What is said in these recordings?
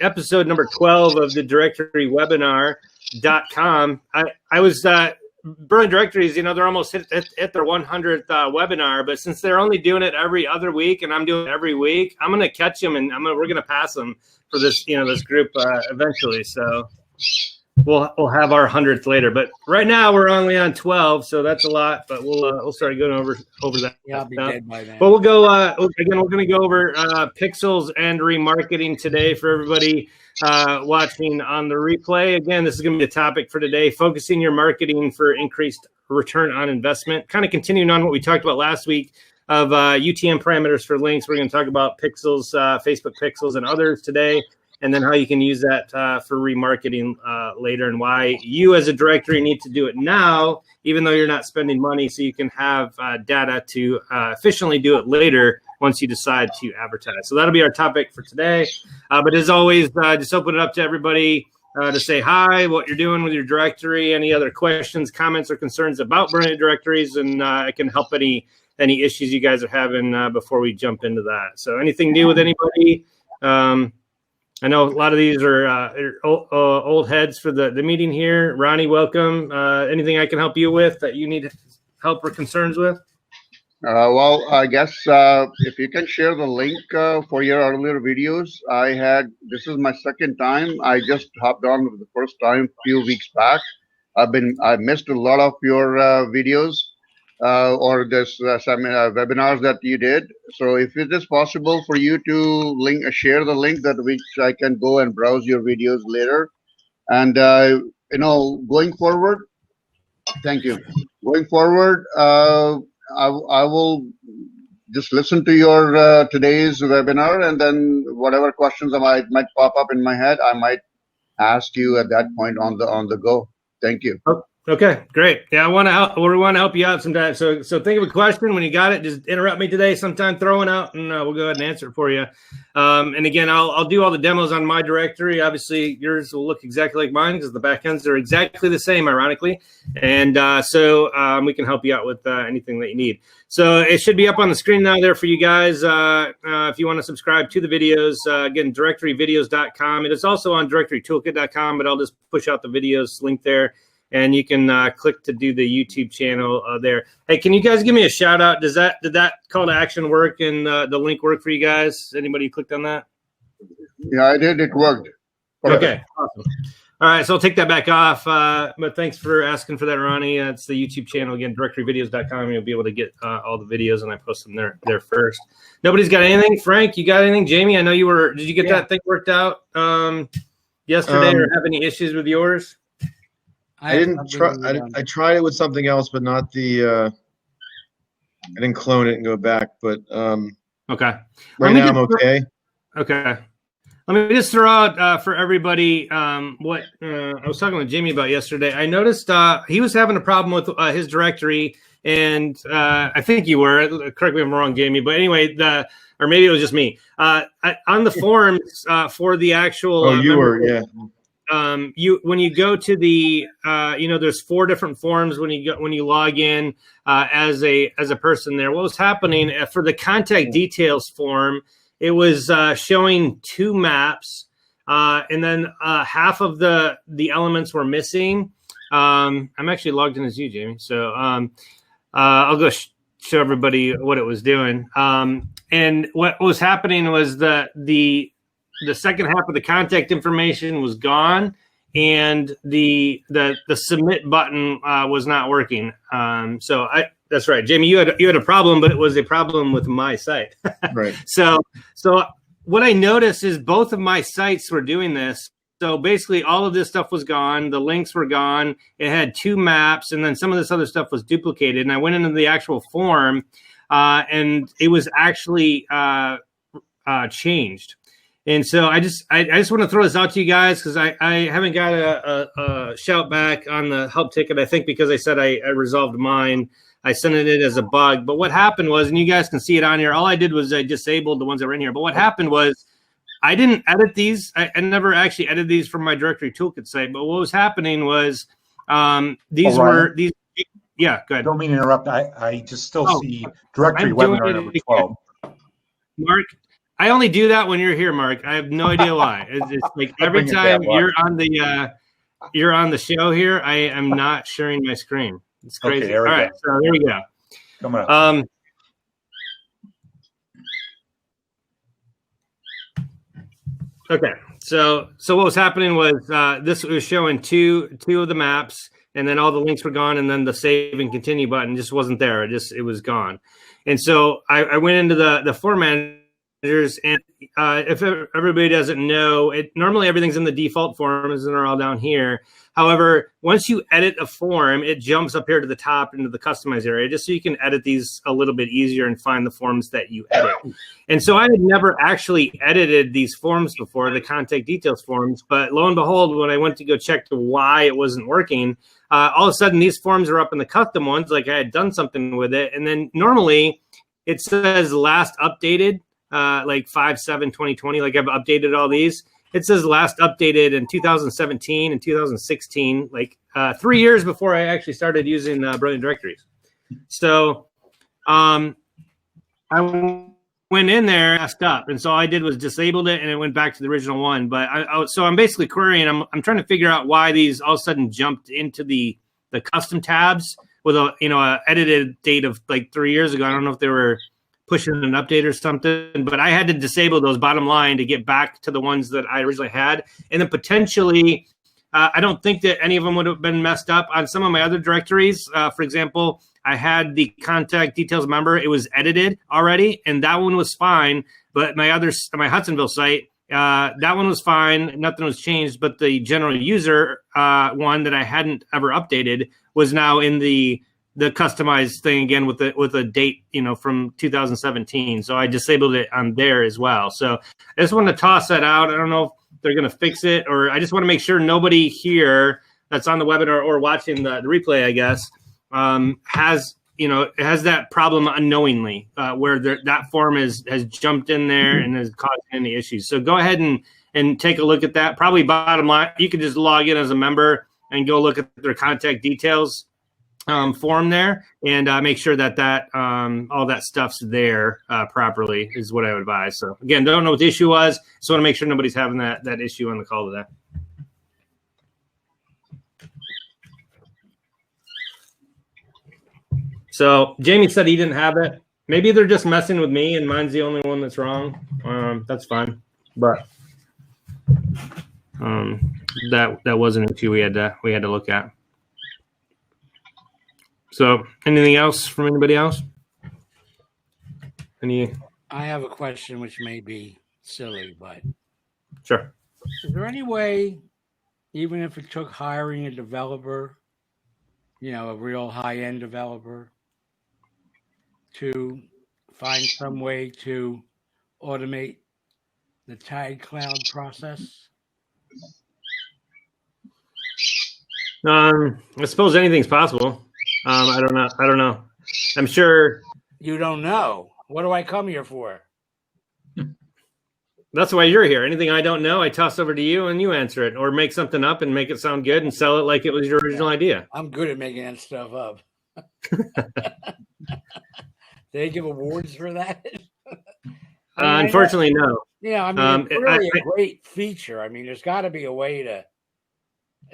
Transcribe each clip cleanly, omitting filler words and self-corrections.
episode number 12 of the directory webinar.com. I was Brilliant Directories, they're almost hit their 100th webinar, but since they're only doing it every other week and I'm doing it every week, I'm going to catch them and we're going to pass them for this, this group eventually. So we'll have our 100th later, but right now we're only on 12, so that's a lot. But we'll start going over that. Yeah, I'll be dead by then. But we'll go again. We're going to go over pixels and remarketing today for everybody watching on the replay. Again, this is going to be the topic for today: focusing your marketing for increased return on investment. Kind of continuing on what we talked about last week of UTM parameters for links. We're going to talk about pixels, Facebook pixels, and others today. And then how you can use that for remarketing later, and why you as a directory need to do it now, even though you're not spending money, so you can have data to efficiently do it later once you decide to advertise. So that'll be our topic for today. But as always, just open it up to everybody to say hi, what you're doing with your directory, any other questions, comments, or concerns about Brilliant Directories, and I can help any issues you guys are having before we jump into that. So anything new with anybody? I know a lot of these are old heads for the meeting here. Ronnie, welcome. Anything I can help you with that you need help or concerns with? Well, I guess if you can share the link for your earlier videos. This is my second time. I just hopped on for the first time a few weeks back. I missed a lot of your videos or this webinars that you did. So if it is possible for you to share the link that which I can go and browse your videos later. And going forward, thank you. Going forward, I will just listen to your today's webinar, and then whatever questions might pop up in my head, I might ask you at that point on the go. Thank you. Okay, great. Yeah, we want to help you out sometime. So think of a question when you got it. Just interrupt me today sometime, throw it out, and we'll go ahead and answer it for you. And again, I'll do all the demos on my directory. Obviously, yours will look exactly like mine because the backends are exactly the same, ironically. And so we can help you out with anything that you need. So it should be up on the screen now there for you guys. If you want to subscribe to the videos, again, directoryvideos.com. It is also on directorytoolkit.com, but I'll just push out the videos link there. And you can click to do the YouTube channel there. Hey, can you guys give me a shout out? Did that call to action work and the link work for you guys? Anybody clicked on that? Yeah, I did. It worked. Okay, awesome. All right, so I'll take that back off. But thanks for asking for that, Ronnie. It's the YouTube channel again, directoryvideos.com. You'll be able to get all the videos, and I post them there first. Nobody's got anything. Frank, you got anything? Jamie, I know you were. Did you get that thing worked out yesterday, or have any issues with yours? I didn't try. I tried it with something else, but not the. I didn't clone it and go back, but okay. Right now I'm okay. Okay. Let me just throw out for everybody what I was talking with Jamie about yesterday. I noticed he was having a problem with his directory, and I think you were. Correct me if I'm wrong, Jamie. But anyway, or maybe it was just me. On the forums for the actual. Oh, you were, yeah. When you go to the there's 4 different forms when you log in as a person there. What was happening for the contact details form? It was showing 2 maps, and then half of the elements were missing. I'm actually logged in as you, Jamie. So I'll go show everybody what it was doing. And what was happening was the second half of the contact information was gone, and the submit button was not working. So that's right, Jamie. You had a problem, but it was a problem with my site. Right. So what I noticed is both of my sites were doing this. So basically, all of this stuff was gone. The links were gone. It had 2 maps, and then some of this other stuff was duplicated. And I went into the actual form, and it was actually changed. And so I just want to throw this out to you guys because I haven't got a shout back on the help ticket. I think because I said I resolved mine. I sent it as a bug. But what happened was, and you guys can see it on here, all I did was I disabled the ones that were in here. But what happened was I didn't edit these. I never actually edited these from my directory toolkit site. But what was happening was these were these. Yeah, go ahead. Don't mean to interrupt. I just still see directory webinar number 12. Mark, I only do that when you're here, Mark. I have no idea why. It's like every time you're on the show here, I am not sharing my screen. It's crazy. Okay, All right, so there we go. Coming up. Okay, so what was happening was this was showing two of the maps, and then all the links were gone, and then the save and continue button just wasn't there. It was gone, and so I went into the form managers, and if everybody doesn't know, normally everything's in the default forms and they're all down here. However, once you edit a form, it jumps up here to the top into the customize area, just so you can edit these a little bit easier and find the forms that you edit. And so I had never actually edited these forms before, the contact details forms, but lo and behold, when I went to go check to why it wasn't working, all of a sudden these forms are up in the custom ones, like I had done something with it. And then normally it says last updated, like 5/7/2020, like I've updated all these. It says last updated in 2017 and 2016, like 3 years before I actually started using Brilliant Directories. So I went in there, messed up, and so all I did was disabled it, and it went back to the original one. But so I'm basically querying. I'm trying to figure out why these all of a sudden jumped into the custom tabs with a edited date of like 3 years ago. I don't know if they were pushing an update or something, but I had to disable those bottom line to get back to the ones that I originally had. And then potentially, I don't think that any of them would have been messed up on some of my other directories. For example, I had the contact details member. It was edited already, and that one was fine. But my Hudsonville site, that one was fine. Nothing was changed. But the general user one that I hadn't ever updated was now in the customized thing again with a date, from 2017. So I disabled it on there as well. So I just want to toss that out. I don't know if they're going to fix it, or I just want to make sure nobody here that's on the webinar or watching the replay, I guess, has that problem unknowingly, where that form has jumped in there and has caused any issues. So go ahead and take a look at that. Probably bottom line, you can just log in as a member and go look at their contact details form there, and make sure that all that stuff's there properly is what I would advise. So again, don't know what the issue was, so want to make sure nobody's having that issue on the call today. So Jamie said he didn't have it. Maybe they're just messing with me and mine's the only one that's wrong. That's fine, but that was an issue we had to look at. So, anything else from anybody else? I have a question which may be silly, but sure. Is there any way, even if it took hiring a developer, a real high-end developer, to find some way to automate the tag cloud process? I suppose anything's possible. I don't know. I'm sure. You don't know. What do I come here for? That's why you're here. Anything I don't know, I toss over to you and you answer it, or make something up and make it sound good and sell it like it was your original idea. I'm good at making that stuff up. They give awards for that? Unfortunately, no. Yeah, it's really a great feature. There's got to be a way to,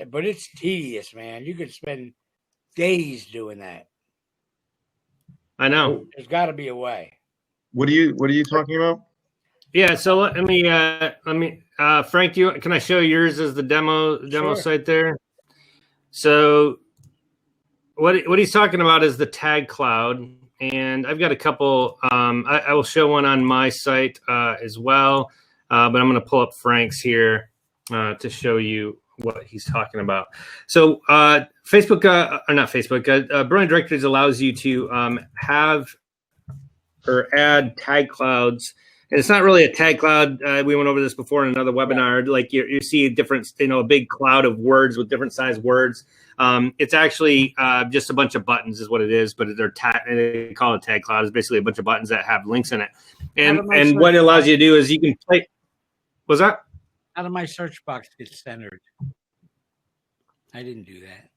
but it's tedious, man. You could spend days doing that. I know. There's got to be a way. What are you talking about? Yeah, so let me Frank, can I show yours as the demo site there? So what he's talking about is the tag cloud, and I've got a couple. I will show one on my site as well, but I'm going to pull up Frank's here to show you what he's talking about. So Facebook, or not Facebook, Brilliant Directories allows you to have or add tag clouds. And it's not really a tag cloud. We went over this before in another webinar. Like you see different, a big cloud of words with different size words. It's actually just a bunch of buttons is what it is, but they call it tag cloud. It's basically a bunch of buttons that have links in it. And what it allows you to do is you can play. What's that? How did my search box get centered? I didn't do that.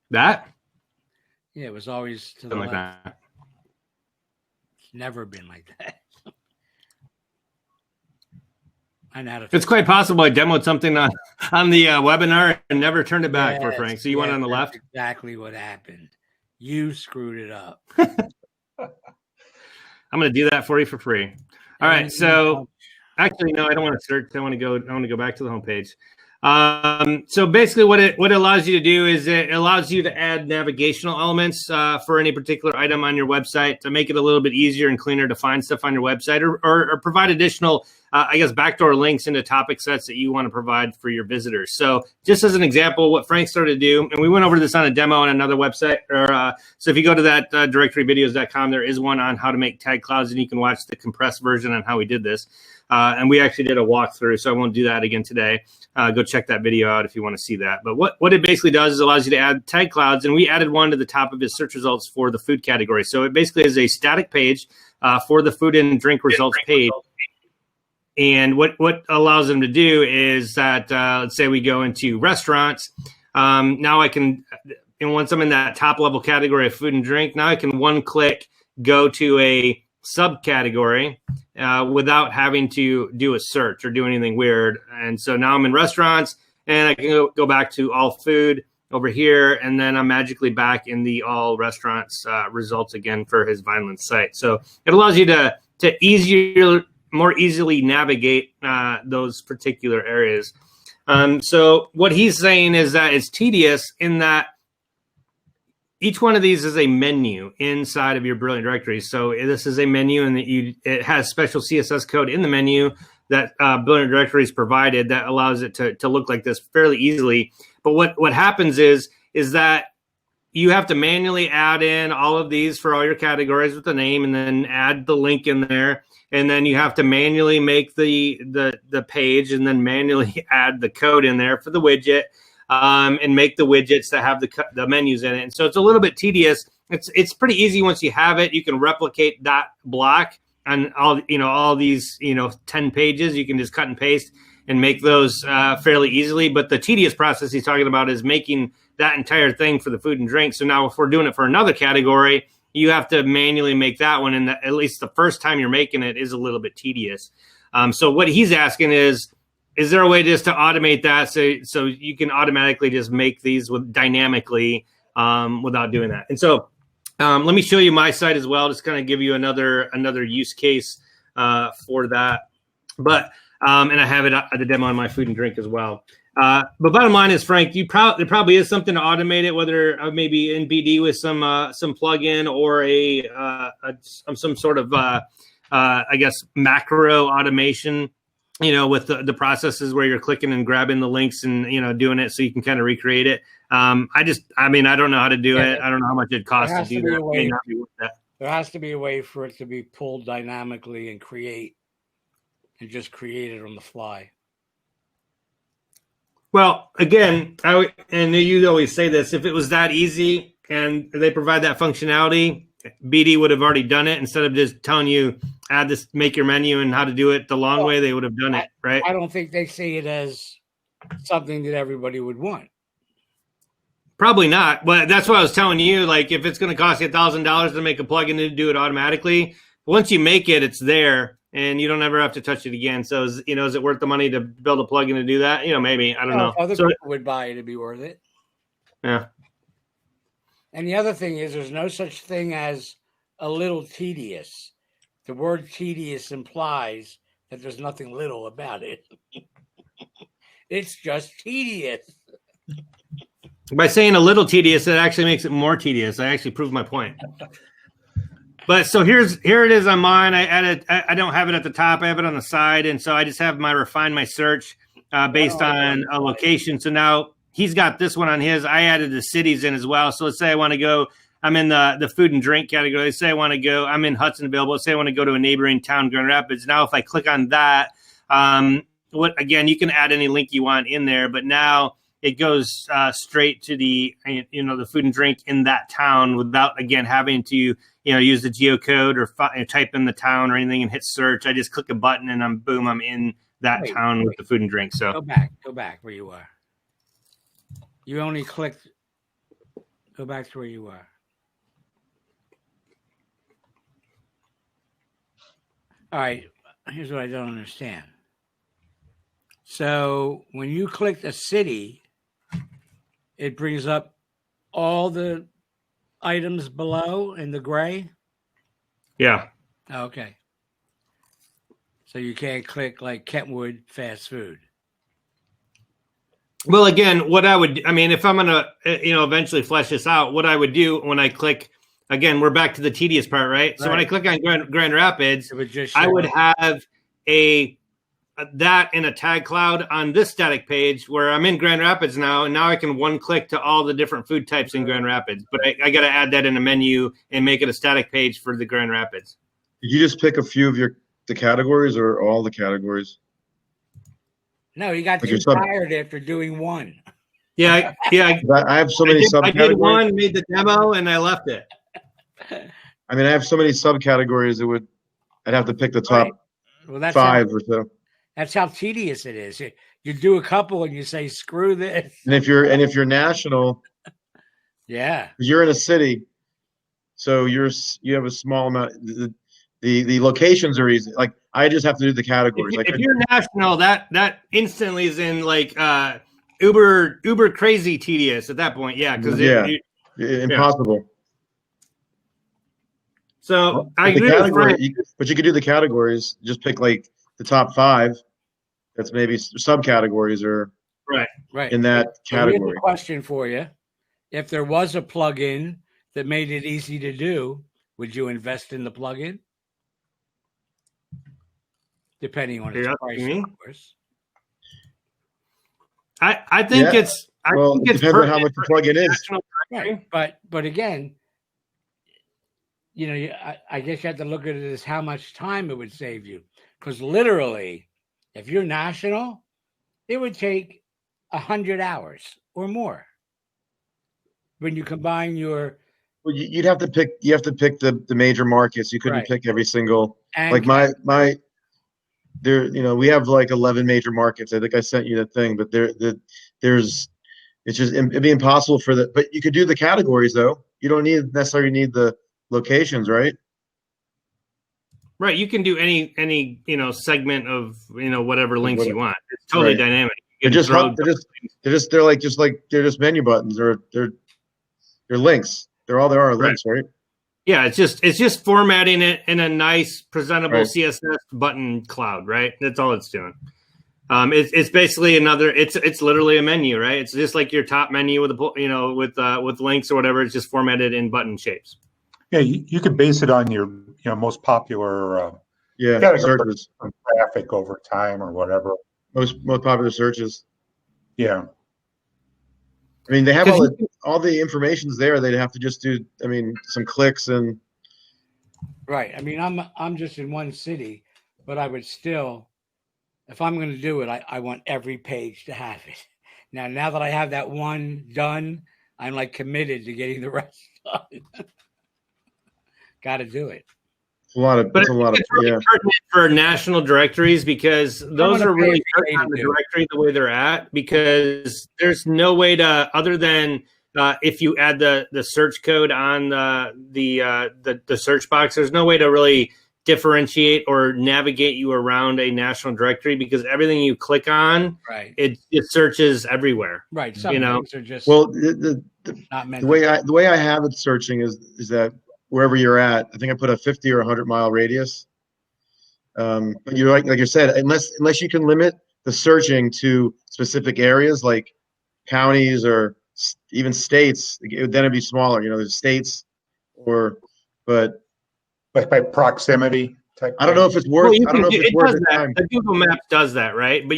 That? Yeah, it was always to the left. Like that. It's never been like that. I know how to. It's quite possible I demoed something on the webinar and never turned it back for Frank. So you went on the left? Exactly what happened. You screwed it up. I'm going to do that for you for free. All right. So actually, no, I don't want to search. I want to go back to the homepage. So basically what it allows you to do is it allows you to add navigational elements for any particular item on your website to make it a little bit easier and cleaner to find stuff on your website, or provide additional, backdoor links into topic sets that you want to provide for your visitors. So just as an example, what Frank started to do, and we went over this on a demo on another website, so if you go to that directoryvideos.com, there is one on how to make tag clouds, and you can watch the compressed version on how we did this. And we actually did a walkthrough, so I won't do that again today. Go check that video out if you want to see that. But what it basically does is allows you to add tag clouds, and we added one to the top of his search results for the food category. So it basically is a static page for the food and drink results page. And what allows them to do is that, let's say we go into restaurants. Now I can, and once I'm in that top level category of food and drink, now I can one click go to a subcategory without having to do a search or do anything weird. And so now I'm in restaurants, and I can go back to all food over here, and then I'm magically back in the all restaurants results again for his Vineland site. So it allows you to more easily navigate those particular areas. So what he's saying is that it's tedious in that each one of these is a menu inside of your Brilliant Directory. So this is a menu, and it has special CSS code in the menu that Brilliant Directories provided that allows it to look like this fairly easily. But what happens is that you have to manually add in all of these for all your categories with the name, and then add the link in there. And then you have to manually make the page, and then manually add the code in there for the widget. And make the widgets that have the menus in it. And so it's a little bit tedious. It's pretty easy once you have it. You can replicate that block on all these 10 pages. You can just cut and paste and make those fairly easily. But the tedious process he's talking about is making that entire thing for the food and drink. So now if we're doing it for another category, you have to manually make that one. And at least the first time you're making it is a little bit tedious. So what he's asking is there a way just to automate that so you can automatically just make these dynamically without doing that? And so let me show you my site as well, just kind of give you another use case for that. But and I have it at the demo on my food and drink as well. But bottom line is, Frank, there probably is something to automate it, whether maybe in BD with some plugin or some sort of macro automation. With the processes where you're clicking and grabbing the links and, doing it so you can kind of recreate it. I don't know how to do it. I don't know how much it costs to do that. It may not be worth that. There has to be a way for it to be pulled dynamically and just create it on the fly. Well, again, and you always say this, if it was that easy and they provide that functionality, BD would have already done it. Instead of just telling you, add this, make your menu and how to do it the long way, they would have done it, right? I don't think they see it as something that everybody would want. Probably not. But that's what I was telling you. Like, if it's going to cost you $1,000 to make a plugin to do it automatically, once you make it, it's there and you don't ever have to touch it again. So, is it worth the money to build a plugin to do that? Maybe. I don't know. Other people would buy it, it'd be worth it. Yeah. And the other thing is, there's no such thing as a little tedious. The word tedious implies that there's nothing little about it. It's just tedious. By saying a little tedious, it actually makes it more tedious. I actually proved my point. But so here it is on mine. I don't have it at the top. I have it on the side. And so I just have refine my search based on a location. So now he's got this one on his. I added the cities in as well. So let's say I want to go, I'm in the food and drink category. Let's say I want to go, I'm in Hudsonville, but let's say I want to go to a neighboring town, Grand Rapids. Now, if I click on that, again, you can add any link you want in there, but now it goes straight to the food and drink in that town without, again, having to, use the geocode or type in the town or anything and hit search. I just click a button and I'm in that town with the food and drink. So go back where you are. You only clicked. Go back to where you are. All right. Here's what I don't understand. So when you click a city, it brings up all the items below in the gray. Yeah. Okay. So you can't click like Kentwood fast food. Well, again, if I'm going to, eventually flesh this out, what I would do when I click, again, we're back to the tedious part, right? So when I click on Grand Rapids, I would have that in a tag cloud on this static page where I'm in Grand Rapids now, and now I can one click to all the different food types in Grand Rapids. But I got to add that in a menu and make it a static page for the Grand Rapids. Did you just pick a few of the categories or all the categories? No, you got too tired after doing one. Yeah. I have so many subcategories. I did one, made the demo, and I left it. I mean, I have so many subcategories. I'd have to pick the top 5 or so. That's how tedious it is. You do a couple and you say, "Screw this." And if you're national, yeah, you're in a city, so you have a small amount. The locations are easy. Like I just have to do the categories. If you're national, that instantly is in like uber crazy tedious at that point. Yeah, because impossible. So I agree with Frank. But you could do the categories. Just pick like the top 5. That's maybe subcategories or right in that category. Here's a question for you: if there was a plugin that made it easy to do, would you invest in the plugin? Depending on its price, of course. I think it's. It depends on how much the plugin is. Right, but again, I guess you have to look at it as how much time it would save you. Because literally, if you're national, it would take 100 hours or more. When you combine your, well, you'd have to pick. You have to pick the major markets. You couldn't pick every single. Like my. There, we have like 11 major markets. I think I sent you that thing, but it's just it'd be impossible for the. But you could do the categories though. You don't necessarily need the locations, right? Right, you can do any segment of whatever links you want. It's totally dynamic. They're just menu buttons or they're links. They're all there are links, right? Yeah, it's just formatting it in a nice, presentable CSS button cloud, right? That's all it's doing. It's basically it's literally a menu, right? It's just like your top menu with with links or whatever. It's just formatted in button shapes. Yeah, you could base it on your most popular searches, traffic over time or whatever. Most popular searches. Yeah. I mean, they have all the information's there. They'd have to just do, some clicks and. Right. I mean, I'm just in one city, but I would still, if I'm going to do it, I want every page to have it. Now that I have that one done, I'm like committed to getting the rest done. Got to do it. It's a lot of pertinent for national directories because those are really hard on the directory the way they're at because there's no way to other than if you add the search code on the search box, there's no way to really differentiate or navigate you around a national directory because everything you click on, it searches everywhere. Right. Some things are just the not meant the way I have it searching is that wherever you're at, I think I put a 50 or 100 mile radius. But you're like you said, unless you can limit the searching to specific areas like counties or even states, then it'd be smaller. There's states but by proximity. I don't know if it's worth. I don't know if it's worth the time. The Google Maps does that, right? But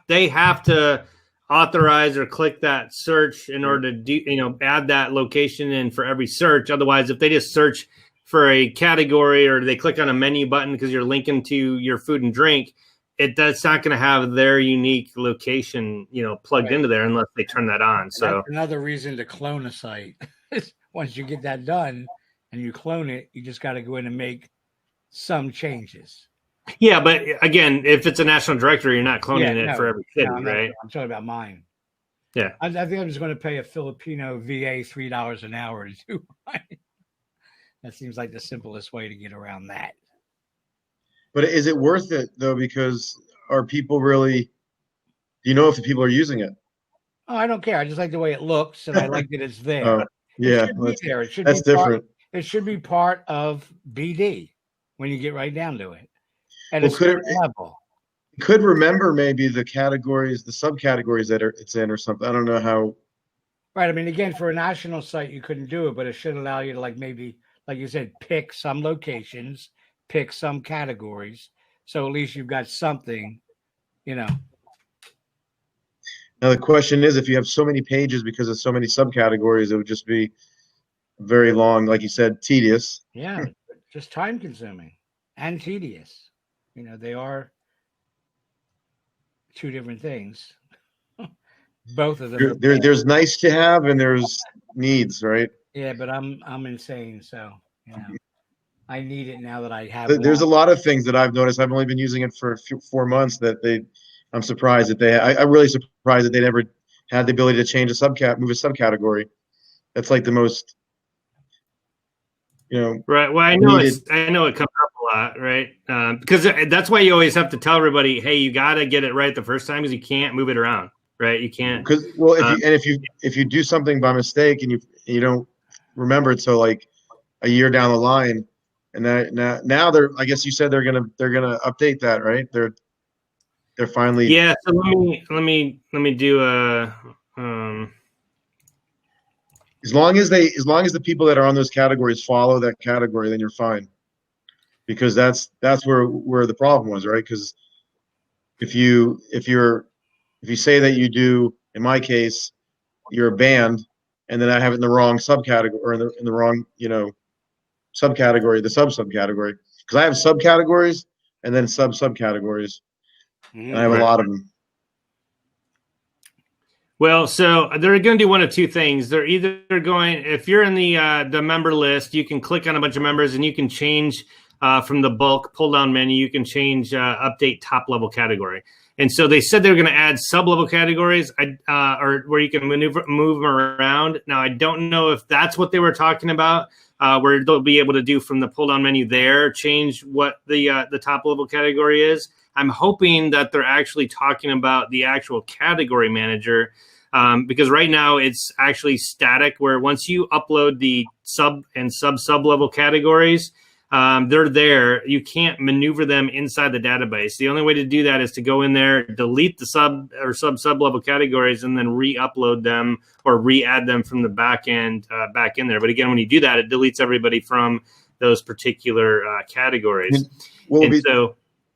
they have to authorize or click that search in order to do, add that location in for every search. Otherwise, if they just search for a category or they click on a menu button because you're linking to your food and drink, that's not going to have their unique location, plugged into there unless they turn that on. So that's another reason to clone a site. Once you get that done and you clone it, you just got to go in and make some changes. Yeah, but again, if it's a national directory, you're not cloning it for every city, right? I'm talking about mine. Yeah. I think I'm just going to pay a Filipino VA $3 an hour to do mine. That seems like the simplest way to get around that. But is it worth it, though? Because are people really Do you know if the people are using it? Oh, I don't care. I just like the way it looks, and I like that it's there. Oh, yeah, It should be there. It should that's be part, different. it should be part of BD when you get right down to it. At Well, a could certain level. could remember maybe the categories, the subcategories that it's in or something. I don't know how. Right. I mean, again, for a national site, you couldn't do it, but it should allow you to, like, maybe, like you said, pick some locations, pick some categories. So at least you've got something, you know. Now the question is, if you have so many pages because of so many subcategories, it would just be very long, like you said, tedious. Yeah, just time consuming and tedious. You know, they are two different things. Both of them. There's nice to have and there's needs, right? Yeah, but I'm insane, so you know, I need it now that I have. There's a lot of things that I've noticed. I've only been using it for a few, 4 months that I'm surprised that I'm really surprised that they never had the ability to change move a subcategory. That's like the most, Right. Well, I know I know it comes up a lot, right? Because that's why you always have to tell everybody, hey, you got to get it right the first time, because you can't move it around, right? You can't. Because if you do something by mistake and you don't remember it, so like a year down the line, and now they're, I guess you said they're gonna update that, right? They're finally. Yeah. So let me do a. As long as the people that are on those categories follow that category, then you're fine. Because that's where the problem was, right? Because if you say that you do, in my case, you're a band, and then I have it in the wrong subcategory or in the wrong subcategory, the subcategory, because I have subcategories and then subcategories, and I have a lot of them. Well, so they're going to do one of two things. They're either going, if you're in the member list, you can click on a bunch of members and you can change from the bulk pull down menu. You can change update top level category. And so they said they were going to add sub level categories, or where you can move them around. Now I don't know if that's what they were talking about, where they'll be able to do from the pull down menu there, change what the top level category is. I'm hoping that they're actually talking about the actual category manager, because right now it's actually static, where once you upload the sub and sub level categories, they're there. You can't maneuver them inside the database. The only way to do that is to go in there, delete the sub level categories, and then re-upload them or re-add them from the back end back in there. But again, when you do that, it deletes everybody from those particular categories.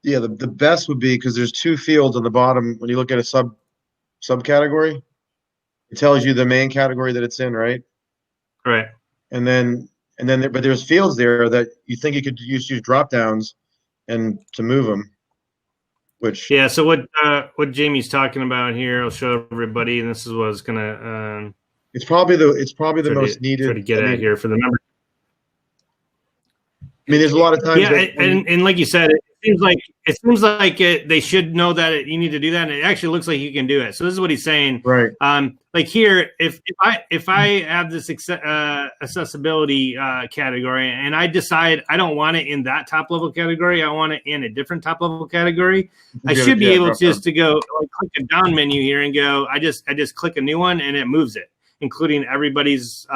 Yeah, the best would be, because there's two fields on the bottom when you look at a subcategory. It tells you the main category that it's in, right? Right. And then but there's fields there that you think you could use drop downs and to move them. Which so what Jamie's talking about here, I'll show everybody, and this is what I was gonna. It's probably the most needed. Try to get at here for the members. I mean, there's a lot of times. Yeah, and like you said, it seems like they should know that you need to do that, and it actually looks like you can do it. So this is what he's saying, right? Like here, if I have this accessibility category, and I decide I don't want it in that top level category, I want it in a different top level category, I should be able just to go click a down menu here and go. I just click a new one and it moves it, including everybody's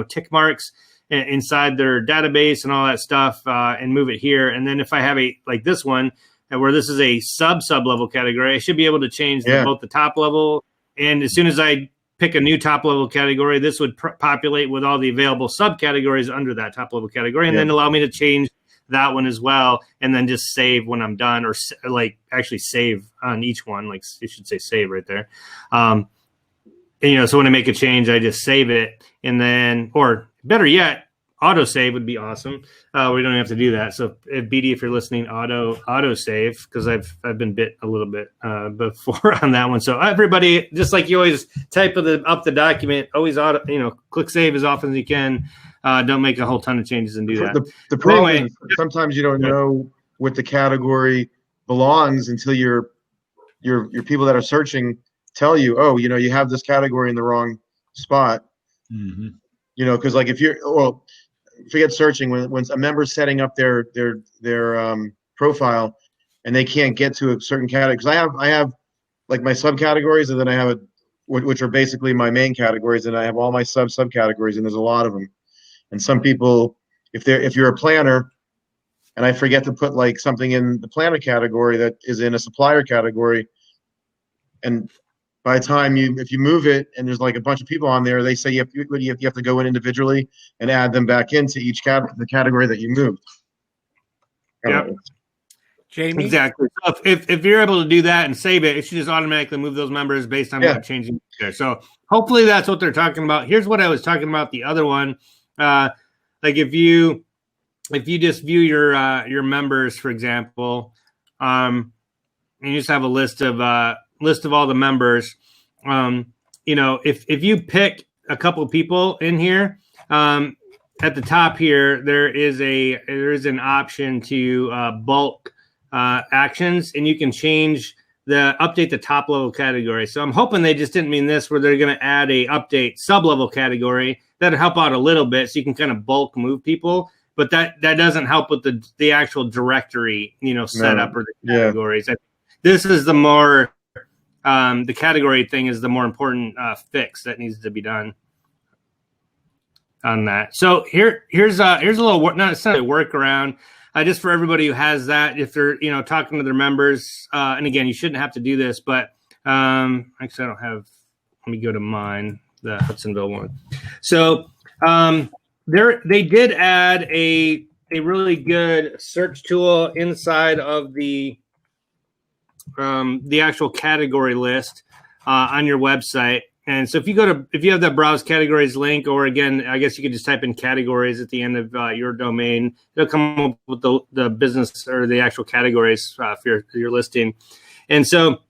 tick marks inside their database and all that stuff, and move it here. And then if I have like this one, where this is a sub level category, I should be able to change both the top level, and as soon as I pick a new top level category, this would populate with all the available subcategories under that top level category, and then allow me to change that one as well, and then just save when I'm done, or like actually save on each one. Like you should say save right there. So when I make a change, I just save it, and then, or better yet, auto save would be awesome. We don't have to do that. So if BD, if you're listening, auto save, because I've been bit a little bit before on that one. So everybody, just like you always type up the document, always click save as often as you can. Don't make a whole ton of changes and do that. The problem is sometimes you don't know what the category belongs until your people that are searching tell you, oh, you have this category in the wrong spot. Mm-hmm. Because like if forget searching, when a member's setting up their profile and they can't get to a certain category, because I have like my subcategories, and then I have which are basically my main categories, and I have all my subcategories, and there's a lot of them. And some people, if you're a planner, and I forget to put like something in the planner category that is in a supplier category, and by the time if you move it and there's like a bunch of people on there, they say you have to go in individually and add them back into each the category that you moved. Yep. Jamie? Exactly. So if you're able to do that and save it, it should just automatically move those members based on what changing there. So hopefully that's what they're talking about. Here's what I was talking about the other one. Like if you just view your members, for example, and you just have a list of all the members, if you pick a couple of people in here, at the top here, there is an option to bulk actions, and you can update the top level category. So I'm hoping they just didn't mean this, where they're going to add a update sub level category. That'll help out a little bit, so you can kind of bulk move people. But that doesn't help with the actual directory, setup or the categories. Yeah. This is the more the category thing is the more important fix that needs to be done on that. So here's a little not necessarily workaround. Just for everybody who has that, if they're talking to their members, and again, you shouldn't have to do this, but actually I don't have. Let me go to mine, the Hudsonville one. So they did add a really good search tool inside of the actual category list on your website. And so if you have that browse categories link, or again, I guess you could just type in categories at the end of your domain, it'll come up with the business or the actual categories for your listing. And so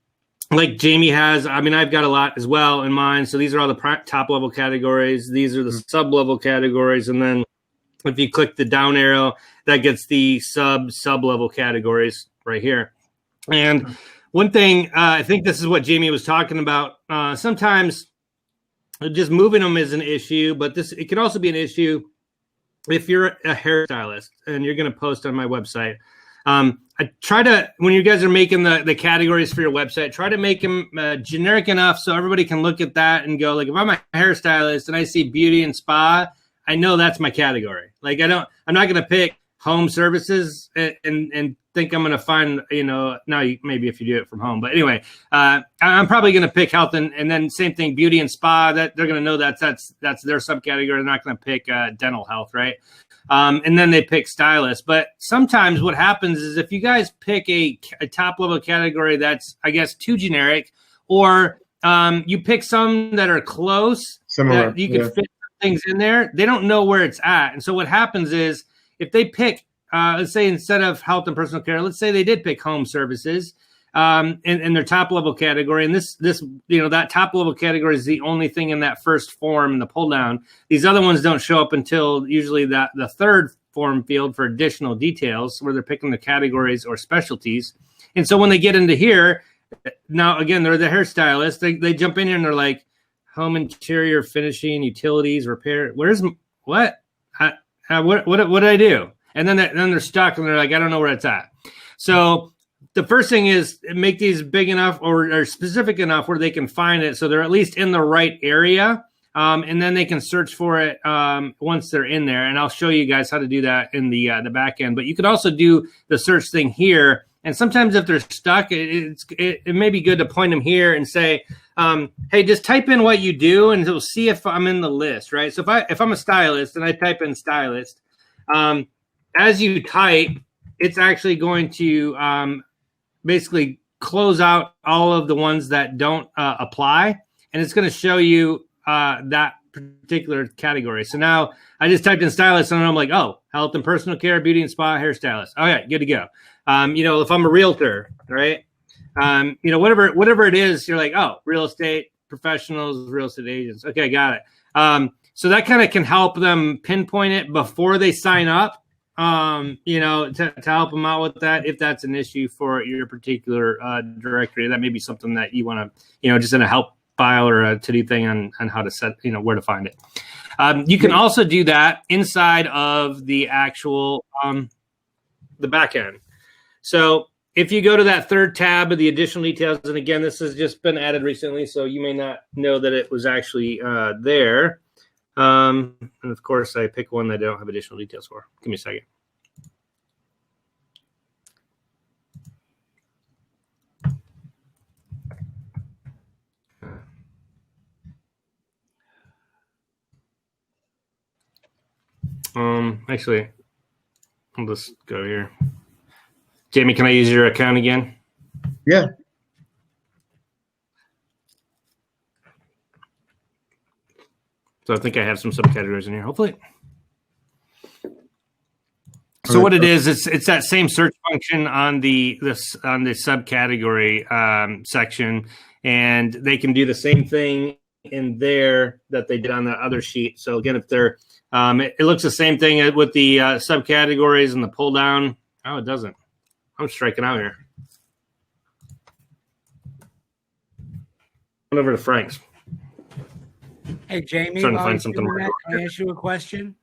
like Jamie has, I've got a lot as well in mine. So these are all the top level categories. These are the sub level categories. And then if you click the down arrow, that gets the sub level categories right here. And one thing, I think this is what Jamie was talking about. Sometimes just moving them is an issue, but it can also be an issue if you're a hairstylist and you're going to post on my website. I try to, when you guys are making the categories for your website, try to make them generic enough so everybody can look at that and go, like, if I'm a hairstylist and I see beauty and spa, I know that's my category. Like, I'm not going to pick home services and think I'm going to find, now maybe if you do it from home, but anyway, I'm probably going to pick health and then same thing, beauty and spa, that they're going to know that's their subcategory. They're not going to pick dental health. Right. And then they pick stylist. But sometimes what happens is if you guys pick a top level category that's, I guess, too generic, or you pick some that are close, similar, that you can fit things in there, they don't know where it's at. And so what happens is if they pick, let's say instead of health and personal care, let's say they did pick home services in their top level category. And this, that top level category is the only thing in that first form in the pull down. These other ones don't show up until usually the third form field for additional details, where they're picking the categories or specialties. And so when they get into here, now again, they're the hairstylist. They jump in here and they're like, home interior finishing, utilities, repair. What did I do? And then they're stuck and they're like, I don't know where it's at. So the first thing is make these big enough or specific enough where they can find it, so they're at least in the right area, and then they can search for it once they're in there. And I'll show you guys how to do that in the back end. But you could also do the search thing here. And sometimes if they're stuck, it may be good to point them here and say, hey, just type in what you do and it'll see if I'm in the list, right? So if I'm a stylist and I type in stylist, as you type, it's actually going to basically close out all of the ones that don't apply. And it's going to show you that particular category. So now I just typed in stylist and I'm like, oh, health and personal care, beauty and spa, hairstylist. Okay, good to go. If I'm a realtor, right? Whatever it is, you're like, oh, real estate professionals, real estate agents. Okay, got it. So that kind of can help them pinpoint it before they sign up, to help them out with that. If that's an issue for your particular directory, that may be something that you want to, just in a help file or a to-do thing on how to set, where to find it. You can also do that inside of the actual, the back end. So if you go to that third tab of the additional details, and again, this has just been added recently, so you may not know that it was actually there. And of course, I pick one that I don't have additional details for. Give me a second. Actually, I'll just go here. Jamie, can I use your account again? Yeah. So I think I have some subcategories in here, hopefully. So what it is, it's that same search function on the subcategory section, and they can do the same thing in there that they did on the other sheet. So again, if they're it looks the same thing with the subcategories and the pull down. Oh, it doesn't. I'm striking out here. Went over to Frank's. Hey, Jamie, Trying to find something more. Can I ask you a question?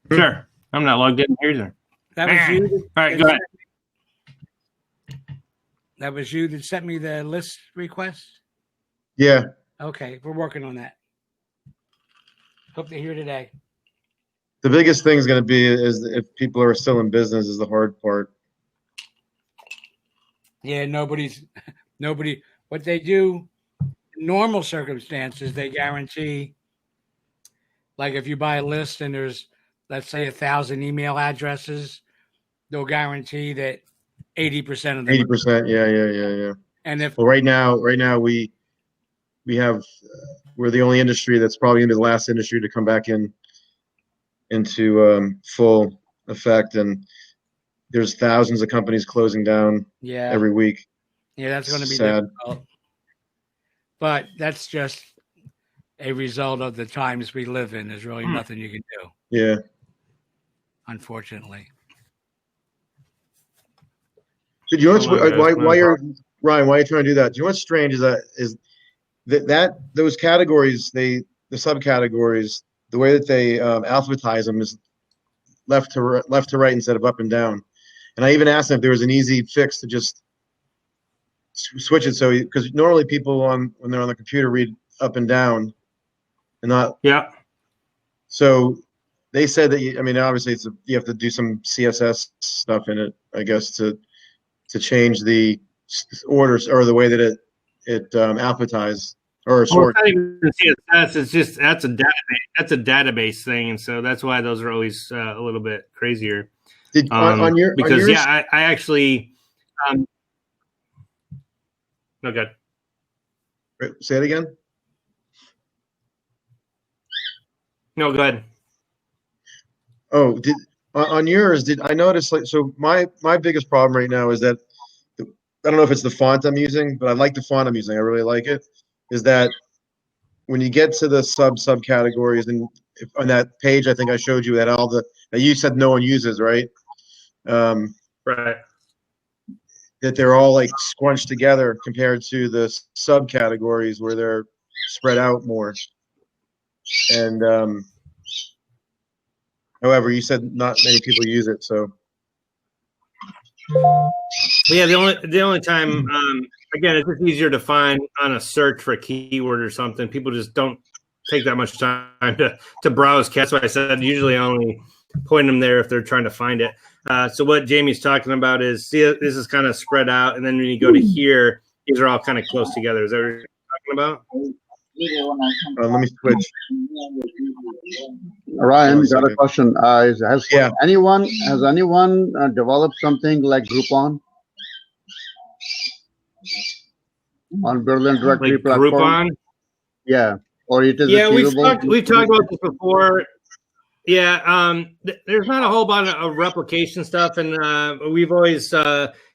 Sure. I'm not logged in here either. That was you. All right, go ahead. That was you that sent me the list request? Yeah. Okay, we're working on that. Hope they're here today. The biggest thing is going to be is if people are still in business is the hard part. Yeah, nobody. What they do, in normal circumstances, they guarantee. Like if you buy a list and there's, let's say, 1,000 email addresses, they'll guarantee that 80% of them. 80%, yeah. And if right now we have we're the only industry that's probably going to be the last industry to come back into full effect, and there's thousands of companies closing down every week. Yeah, that's going to be sad. Difficult. But that's just a result of the times we live in. There's really nothing you can do. Yeah. Unfortunately. Did you know why you're Ryan? Why are you trying to do that? Do you know what's strange is that those categories, the subcategories, the way that they alphabetize them is left to right instead of up and down. And I even asked them if there was an easy fix to just switch it. So because normally people when they're on the computer read up and down, and not. Yeah. So they said that obviously you have to do some CSS stuff in it, I guess, to change the orders or the way that it alphabetizes or sorts. It's not even CSS. It's just that's a database thing, and so that's why those are always a little bit crazier. I actually. No, good. Say it again. No, go ahead. Oh, on yours? Did I notice? My biggest problem right now is that I don't know if it's the font I'm using, but I like the font I'm using. I really like it. Is that when you get to the subcategories and on that page, I think I showed you that you said no one uses, right? Right. That they're all like scrunched together compared to the subcategories where they're spread out more. And however, you said not many people use it, so. Yeah, the only time again, it's just easier to find on a search for a keyword or something. People just don't take that much time to browse. That's why I said usually I only point them there if they're trying to find it. So what Jamie's talking about is, see, this is kind of spread out, and then when you go to here, these are all kind of close together. Is that what you're talking about? Let me switch. Ryan, got a question. Has anyone developed something like Groupon on Berlin directory like platform? Groupon? Yeah, or it is. Yeah, we've talked about this before. Yeah, there's not a whole bunch of replication stuff, and we've always,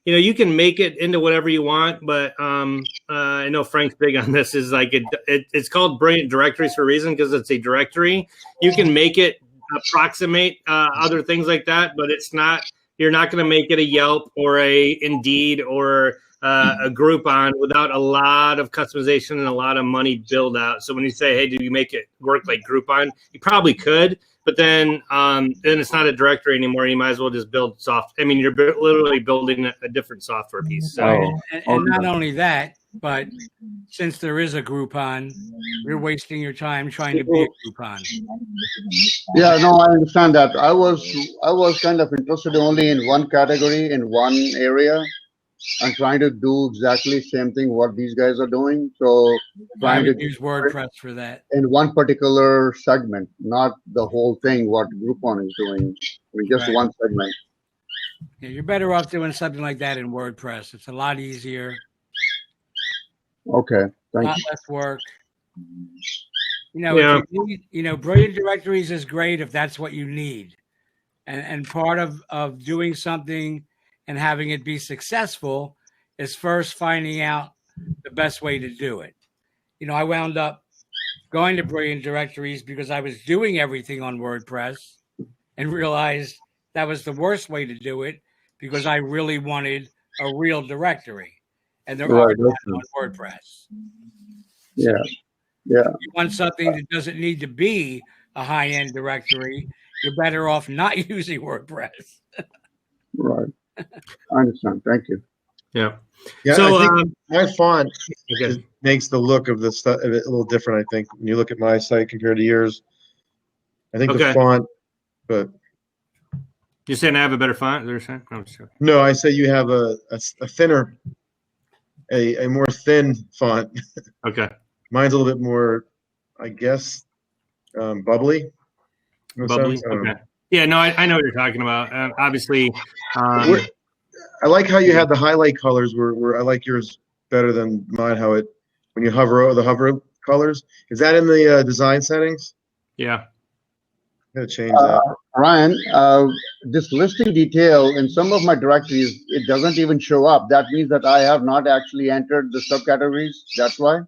you can make it into whatever you want, but I know Frank's big on this. Is like it's called Brilliant Directories for a reason, because it's a directory. You can make it approximate other things like that, but it's not. You're not going to make it a Yelp or a Indeed or a Groupon without a lot of customization and a lot of money build out. So when you say, hey, do you make it work like Groupon? You probably could. but then it's not a directory anymore. You might as well just build you're literally building a different software piece. So, Right. And not only that, but since there is a Groupon, you're wasting your time trying to be a Groupon. Yeah, no, I understand that. I was kind of interested only in one category in one area. I'm trying to do exactly same thing what these guys are doing. So I trying to would use WordPress for that. in one particular segment, not the whole thing what Groupon is doing. I mean, just Right. one segment. Yeah, you're better off doing something like that in WordPress. It's a lot easier, Okay, a thank lot you. less work. You know, Yeah. if you need, Brilliant Directories is great if that's what you need. And part of doing something and having it be successful is first finding out the best way to do it. You know, I wound up going to Brilliant Directories because I was doing everything on WordPress and realized that was the worst way to do it because I really wanted a real directory. And there are Right, none okay. on WordPress. Yeah, yeah, If you want something that doesn't need to be a high-end directory, you're better off not using WordPress. right. I understand. Thank you. yeah. Yeah, So, I think my font okay. makes the look of the stuff a little different. I think when you look at my site compared to yours, I think Okay. the font. But You're saying I have a better font? Is that what you're saying? I'm just joking. no, I say you have a thinner, a more thin font. Okay. Mine's a little bit more, I guess, bubbly. in a Bubbly. sense. I don't know. Okay. Yeah, no, I know what you're talking about. Obviously, I like how you have the highlight colors. Where I like yours better than mine. How it when you hover over the hover colors. Is that in the design settings? yeah. I'm gonna change that. Ryan, this listing detail in some of my directories, it doesn't even show up. That means that I have not actually entered the subcategories. That's why.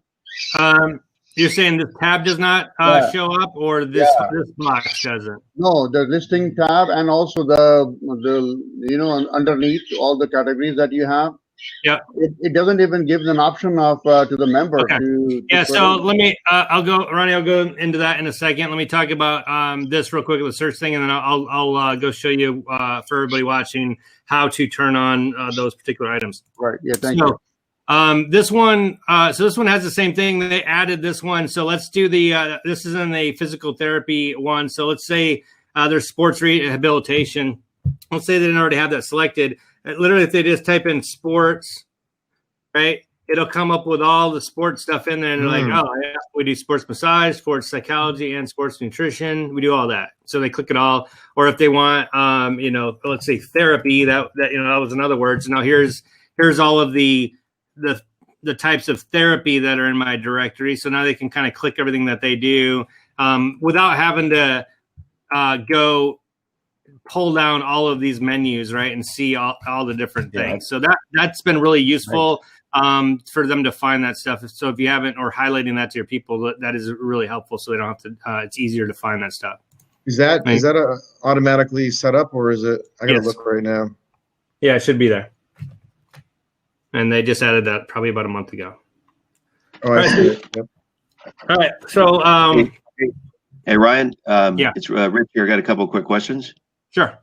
You're saying this tab does not Yeah. show up, or this Yeah. this box doesn't? No, the listing tab and also the underneath all the categories that you have. Yeah. It doesn't even give an option of to the member Okay. to Yeah, put so in. let me, Ronnie, I'll go into that in a second. Let me talk about this real quick, the search thing, and then I'll go show you for everybody watching how to turn on those particular items. Right. Yeah. Thank you. This one has the same thing. They added this one. So let's do this is in the physical therapy one. So let's say there's sports rehabilitation. Let's say they didn't already have that selected. Literally, if they just type in sports, right, it'll come up with all the sports stuff in there. And they're like, oh, yeah, we do sports massage, sports psychology, and sports nutrition. We do all that. So they click it all. Or if they want, let's say therapy, that was another word. So now here's all of the types of therapy that are in my directory. So now they can kind of click everything that they do without having to go pull down all of these menus, right, and see all the different things. So that's been really useful for them to find that stuff. So if you haven't, or highlighting that to your people, that is really helpful. So they don't have to. It's easier to find that stuff. Is that automatically set up, or is it? I gotta look right now. Yeah, it should be there. And they just added that probably about a month ago. Oh, I see it. Yep. All right. So, hey Ryan. Yeah. It's Rich here. I got a couple of quick questions. Sure.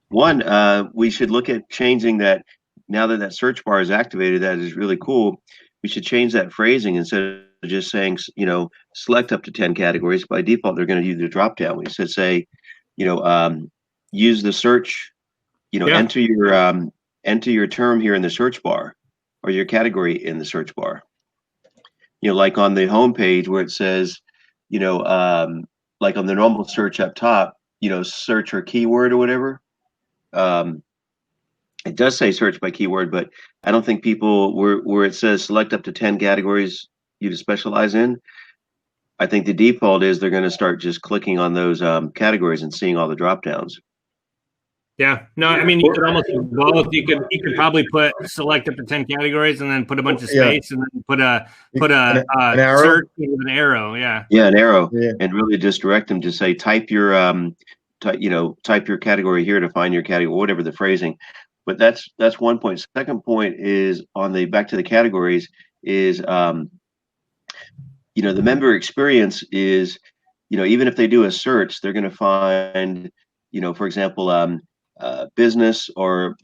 One, we should look at changing that. Now that search bar is activated, that is really cool. We should change that phrasing instead of just saying, select up to 10 categories. By default, they're going to use the drop down. We should say, use the search. Enter your term here in the search bar, or your category in the search bar. Like on the home page where it says, like on the normal search up top, search or keyword or whatever. It does say search by keyword, but I don't think people where it says select up to 10 categories you to specialize in. I think the default is they're going to start just clicking on those categories and seeing all the drop downs. Yeah. No, I mean, you could almost do both. You could probably put select up to 10 categories and then put a bunch of space and then put a an arrow? search with an arrow. Yeah. Yeah, an arrow, Yeah. and really just direct them to say type your type your category here to find your category, whatever the phrasing. But that's one point. Second point is on the back to the categories is the member experience is even if they do a search, they're going to find, for example, business or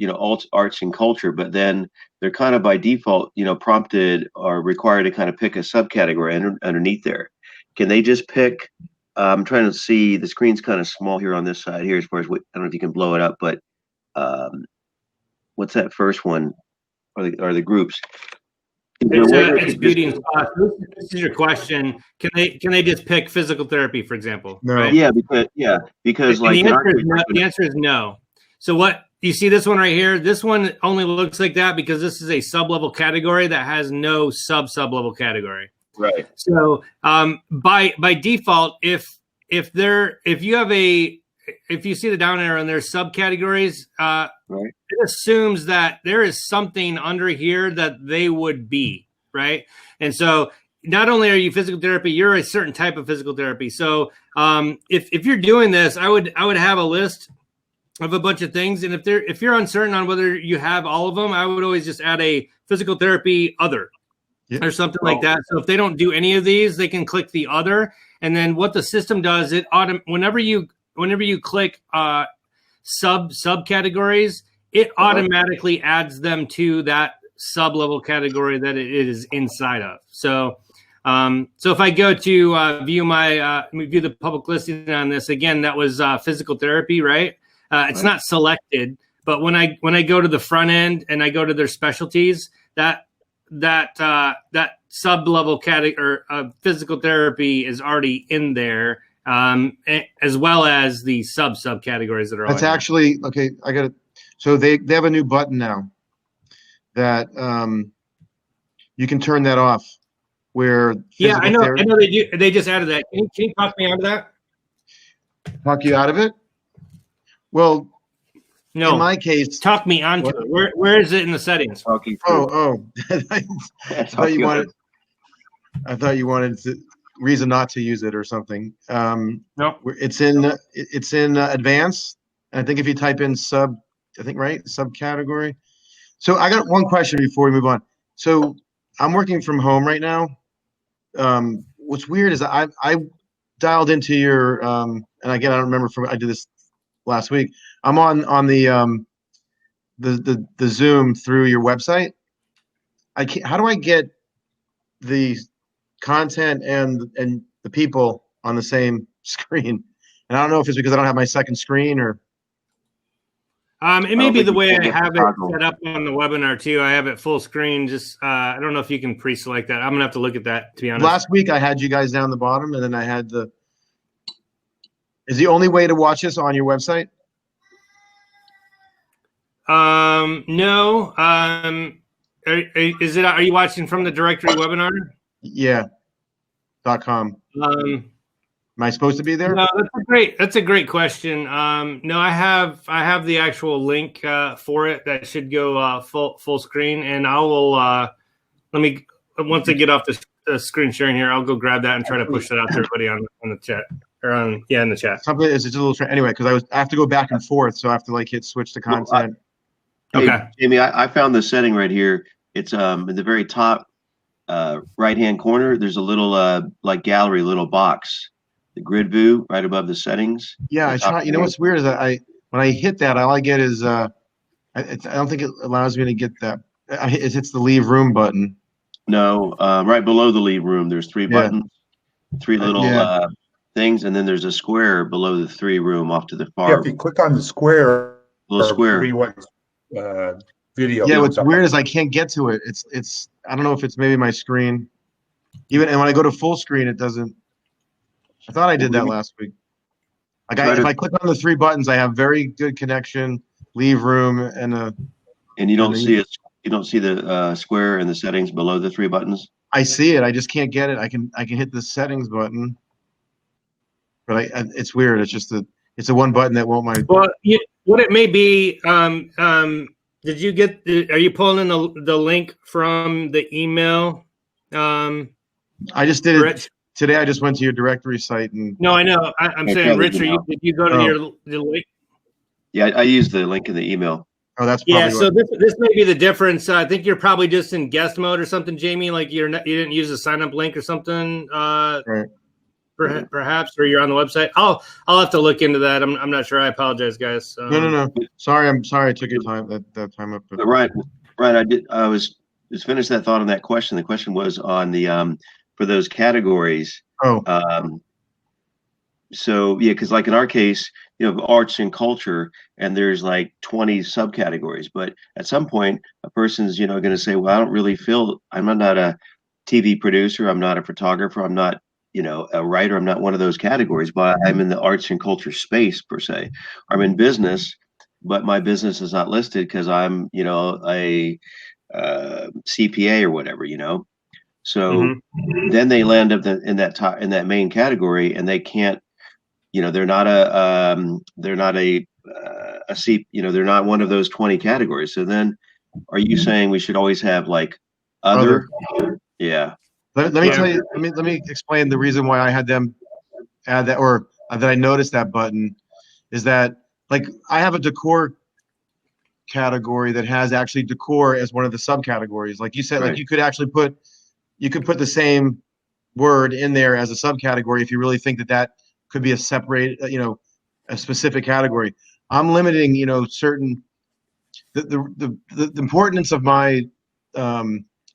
arts and culture, but then they're kind of by default prompted or required to kind of pick a subcategory underneath there. Can they just pick? I'm trying to see, the screen's kind of small here on this side here, as far as I don't know if you can blow it up, but what's that first one? Or the groups? It's beauty and spa. This is your question. Can they just pick physical therapy, for example? No. Right? Yeah, because like the answer is no. So what you see this one right here? This one only looks like that because this is a sub-level category that has no sub-level category. Right. So by default, if you see the down arrow and there's subcategories, right, it assumes that there is something under here that they would be, right? And so not only are you physical therapy, you're a certain type of physical therapy. So if you're doing this, I would have a list of a bunch of things, and if you're uncertain on whether you have all of them, I would always just add a physical therapy other. Yeah. Or something like that. So if they don't do any of these, they can click the other, and then what the system does, whenever you click subcategories, it automatically adds them to that sub-level category that it is inside of. So if I go to view the public listing on this, again, that was physical therapy, right? It's not selected, but when I go to the front end and I go to their specialties, that sub-level category or physical therapy is already in there, as well as the subcategories that are. That's actually okay. I got it. So they have a new button now that you can turn that off. Where I know they do. They just added that. Can you talk me out of that? Talk you out of it? Well, no. In my case, talk me onto it. Where is it in the settings? Oh. I thought you wanted to reason not to use it or something. No, it's in advanced. And I think if you type in subcategory. So I got one question before we move on. So I'm working from home right now. What's weird is I dialed into your and again I don't remember I did this last week. I'm on the Zoom through your website. How do I get the content and the people on the same screen? And I don't know if it's because I don't have my second screen or. It may be the way I have it set up on the webinar too. I have it full screen. Just I don't know if you can pre-select that. I'm gonna have to look at that, to be honest. Last week I had you guys down the bottom, and then I had the. Is the only way to watch this on your website? No. Are you watching from the directory webinar? Yeah. .com. Am I supposed to be there? No, that's a great question. No, I have the actual link for it that should go full screen, and I will once I get off the screen sharing here, I'll go grab that and try to push that out to everybody on the chat or in the chat. Something is just a little anyway because I have to go back and forth, so I have to hit switch to content. Okay, hey, Jamie, I found the setting right here. It's in the very top right-hand corner. There's a little gallery, little box. The grid view right above the settings. Yeah, I try. You know what's weird is that when I hit that, all I get is I don't think it allows me to get that. It hits the leave room button. No, right below the leave room, there's three buttons, three little things, and then there's a square below the three room off to the far. Yeah, if you click on the square, little square. Video. Yeah, what's weird is I can't get to it. It's I don't know if it's maybe my screen. And when I go to full screen, it doesn't. I thought I did that last week. If I click on the three buttons, I have very good connection, leave room, and you don't see it. You don't see the square and the settings below the three buttons. I see it. I just can't get it. I can hit the settings button, but it's weird. It's just it's a one button that won't my. Well, what it may be. Did you get? Are you pulling in the link from the email? I just did it. Today I just went to your directory site and. No, I know. I'm saying, Rich, did you go to your link? Yeah, I used the link in the email. Oh, that's probably so this may be the difference. I think you're probably just in guest mode or something, Jamie. Like you didn't use a sign up link or something. Right. perhaps, or you're on the website. I'll have to look into that. I'm not sure. I apologize, guys. No. Sorry, I'm sorry I took your time that time up. But Ryan, I was just finished that thought on that question. The question was on the for those categories. Oh. So yeah, because like in our case, you have arts and culture, and there's like 20 subcategories. But at some point, a person's going to say, "Well, I don't really feel I'm not a TV producer. I'm not a photographer. I'm not a writer. I'm not one of those categories. But I'm in the arts and culture space per se. I'm in business, but my business is not listed because I'm a CPA or whatever. So then they land up in that main category, and they can't. They're not they're not one of those 20 categories. So then, are you saying we should always have like other? Yeah. Let me tell you. Let me explain the reason why I had them add that, or that I noticed that button, is that like I have a decor category that has actually decor as one of the subcategories. Like you said, Right. like you could put the same word in there as a subcategory if you really think that could be a separate, a specific category. I'm limiting, certain. The importance of my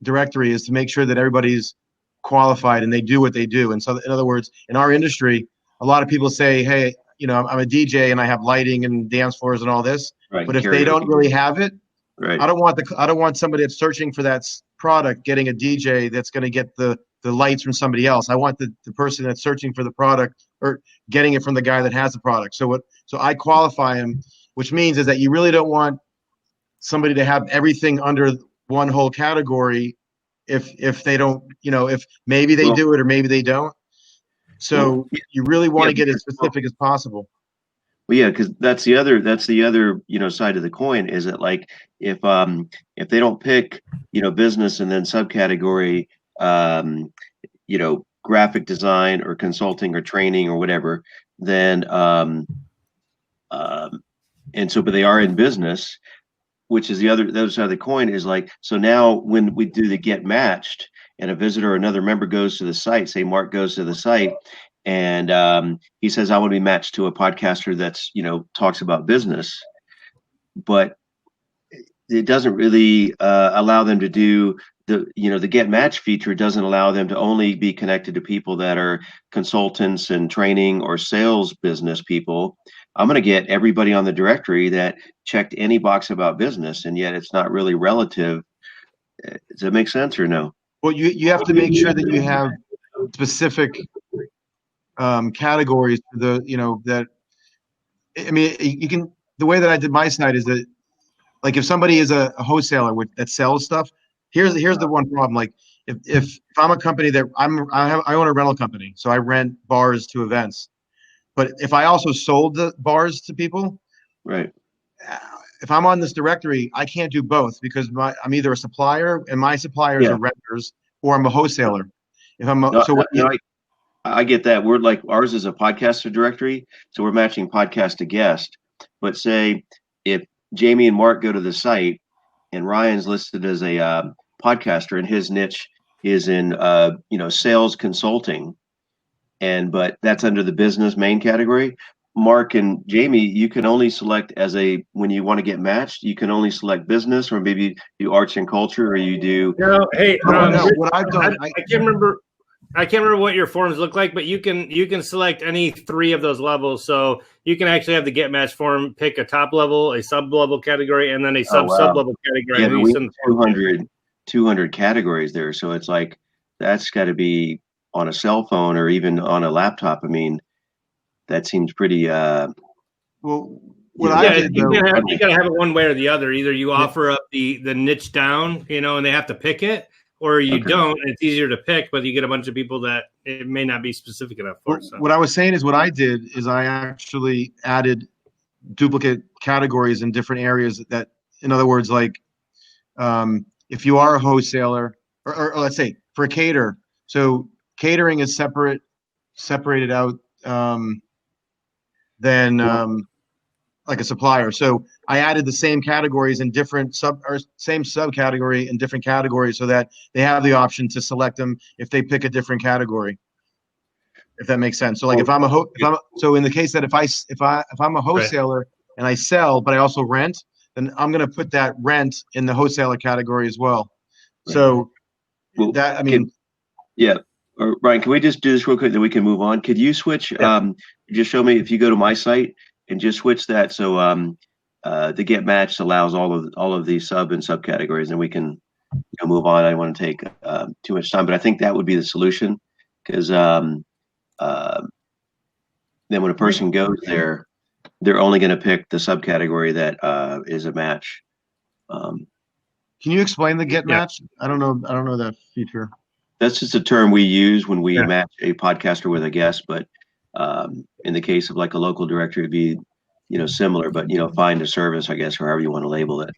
directory is to make sure that everybody's qualified and they do what they do. And so, in other words, in our industry, a lot of people say, "Hey, I'm a DJ and I have lighting and dance floors and all this." Right. But if they don't really have it, Right. I don't want somebody that's searching for that product getting a DJ that's going to get the lights from somebody else. I want the person that's searching for the product or getting it from the guy that has the product. So I qualify them, which means is that you really don't want somebody to have everything under one whole category if they don't, if maybe they do it or maybe they don't. So you really want to get as specific as possible. Well, yeah, because that's the other side of the coin is that like if they don't pick business and then subcategory graphic design or consulting or training or whatever, then but they are in business, which is the other side of the coin is like, so now when we do the get matched and a visitor or another member goes to the site, say Mark goes to the site and he says, I want to be matched to a podcaster that's, talks about business, but it doesn't really allow them to do the get match feature doesn't allow them to only be connected to people that are consultants and training or sales business people. I'm going to get everybody on the directory that checked any box about business, and yet it's not really relative. Does that make sense or no? Well, you have to make sure that you have specific categories for that. I mean, you can. The way that I did my site is that, like, if somebody is a wholesaler that sells stuff, here's the one problem. Like, if I'm a company that I own a rental company, so I rent bars to events. But if I also sold the bars to people, right? If I'm on this directory, I can't do both because I'm either a supplier and my suppliers are renters, or I'm a wholesaler. If I'm I get that. We're like ours is a podcaster directory, so we're matching podcast to guest. But say if Jamie and Mark go to the site, and Ryan's listed as a podcaster, and his niche is in sales consulting. But that's under the business main category. Mark and Jamie, you can only select when you want to get matched, you can only select business, or maybe do arts and culture, or you do. No, hey, what I've done, I can't remember. I can't remember what your forms look like, but you can select any three of those levels. So you can actually have the get match form pick a top level, a sub level category, and then a sub level category. Yeah, we have 200 categories there. So it's like that's got to be on a cell phone or even on a laptop. I mean, that seems pretty. Well, what I did, you got to have it one way or the other. Either you offer up the niche down, and they have to pick it, or you don't. And it's easier to pick, but you get a bunch of people that it may not be specific enough for. So. What I was saying is what I did is I actually added duplicate categories in different areas. That, in other words, like if you are a wholesaler, or let's say for a caterer, so catering is separated out than like a supplier. So I added the same categories in different same subcategory in different categories so that they have the option to select them if they pick a different category. if that makes sense. So like if I'm so in the case that if I'm a wholesaler and I sell, but I also rent, then I'm going to put that rent in the wholesaler category as well. Right. So Well, that, I mean, yeah. Or Ryan, can we just do this real quick, then we can move on? Could you switch? Just show me if you go to my site and just switch that. So the get matched allows all of these sub and subcategories, and we can move on. I don't want to take too much time, but I think that would be the solution, because then when a person goes there, they're only going to pick the subcategory that is a match. can you explain the get match? I don't know that feature. That's just a term we use when we match a podcaster with a guest, but in the case of like a local directory, it'd be similar, but find a service, I guess, or however you want to label it.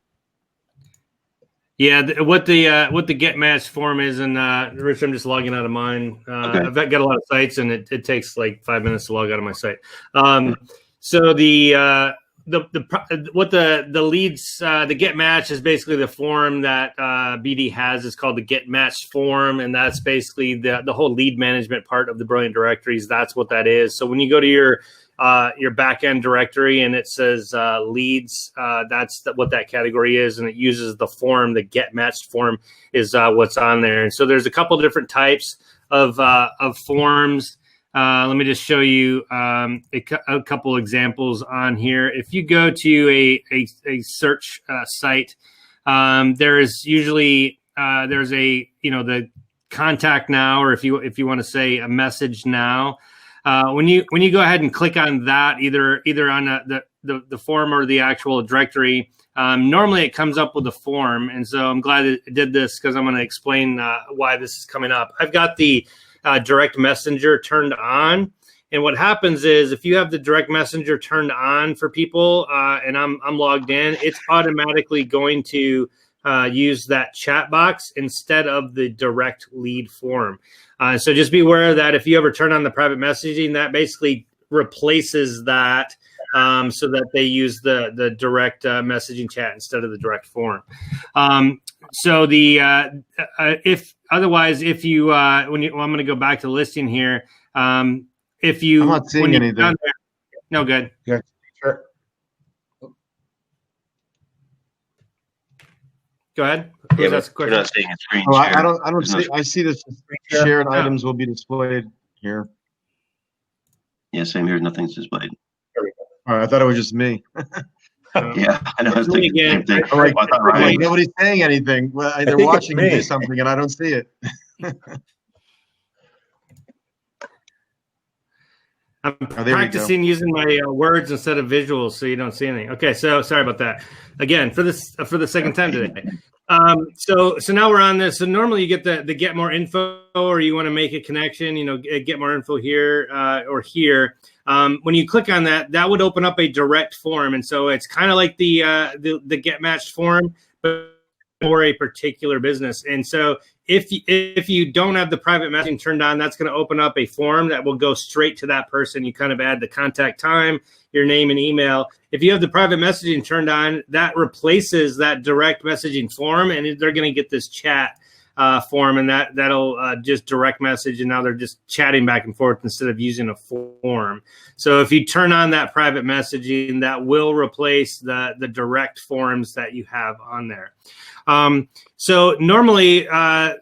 Yeah, what the get matched form is, and Rich, I'm just logging out of mine. Okay. I've got a lot of sites, and it takes like 5 minutes to log out of my site. So the leads, the get match is basically the form that BD has. It's called the get matched form, and that's basically the whole lead management part of the Brilliant Directories. That's what that is. So when you go to your back end directory and it says leads, that's what that category is, and it uses the form. The get matched form is what's on there. And so there's a couple different types of forms. Let me just show you a couple examples on here. If you go to a search site, there is usually there's the contact now, or if you want to say a message now. When you go ahead and click on that, either on the form or the actual directory, normally it comes up with a form, and so I'm glad it did this, because I'm going to explain why this is coming up. I've got the direct messenger turned on, and what happens is if you have the direct messenger turned on for people, and I'm logged in, it's automatically going to use that chat box instead of the direct lead form. So just be aware that if you ever turn on the private messaging, that basically replaces that, so that they use the direct messaging chat instead of the direct form. So if you I'm going to go back to the listing here. If you, I'm not seeing anything. No, good. Yeah, sure. Go ahead. Yeah, That's we're not seeing a screen Oh, share. I don't see. I see this shared items will be displayed here. Yeah, same here. Nothing's displayed. All right, I thought it was just me. Yeah, I know. I was thinking the same thing. I'm like, I thought Ryan was- nobody's saying anything. Well, they're think it's watching me me. do something, and I don't see it. I'm there we practicing using my words instead of visuals, so you don't see anything. Okay, so sorry about that. Again, for the second time today. So now we're on this. So normally you get the get more info, or you want to make a connection. Get more info here or here. When you click on that, that would open up a direct form, and so it's kind of like the get matched form, but for a particular business. And so if you don't have the private messaging turned on, that's going to open up a form that will go straight to that person. You kind of add the contact time, your name and email. If you have the private messaging turned on, that replaces that direct messaging form, and they're going to get this chat form, and that'll just direct message, and now they're just chatting back and forth instead of using a form. So if you turn on that private messaging, that will replace the direct forms that you have on there. So normally,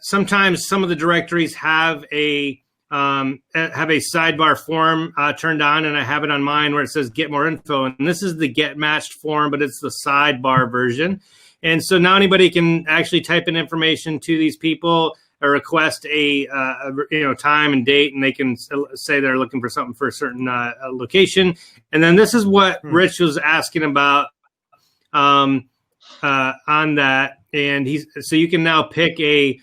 sometimes some of the directories have a sidebar form turned on, and I have it on mine where it says get more info, and this is the get matched form, but it's the sidebar version. And so now anybody can actually type in information to these people or request a time and date, and they can say they're looking for something for a certain location. And then this is what Rich was asking about on that. And so you can now pick a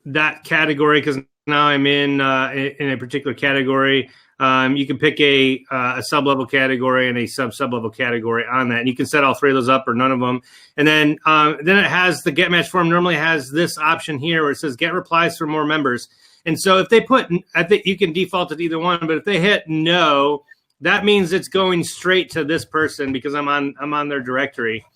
that category, because now I'm in a particular category. You can pick a sub-level category and a sub-level category on that. And you can set all three of those up or none of them. And then it has the get match form normally has this option here where it says get replies from more members. And so if they I think you can default to either one, but if they hit no, that means it's going straight to this person because I'm on their directory.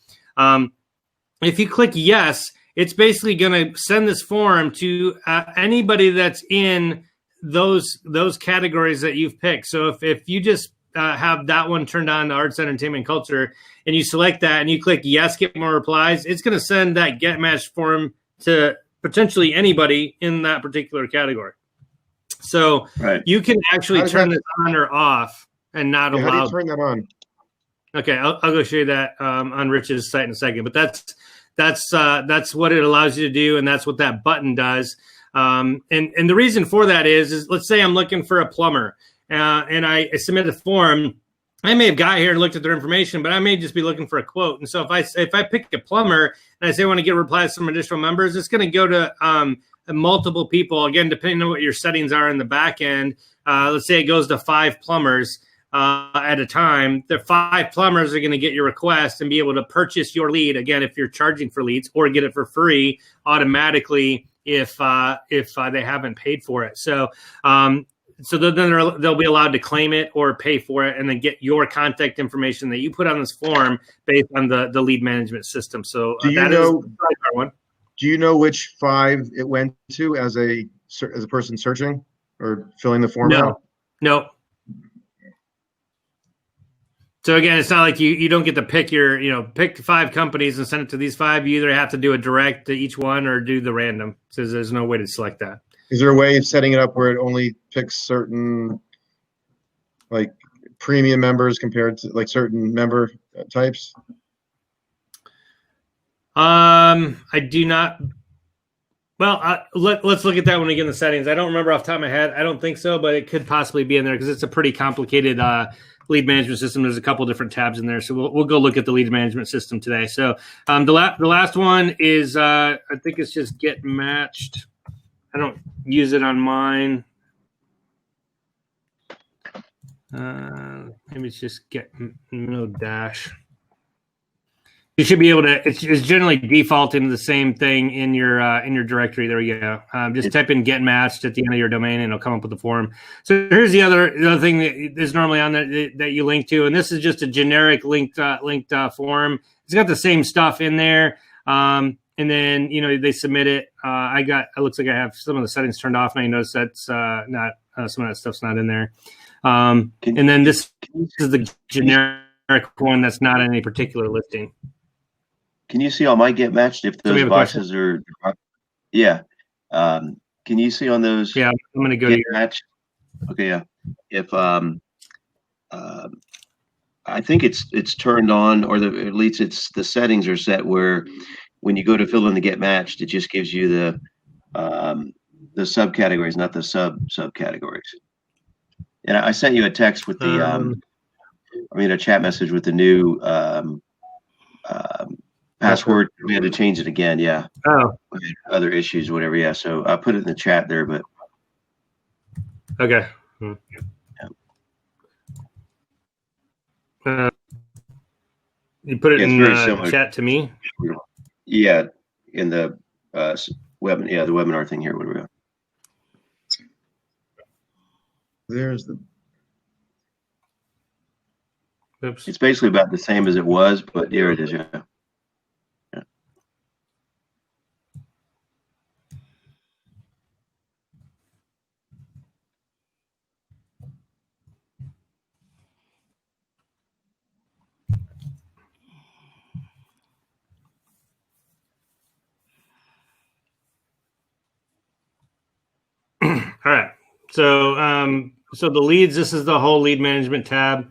If you click yes, it's basically going to send this form to anybody that's in those categories that you've picked. So if you just have that one turned on to arts, entertainment, culture, and you select that and you click yes, get more replies, it's going to send that get matched form to potentially anybody in that particular category. So you can actually turn this on or off and not allow. How do you turn that on? Okay, I'll go show you that on Rich's site in a second. But that's what it allows you to do, and that's what that button does. And the reason for that is let's say I'm looking for a plumber, and I submit a form. I may have got here and looked at their information, but I may just be looking for a quote. And so if I pick a plumber and I say I want to get replies from additional members, it's going to go to multiple people. Again, depending on what your settings are in the back end. Let's say it goes to 5 plumbers at a time. The 5 plumbers are going to get your request and be able to purchase your lead. Again, if you're charging for leads, or get it for free automatically if they haven't paid for it. So then they'll be allowed to claim it or pay for it, and then get your contact information that you put on this form based on the lead management system. So do you know which 5 it went to as a person searching or filling the form out? No. So again, it's not like you don't get to pick pick 5 companies and send it to these 5. You either have to do a direct to each one or do the random. So there's no way to select that. Is there a way of setting it up where it only picks certain like premium members compared to like certain member types? I do not. Well, let's look at that when we get in the settings. I don't remember off the top of my head. I don't think so, but it could possibly be in there because it's a pretty complicated lead management system. There's a couple different tabs in there, so we'll go look at the lead management system today. So the last one is I think it's just get matched. I don't use it on mine. Maybe it's just get no dash. You should be able to. It's generally default into the same thing in your directory. There you go. Just type in "get matched" at the end of your domain, and it'll come up with the form. So here's the other thing that is normally on that you link to, and this is just a generic linked form. It's got the same stuff in there, and then they submit it. It looks like I have some of the settings turned off, and I notice that's not some of that stuff's not in there. And then this is the generic one that's not in any particular listing. Can you see on my get matched if those boxes are? Yeah. Can you see on those? Yeah, I'm going to go get match. Okay. Yeah. If I think it's turned on, or at least it's the settings are set where when you go to fill in the get matched, it just gives you the subcategories, not the subcategories. And I sent you a text with the a chat message with the new password. We had to change it again. Yeah. Oh. Other issues, whatever. Yeah. So I put it in the chat there, but. Okay. You put it in the chat to me? Yeah. In the the webinar thing here. What do we got? There's the. Oops. It's basically about the same as it was, but here it is. Yeah. All right. So the leads, this is the whole lead management tab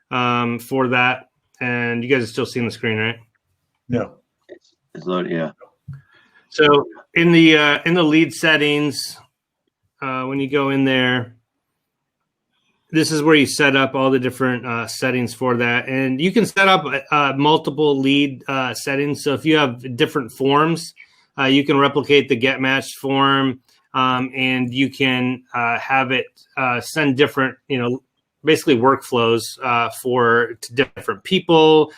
for that. And you guys are still seeing the screen, right? No. It's loaded, yeah. So in the lead settings, when you go in there, this is where you set up all the different settings for that. And you can set up multiple lead settings. So if you have different forms, you can replicate the get matched form. And you can have it send different, basically workflows to different people,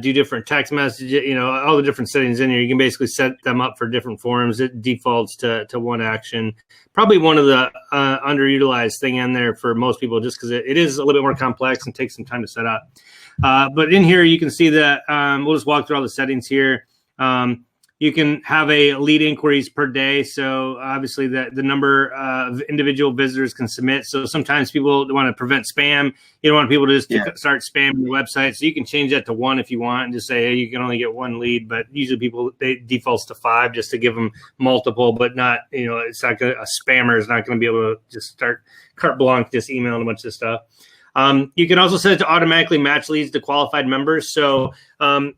do different text messages, all the different settings in here. You can basically set them up for different forms. It defaults to one action. Probably one of the underutilized thing in there for most people, just because it is a little bit more complex and takes some time to set up. But in here, you can see that we'll just walk through all the settings here. you can have a lead inquiries per day. So obviously the number of individual visitors can submit. So sometimes people want to prevent spam. You don't want people to just start spamming the website. So you can change that to 1 if you want and just say, hey, you can only get 1 lead. But usually they defaults to 5 just to give them multiple, but not, it's not a spammer is not going to be able to just start carte blanche, just emailing a bunch of stuff. You can also set it to automatically match leads to qualified members. So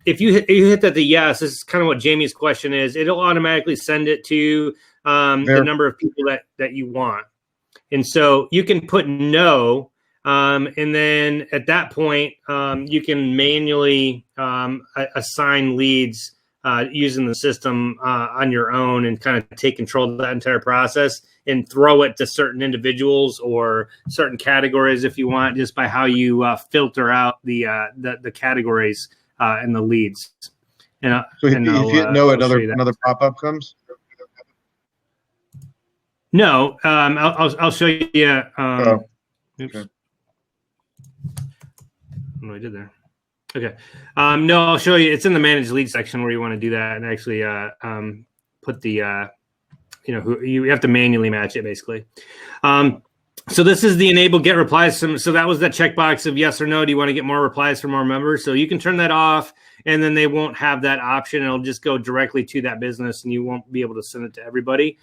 if you hit that the yes, this is kind of what Jamie's question is. It'll automatically send it to the number of people that you want. And so you can put no, and then at that point, you can manually assign leads using the system on your own and kind of take control of that entire process and throw it to certain individuals or certain categories if you want, just by how you filter out the categories and the leads. And so if you hit no, another pop-up comes? No, I'll show you. Oops. What I did there. Okay. No, I'll show you. It's in the manage lead section where you want to do that and actually put the who you have to manually match it basically. So this is the enable get replies. So that was that checkbox of yes or no. Do you want to get more replies from our members? So you can turn that off, and then they won't have that option. It'll just go directly to that business, and you won't be able to send it to everybody.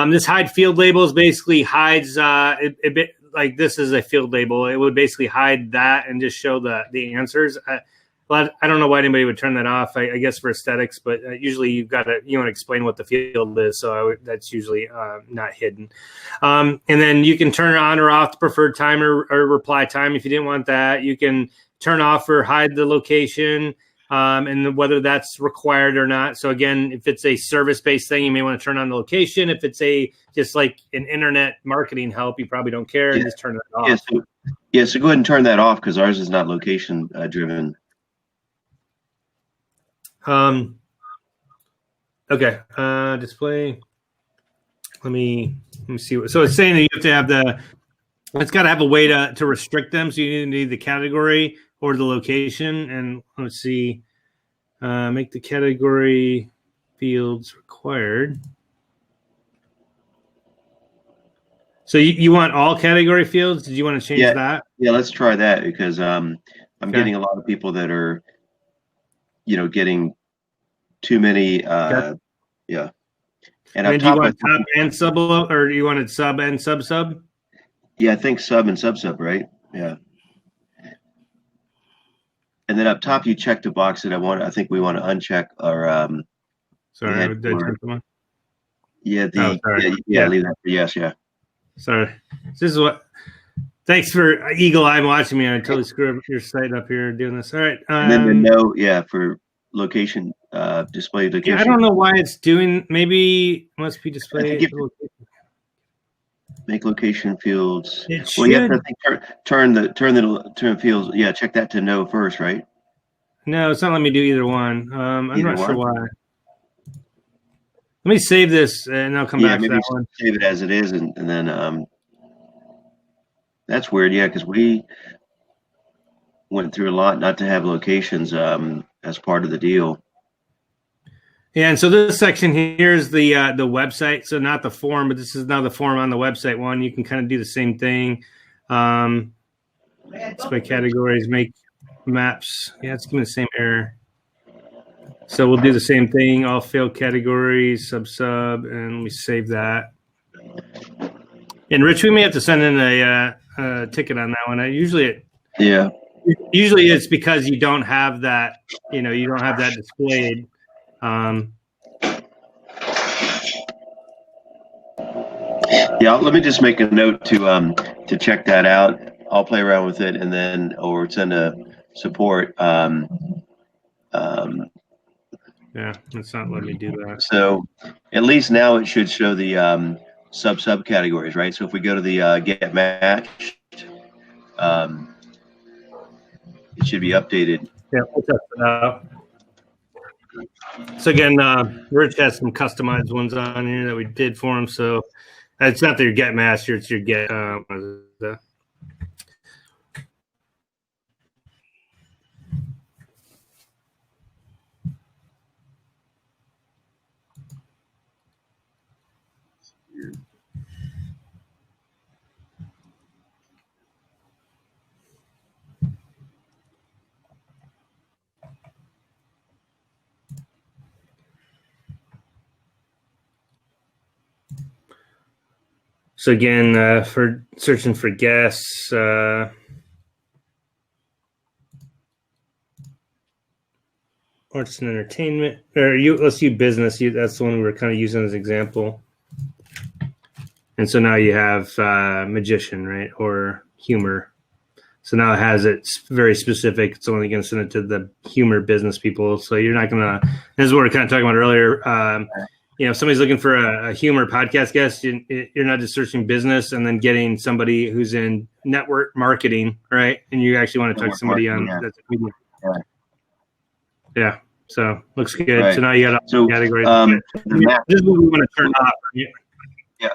This hide field labels basically hides a bit like this is a field label. It would basically hide that and just show the answers. But I don't know why anybody would turn that off. I guess for aesthetics, but usually you want to explain what the field is, so that's usually not hidden. And then you can turn on or off the preferred time or reply time if you didn't want that. You can turn off or hide the location and whether that's required or not. So again, if it's a service-based thing, you may want to turn on the location. If it's just like an internet marketing help, you probably don't care and just turn it off. So go ahead and turn that off because ours is not location driven. Okay. Display. Let me see. So it's saying that you have to have it's got to have a way to restrict them. So you need the category or the location. And let's see, make the category fields required. So you want all category fields? Did you want to change that? Yeah, let's try that because I'm getting a lot of people that are, getting too many. And do you want top and sub, or do you wanted sub and sub? Yeah, I think sub and sub, right? Yeah. And then up top, you check the box that I think we want to uncheck our. Sorry, did I turn them on? Yeah, leave that for yes, yeah. Sorry, this is what. Thanks for eagle eye watching me. I totally screwed up your site up here doing this. All right. And then the no, for location, display location. Yeah, I don't know why it's doing. Maybe it must be displayed. Make location fields. Well, you have to turn the fields. Yeah, check that to no first, right? No, it's not letting me do either one. I'm not sure why. Let me save this and I'll come back to that one. Save it as it is, and then that's weird. Yeah, because we went through a lot not to have locations as part of the deal. Yeah, and so this section here is the website. So not the form, but this is now the form on the website one. You can kind of do the same thing. Display categories, make maps. Yeah, it's giving the same error. So we'll do the same thing. All failed categories, sub, and we save that. And Rich, we may have to send in a ticket on that one. Usually it's because you don't have that. You don't have that displayed. Let me just make a note to check that out. I'll play around with it and then or send a support. Yeah, it's not letting me do that. So at least now it should show the sub categories, right? So if we go to the get matched, it should be updated. Yeah, we'll test it out. So again, Rich has some customized ones on here that we did for him. So it's not your get master, it's your get. So again, for searching for guests, arts and entertainment, or let's use business. That's the one we were kind of using as an example. And so now you have magician, right, or humor. So now it has it's very specific. It's only going to send it to the humor business people. So you're not going to. This is what we were kind of talking about earlier. If somebody's looking for a humor podcast guest, you're not just searching business and then getting somebody who's in network marketing, right? And you actually want to talk to somebody on that's a comedian. Right. Yeah. So looks good. Right. So now you got all the categories. This is what we want to turn off. Yeah.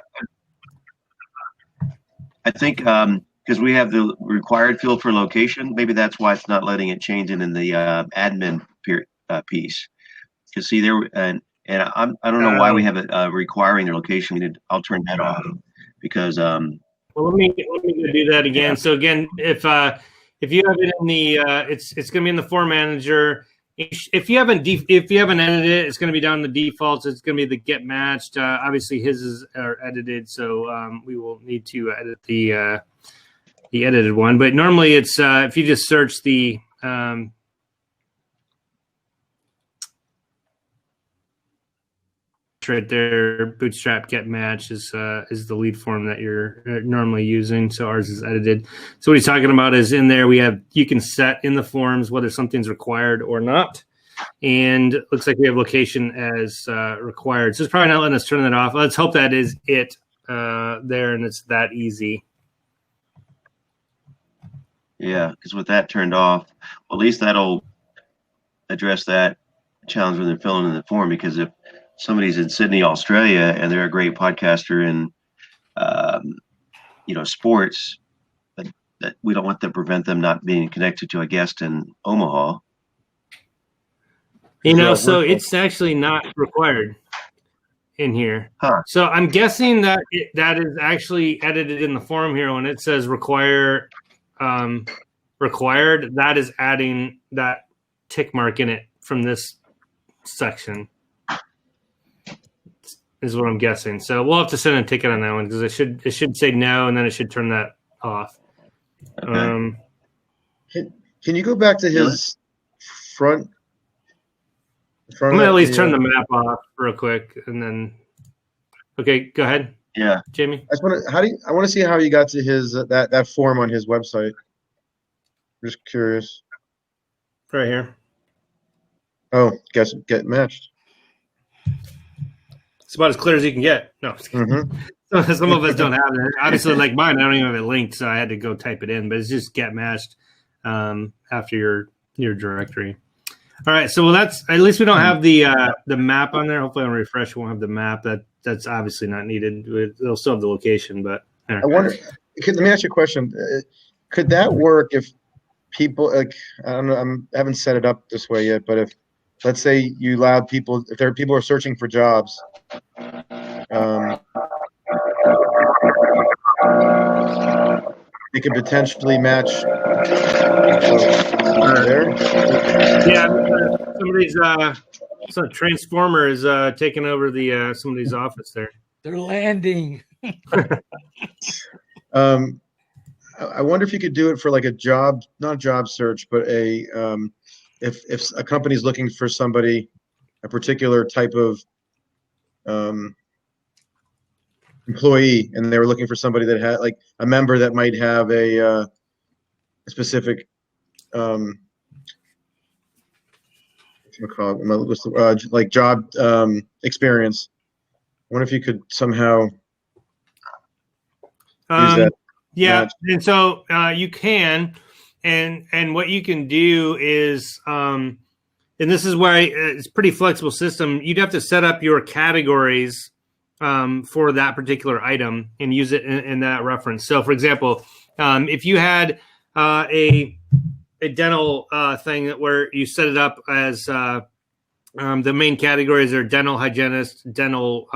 I think because we have the required field for location, maybe that's why it's not letting it change it in the admin piece. Because see there and I don't know why we have it requiring their location. I'll turn that off because. Well, let me go do that again. Yeah. So again, if you have it in the it's going to be in the form manager. If you haven't edited it, it's going to be down in the defaults. It's going to be the get matched. Obviously, his are edited, so we will need to edit the edited one. But normally, it's if you just search the right there, Bootstrap get match is the lead form that you're normally using. So ours is edited. So what he's talking about is in there you can set in the forms whether something's required or not. And it looks like we have location as required. So it's probably not letting us turn that off. Let's hope that is it there and it's that easy. Yeah, because with that turned off, well, at least that'll address that challenge when they're filling in the form. Because if somebody's in Sydney, Australia, and they're a great podcaster in, sports, that we don't want to prevent them not being connected to a guest in Omaha. So it's actually not required in here. Huh. So I'm guessing that that is actually edited in the form here when it says required. That is adding that tick mark in it from this section. Is what I'm guessing. So we'll have to send a ticket on that one because it should say no, and then it should turn that off. Okay. Can you go back to his front? I'm gonna at least turn the map off real quick, and then. Okay, go ahead. Yeah, Jamie. I want to see how you got to his that form on his website. I'm just curious. Right here. Oh, get matched. It's about as clear as you can get. No, mm-hmm. Some of us don't have it. Obviously, like mine, I don't even have it linked, so I had to go type it in. But it's just get matched after your directory. All right, so that's at least we don't have the map on there. Hopefully, on refresh, we won't have the map. That's obviously not needed. They'll still have the location, but I wonder. Let me ask you a question. Could that work if people like I don't know? I haven't set it up this way yet, but if let's say you allowed people, if there are people who are searching for jobs, they could potentially match. There. Yeah, somebody's some transformer is taking over the somebody's office there. They're landing. I wonder if you could do it for like a job, not job search, but a if a company's looking for somebody, a particular type of employee, and they were looking for somebody that had like a member that might have a specific like job experience. I wonder if you could somehow use that. Yeah, and so you can, and what you can do is, and this is why it's a pretty flexible system. You'd have to set up your categories for that particular item and use it in that reference. So, for example, if you had a dental thing where you set it up as the main categories are dental hygienist, dental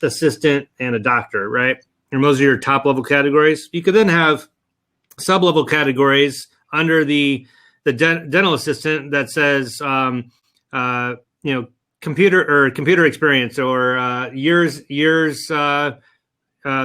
assistant, and a doctor, right? And those are your top level categories. You could then have sub level categories under the dental assistant that says, computer experience or years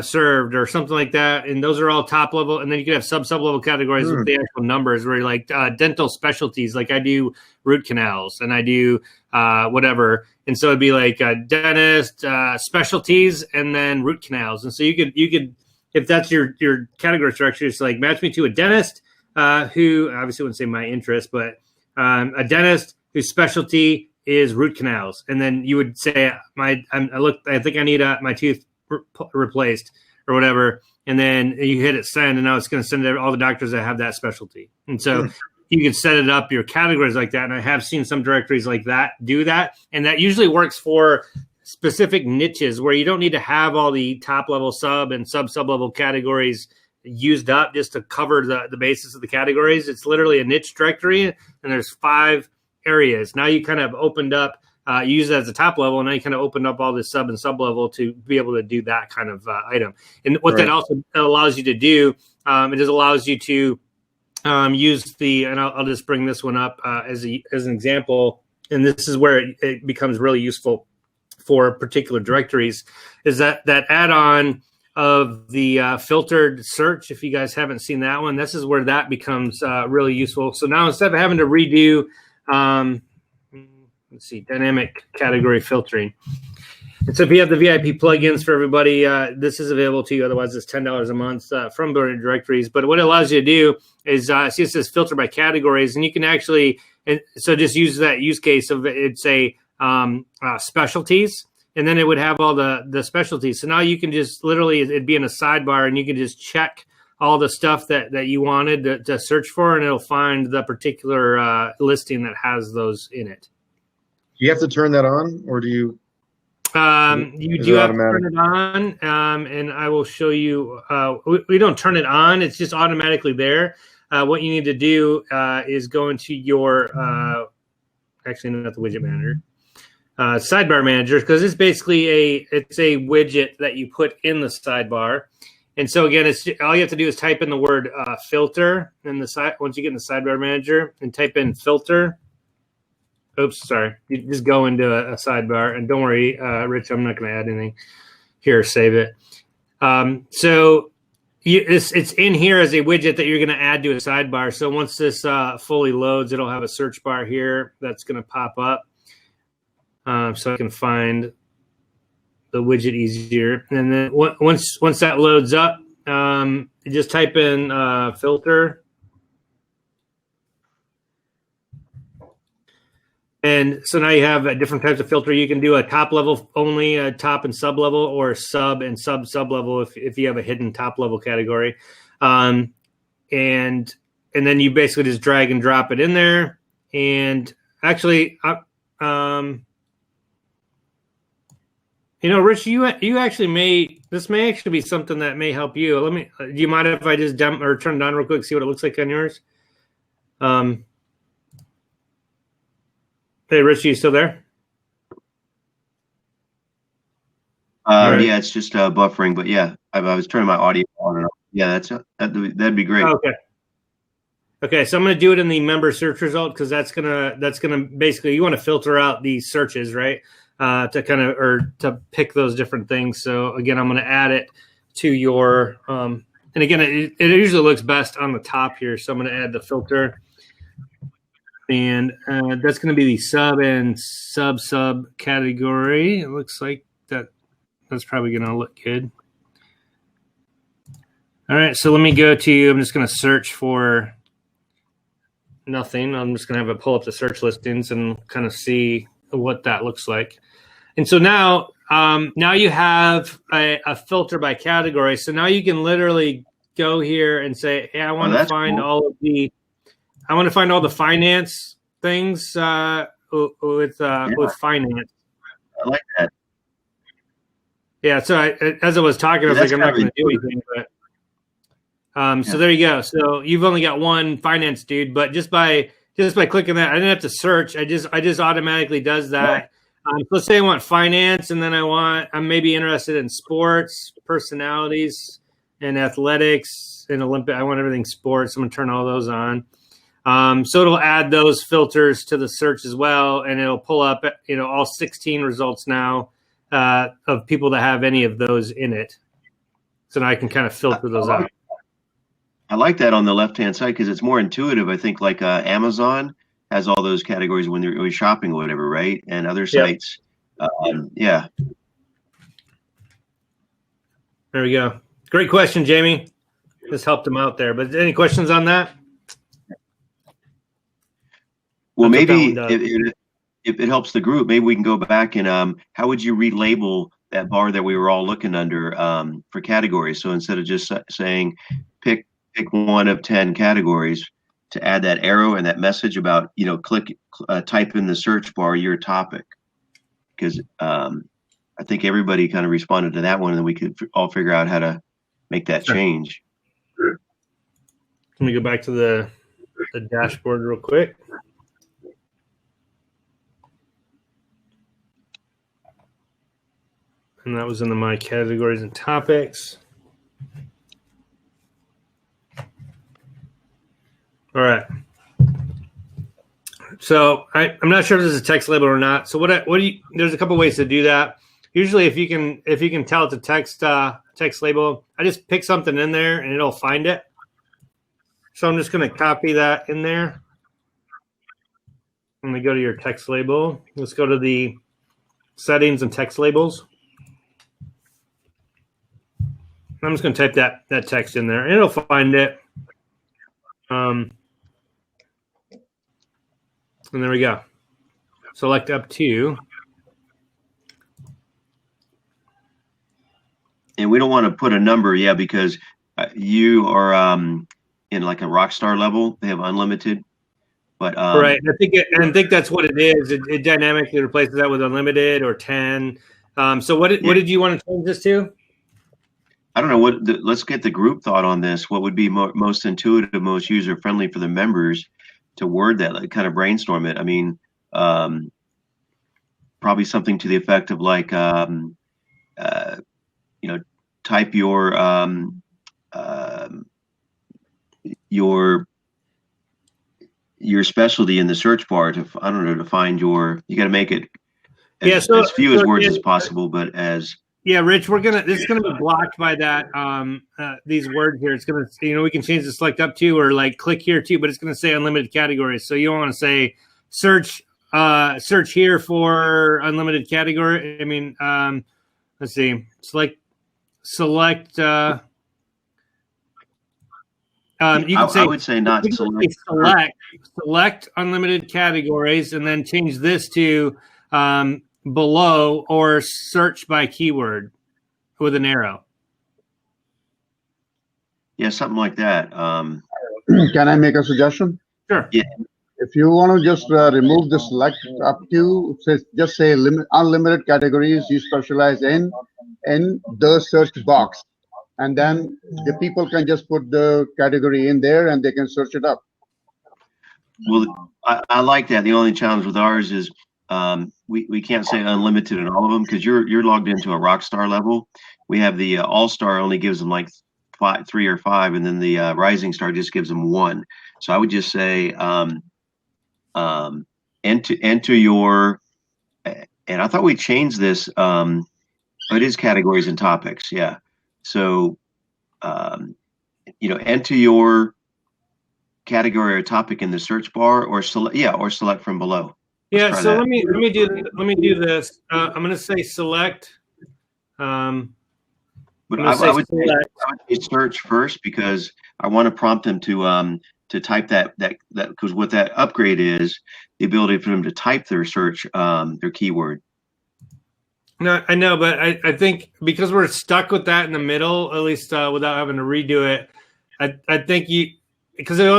served or something like that. And those are all top level. And then you can have sub level categories with the actual numbers where you're like dental specialties. Like I do root canals and I do whatever. And so it'd be like dentist specialties and then root canals. And so you could, if that's your category structure, it's like match me to a dentist who obviously wouldn't say my interest, but a dentist whose specialty is root canals. And then you would say, I think I need my tooth replaced or whatever. And then you hit it send, and now it's going to send all the doctors that have that specialty. And so you can set it up, your categories like that. And I have seen some directories like that do that. And that usually works for specific niches where you don't need to have all the top level sub and sub level categories used up just to cover the basis of the categories. It's literally a niche directory, and there's 5 areas. Now you kind of opened up, you use it as a top level, and now you kind of opened up all this sub and sub level to be able to do that kind of item. And what that also allows you to do, it just allows you to use and I'll just bring this one up as an example. And this is where it becomes really useful for particular directories, is that add-on of the filtered search. If you guys haven't seen that one, this is where that becomes really useful. So now instead of having to redo, let's see, dynamic category filtering. And so if you have the VIP plugins for everybody, this is available to you. Otherwise, it's $10 a month from Burning Directories. But what it allows you to do is, see, it says filter by categories, and you can actually, and so just use that use case of it's a specialties, and then it would have all the specialties. So now you can just literally, it'd be in a sidebar, and you can just check all the stuff that you wanted to search for, and it'll find the particular listing that has those in it. Do you have to turn that on, or do you? You do have to turn it on, and I will show you. We don't turn it on; it's just automatically there. What you need to do is go into your actually not the widget manager, sidebar manager, because it's basically a widget that you put in the sidebar. And so again, it's all you have to do is type in the word filter in the side. Once you get in the sidebar manager and type in filter. Oops, sorry. You just go into a sidebar, and don't worry, Rich, I'm not going to add anything here. Save it. So it's in here as a widget that you're going to add to a sidebar. So once this fully loads, it'll have a search bar here that's going to pop up, so I can find the widget easier. And then once that loads up, you just type in filter. And so now you have different types of filter. You can do a top level only, a top and sub level, or sub and sub level if you have a hidden top level category. And then you basically just drag and drop it in there. And actually, Rich, you actually this may actually be something that may help you. Do you mind if I just turn it on real quick, see what it looks like on yours? Hey, Rich, you still there? Right. Yeah, it's just buffering, but yeah, I was turning my audio on and off. Yeah, that'd be great. Okay, so I'm going to do it in the member search result, because that's gonna basically, you want to filter out these searches, right? To pick those different things. So again, I'm going to add it to your and again, it usually looks best on the top here. So I'm going to add the filter. And that's going to be the sub and sub category. It looks like that's probably going to look good. All right, so let me go to, I'm just going to search for nothing. I'm just going to have it pull up the search listings and kind of see what that looks like. And so now you have a filter by category. So now you can literally go here and say, hey, I want to find all the finance things with finance. I like that. Yeah. So as I was talking, I was like, I'm not going to do anything. But so there you go. So you've only got one finance dude, but just by clicking that, I didn't have to search. I just automatically does that. Let's say I want finance, and then I'm maybe interested in sports, personalities, and athletics, and Olympic. I want everything sports. I'm going to turn all those on. So it'll add those filters to the search as well, and it'll pull up, all 16 results now of people that have any of those in it. So now I can kind of filter those out. I like that on the left-hand side because it's more intuitive. I think like Amazon has all those categories when you're shopping or whatever, right? And other sites. Yeah. There we go. Great question, Jamie. Just helped him out there. But any questions on that? Well, maybe if it helps the group, maybe we can go back and how would you relabel that bar that we were all looking under for categories? So instead of just saying pick one of 10 categories, to add that arrow and that message about, type in the search bar your topic. Because I think everybody kind of responded to that one, and then we could all figure out how to make that change. Let me go back to the dashboard real quick. And that was in my categories and topics. All right. So I'm not sure if this is a text label or not. So there's a couple ways to do that. Usually if you can tell it's a text label, I just pick something in there and it'll find it. So I'm just going to copy that in there. I'm going to go to your text label. Let's go to the settings and text labels. I'm just going to type that text in there and it'll find it. And there we go. Select up to. And we don't want to put a number, because you are in like a rock star level. They have unlimited, but right. I think that's what it is. It dynamically replaces that with unlimited or 10. So what did you want to change this to? I don't know let's get the group thought on this. What would be most intuitive, most user friendly for the members to word that, like kind of brainstorm it. I mean, probably something to the effect of like, type your specialty in the search bar to find you got to make it as few as words as possible, but as Rich, this is gonna be blocked by that these words here. It's gonna we can change the select up to or like click here too, but it's gonna say unlimited categories. So you don't want to say search here for unlimited category. I mean, let's see, select. You can say I would say not select. Select unlimited categories, and then change this to below or search by keyword with an arrow. Yeah, something like that. Can I make a suggestion? Sure. Yeah. If you want to just remove the select up to, just say unlimited categories you specialize in the search box. And then the people can just put the category in there and they can search it up. Well, I like that. The only challenge with ours is we can't say unlimited in all of them because you're logged into a rock star level. We have the all star only gives them like 3 or 5, and then the rising star just gives them 1. So I would just say enter your, and I thought we changed this. It is categories and topics, yeah. So enter your category or topic in the search bar, or select from below. Yeah, so let me do this. I'm going to say select. But I would say search first because I want to prompt them to type that because what that upgrade is the ability for them to type their search their keyword. No, I know, but I think because we're stuck with that in the middle, at least without having to redo it, I think because it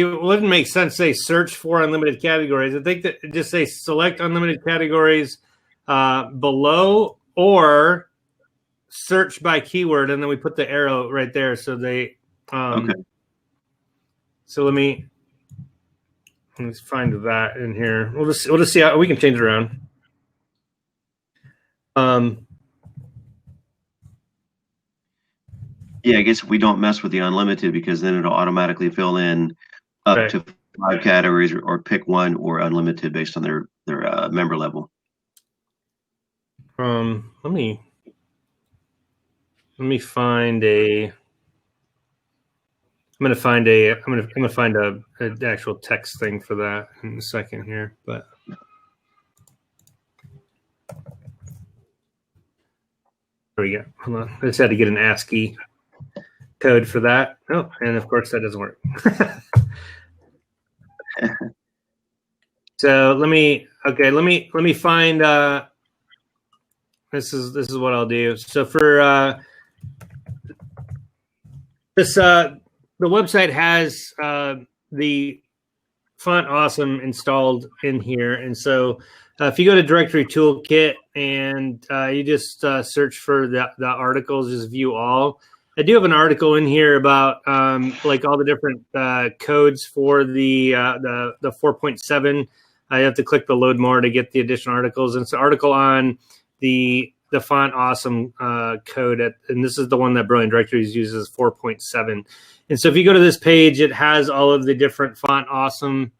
wouldn't make sense to say search for unlimited categories. I think that just say select unlimited categories below or search by keyword, and then we put the arrow right there. So they okay. So let me find that in here. We'll just see how we can change it around. Yeah, I guess if we don't mess with the unlimited, because then it'll automatically fill in up to 5 categories or pick one or unlimited based on their member level. Let me. Let me find a. I'm gonna find an actual text thing for that in a second here, but there we go. Hold on. I just had to get an ASCII code for that. Oh, and of course that doesn't work. So let me find. This is what I'll do. So for this, the website has the Font Awesome installed in here, and so if you go to Directory Toolkit and you just search for the articles, just view all. I do have an article in here about like all the different codes for the 4.7. I have to click the load more to get the additional articles. And it's an article on the Font Awesome code, and this is the one that Brilliant Directories uses, 4.7. And so if you go to this page, it has all of the different Font Awesome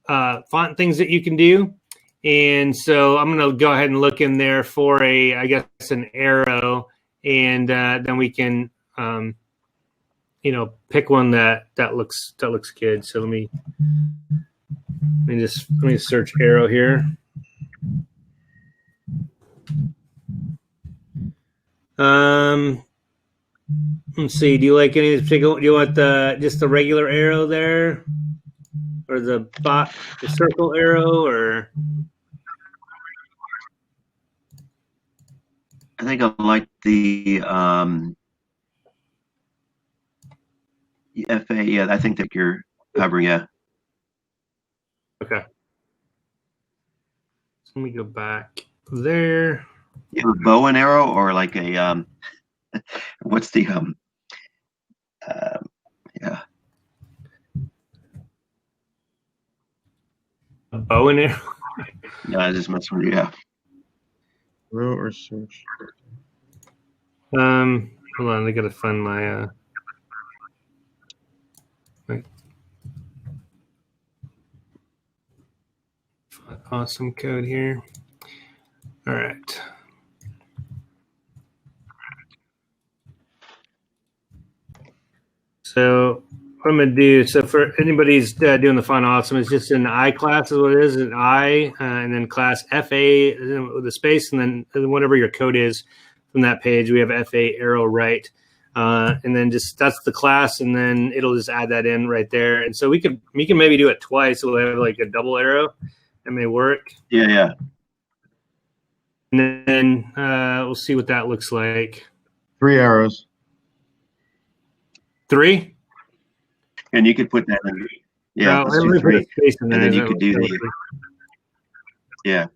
font things that you can do. And so I'm going to go ahead and look in there for an arrow, and then we can, pick one that looks good. So let me search arrow here. Let's see. Do you like any particular? Do you want just the regular arrow there, or the circle arrow, or? I think I like the FA. Yeah, I think that you're covering. Yeah. Okay. So let me go back there. You have a bow and arrow, or like a what's the yeah. A bow and arrow. No, I just messed with you. Yeah. Row or search? Hold on, I gotta find my awesome code here. All right. So what I'm gonna do, so for anybody's doing the Font Awesome, it's just an I class is what it is, an I, and then class FA with a space, and then whatever your code is from that page, we have FA arrow right, and then just that's the class, and then it'll just add that in right there, and so we can maybe do it twice, so we'll have like a double arrow. That may work. Yeah. And then we'll see what that looks like. 3 arrows. 3? And you could put that in. Yeah, let's do 3. And then you could do the. Yeah.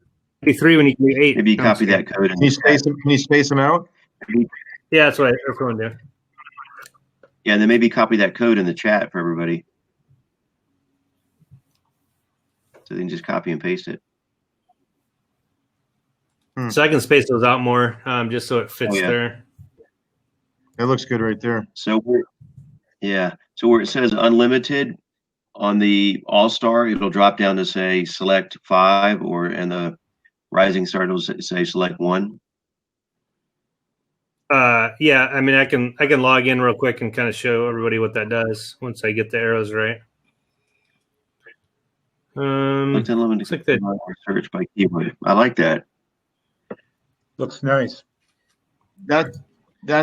Maybe 3 when you can do 8. Maybe you copy that code. Can you space them out? Yeah, that's what I'm going to do. Yeah, and then maybe copy that code in the chat for everybody. So they can just copy and paste it. So I can space those out more, just so it fits there. That looks good right there. So where it says unlimited on the All-Star, it'll drop down to say select 5, and the Rising Star will say select 1. Yeah, I mean, I can log in real quick and kind of show everybody what that does once I get the arrows right. Select unlimited like that. Search by keyword. I like that. Looks nice. That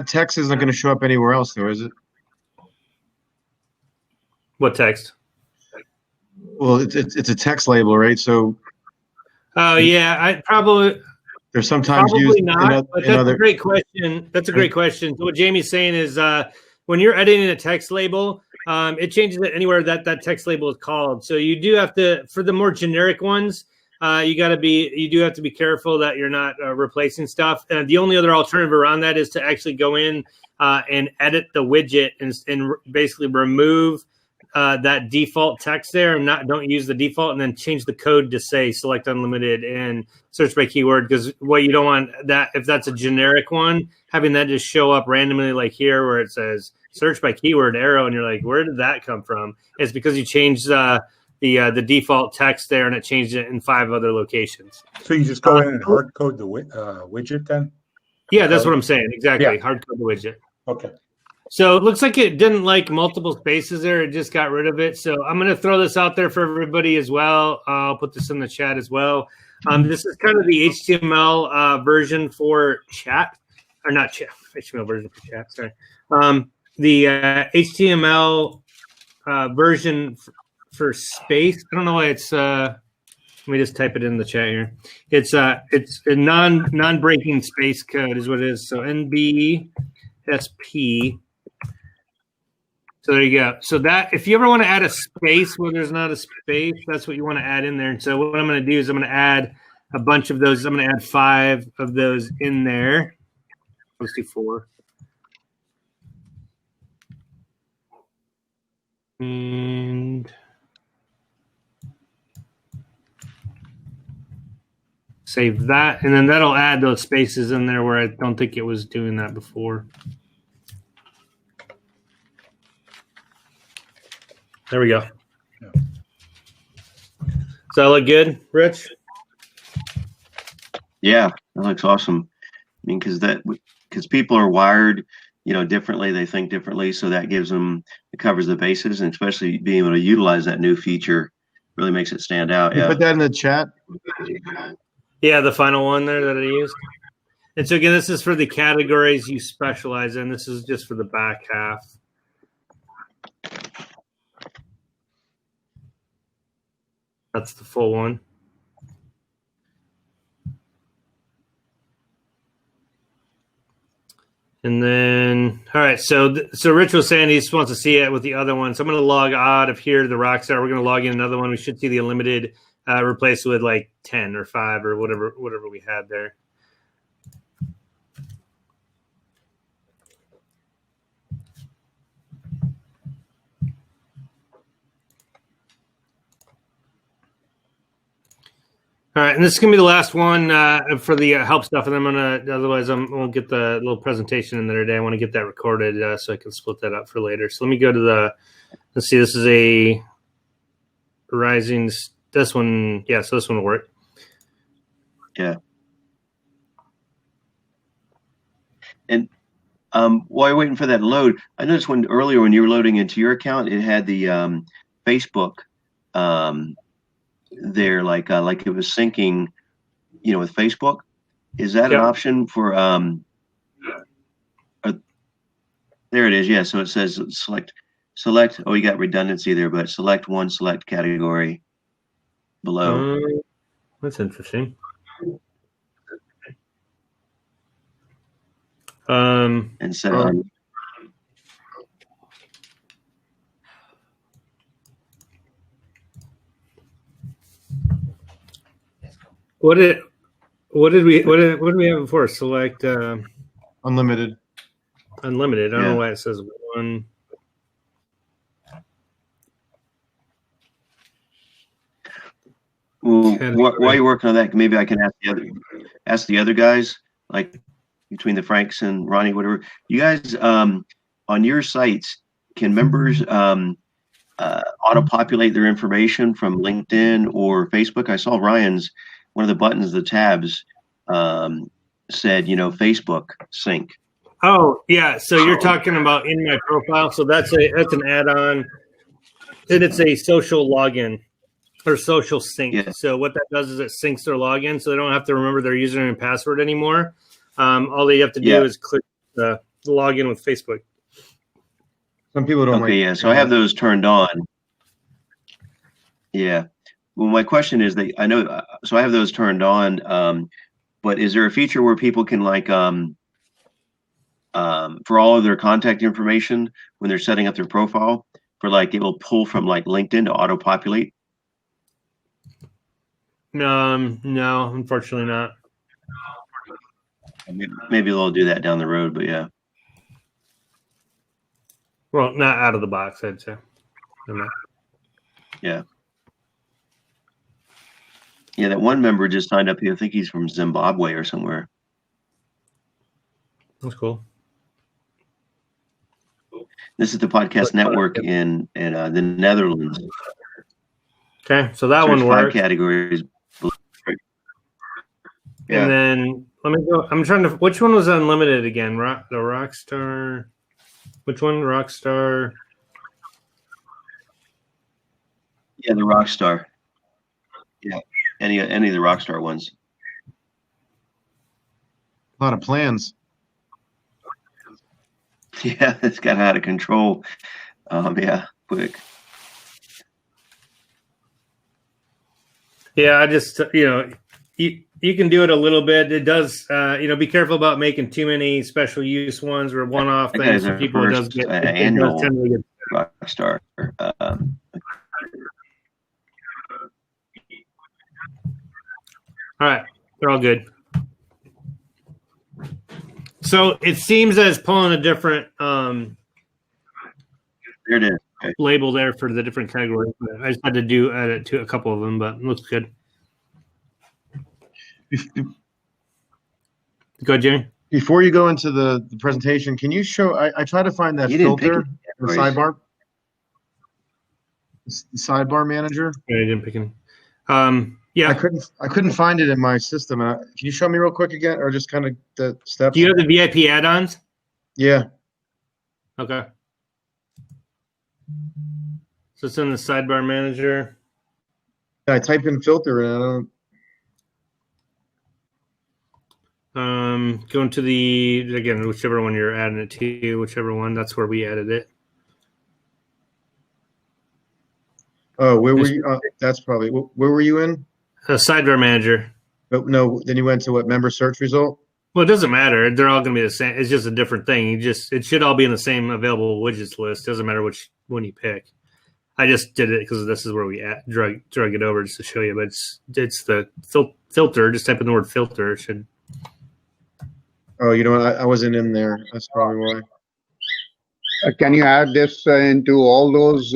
text isn't going to show up anywhere else, though, is it? What text? Well, it's a text label, right? So. Oh yeah, I probably. They're sometimes probably used not. But that's a great question. That's a great question. So what Jamie's saying is, when you're editing a text label, it changes it anywhere that text label is called. So you do have to, for the more generic ones, you do have to be careful that you're not replacing stuff. And the only other alternative around that is to actually go in and edit the widget and basically remove that default text there and don't use the default, and then change the code to say select unlimited and search by keyword. Because what you don't want, that if that's a generic one, having that just show up randomly like here where it says search by keyword arrow, and you're like, where did that come from? It's because you changed the default text there, and it changed it in 5 other locations. So you just go in and hard code the widget then? Yeah, that's what I'm saying. Exactly. Yeah. Hard code the widget. Okay. So it looks like it didn't like multiple spaces there. It just got rid of it. So I'm going to throw this out there for everybody as well. I'll put this in the chat as well. This is kind of the HTML version for chat, or not chat, HTML version for chat. Sorry. The HTML version for space. I don't know why it's. Let me just type it in the chat here. It's a non-breaking space code is what it is. So NBSP. So there you go. So that if you ever want to add a space where there's not a space, that's what you want to add in there. And so what I'm going to do is I'm going to add a bunch of those. I'm going to add 5 of those in there. Let's do 4. And save that. And then that'll add those spaces in there where I don't think it was doing that before. There we go. Does that look good, Rich? Yeah, that looks awesome. I mean, because people are wired, differently. They think differently, so that gives them, it covers the bases, and especially being able to utilize that new feature really makes it stand out. Can you put that in the chat? Yeah, the final one there that I used. And so again, this is for the categories you specialize in. This is just for the back half. That's the full one. And then, all right, so Rich was saying he just wants to see it with the other one. So I'm going to log out of here to the Rockstar. We're going to log in another one. We should see the unlimited replaced with like 10 or 5 or whatever we had there. All right, and this is gonna be the last one for the help stuff, and I'm gonna. Otherwise, I won't get the little presentation in there today. I want to get that recorded so I can split that up for later. So let me go to the. Let's see. This is a Rising. This one, yeah. So this one will work. Yeah. And while you're waiting for that to load, I noticed earlier when you were loading into your account, it had the Facebook. There like it was syncing with Facebook. Is that an option for there it is. Yeah, so it says select you got redundancy there, but select one select category below. That's interesting. And so What did we have before? Select unlimited. Unlimited. I don't know why it says one. Well, while you're working on that, maybe I can ask the other guys, like between the Franks and Ronnie, whatever. You guys on your sites, can members auto-populate their information from LinkedIn or Facebook? I saw Ryan's. One of the buttons, the tabs, said, Facebook sync. Oh yeah, so you're talking about in my profile. So that's an add-on, and it's a social login or social sync. Yeah. So what that does is it syncs their login, so they don't have to remember their username and password anymore. All they have to do is click the login with Facebook. Some people don't. Okay, yeah. So I have those turned on. Yeah. Well, my question is that I know, so I have those turned on, but is there a feature where people can for all of their contact information when they're setting up their profile, it will pull from LinkedIn to auto populate? No, unfortunately not. Maybe they'll do that down the road, but yeah. Well, not out of the box, I'd say. Yeah. Yeah, that one member just signed up here. I think he's from Zimbabwe or somewhere. That's cool. This is the podcast network in the Netherlands. Okay, so that one works. 5 categories. Yeah. And then Let me go. I'm trying to. Which one was unlimited again? The Rockstar. Which one? Rockstar. Yeah, the Rockstar. Yeah, any of the Rockstar ones. A lot of plans. Yeah, it's got out of control. Yeah, quick. Yeah, I just you can do it a little bit. It does be careful about making too many special use ones or one-off things for people. It does get annual Rockstar. All right, they're all good. So it seems as pulling a different there it is. Okay. label there for the different categories. I just had to add it to a couple of them, but it looks good. Go, Jimmy. Before you go into the presentation, can you show? I try to find that filter, the sidebar, the sidebar manager. Yeah, I didn't pick any. Yeah, I couldn't find it in my system. Can you show me real quick again, or just kind of the steps? Do you have the VIP add-ons? Yeah. Okay. So it's in the sidebar manager. I type in filter and I don't. Going to again, whichever one you're adding it to, whichever one, that's where we added it. Oh, where were you? That's probably where were you in? Sidebar manager. But no, then you went to what, member search result? Well, it doesn't matter. They're all going to be the same. It's just a different thing. It should all be in the same available widgets list. Doesn't matter which one you pick. I just did it because this is where we drug it over just to show you. But it's the filter. Just type in the word filter. It should. Oh, you know what? I wasn't in there. That's probably why. Can you add this into all those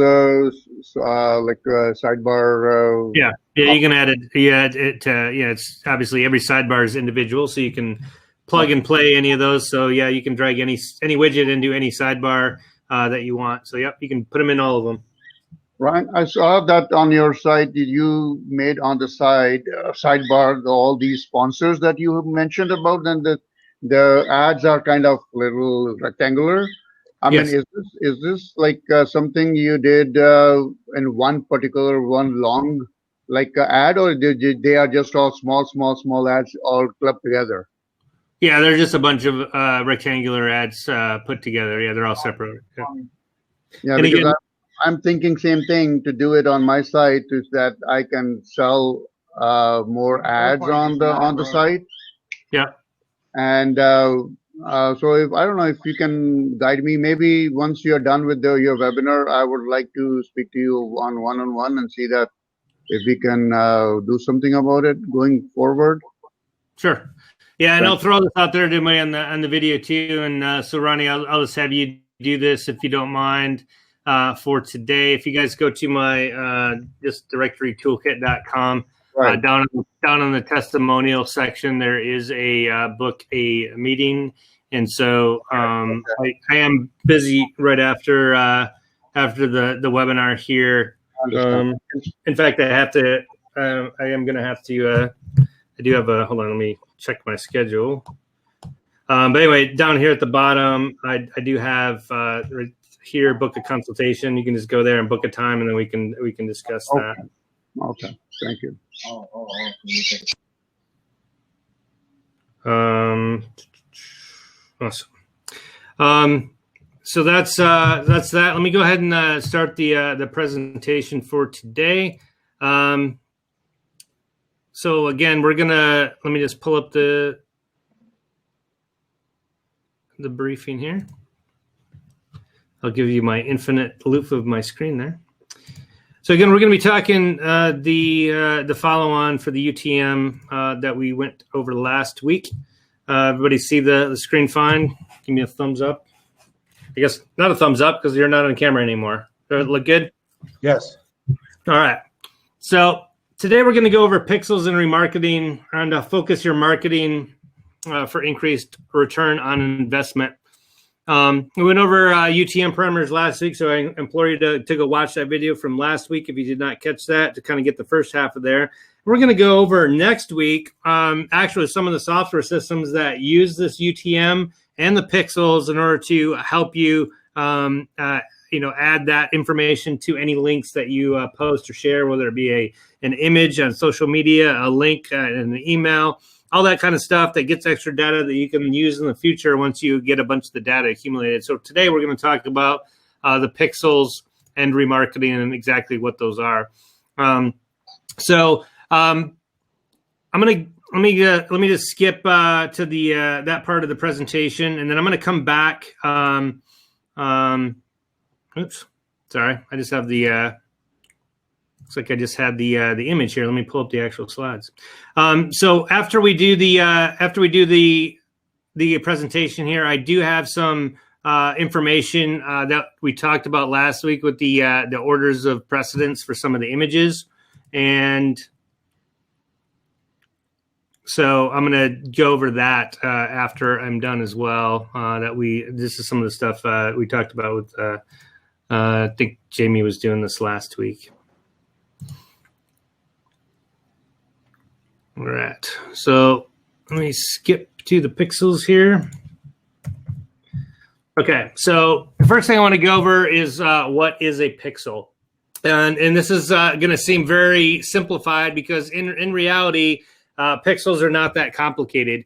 sidebar? Yeah, you can add it. Yeah, it's obviously every sidebar is individual, so you can plug and play any of those. So yeah, you can drag any widget into any sidebar that you want. So yep, you can put them in all of them. Ryan, I saw that on your site. You made on the sidebar all these sponsors that you mentioned about, and the ads are kind of little rectangular. I mean, is this like something you did in one long ad, or they are just all small ads all clubbed together? Yeah, they're just a bunch of rectangular ads put together. Yeah, they're all separate. Yeah, because I'm thinking same thing to do it on my site, is that I can sell more ads on the site. Yeah. And so I don't know if you can guide me. Maybe once you're done with your webinar, I would like to speak to you one-on-one and see that if we can do something about it going forward. Sure. Yeah, and I'll throw this out there to me on the video too. And so Ronnie, I'll just have you do this if you don't mind for today. If you guys go to my just directorytoolkit.com. Right. Down on the testimonial section, there is a book a meeting, and so I am busy right after the webinar here. In fact, I am going to have to. I do have hold on. Let me check my schedule. But anyway, down here at the bottom, I do have right here book a consultation. You can just go there and book a time, and then we can discuss that. Okay, thank you. Awesome. So that's that. Let me go ahead and start the presentation for today. So again, let me just pull up the briefing here. I'll give you my infinite loop of my screen there. So again, we're going to be talking the follow-on for the UTM that we went over last week. Everybody see the screen fine? Give me a thumbs up. I guess not a thumbs up because you're not on camera anymore. Does it look good? Yes. All right. So today we're going to go over pixels and remarketing and focus your marketing for increased return on investment. We went over UTM parameters last week, so I implore you to go watch that video from last week if you did not catch that, to kind of get the first half of there. We're going to go over next week, actually, some of the software systems that use this UTM and the pixels in order to help you, add that information to any links that you post or share, whether it be an image on social media, a link in an email, all that kind of stuff that gets extra data that you can use in the future once you get a bunch of the data accumulated. So today we're going to talk about the pixels and remarketing and exactly what those are. Let me just skip to the that part of the presentation, and then I'm going to come back. Oops, sorry, I just have the. Looks like I just had the image here. Let me pull up the actual slides. So after we do the presentation here, I do have some information that we talked about last week with the orders of precedence for some of the images, and so I'm going to go over that after I'm done as well. This is some of the stuff we talked about with. I think Jamie was doing this last week. All right, so let me skip to the pixels here. Okay, so the first thing I want to go over is what is a pixel, and this is going to seem very simplified because in reality, pixels are not that complicated.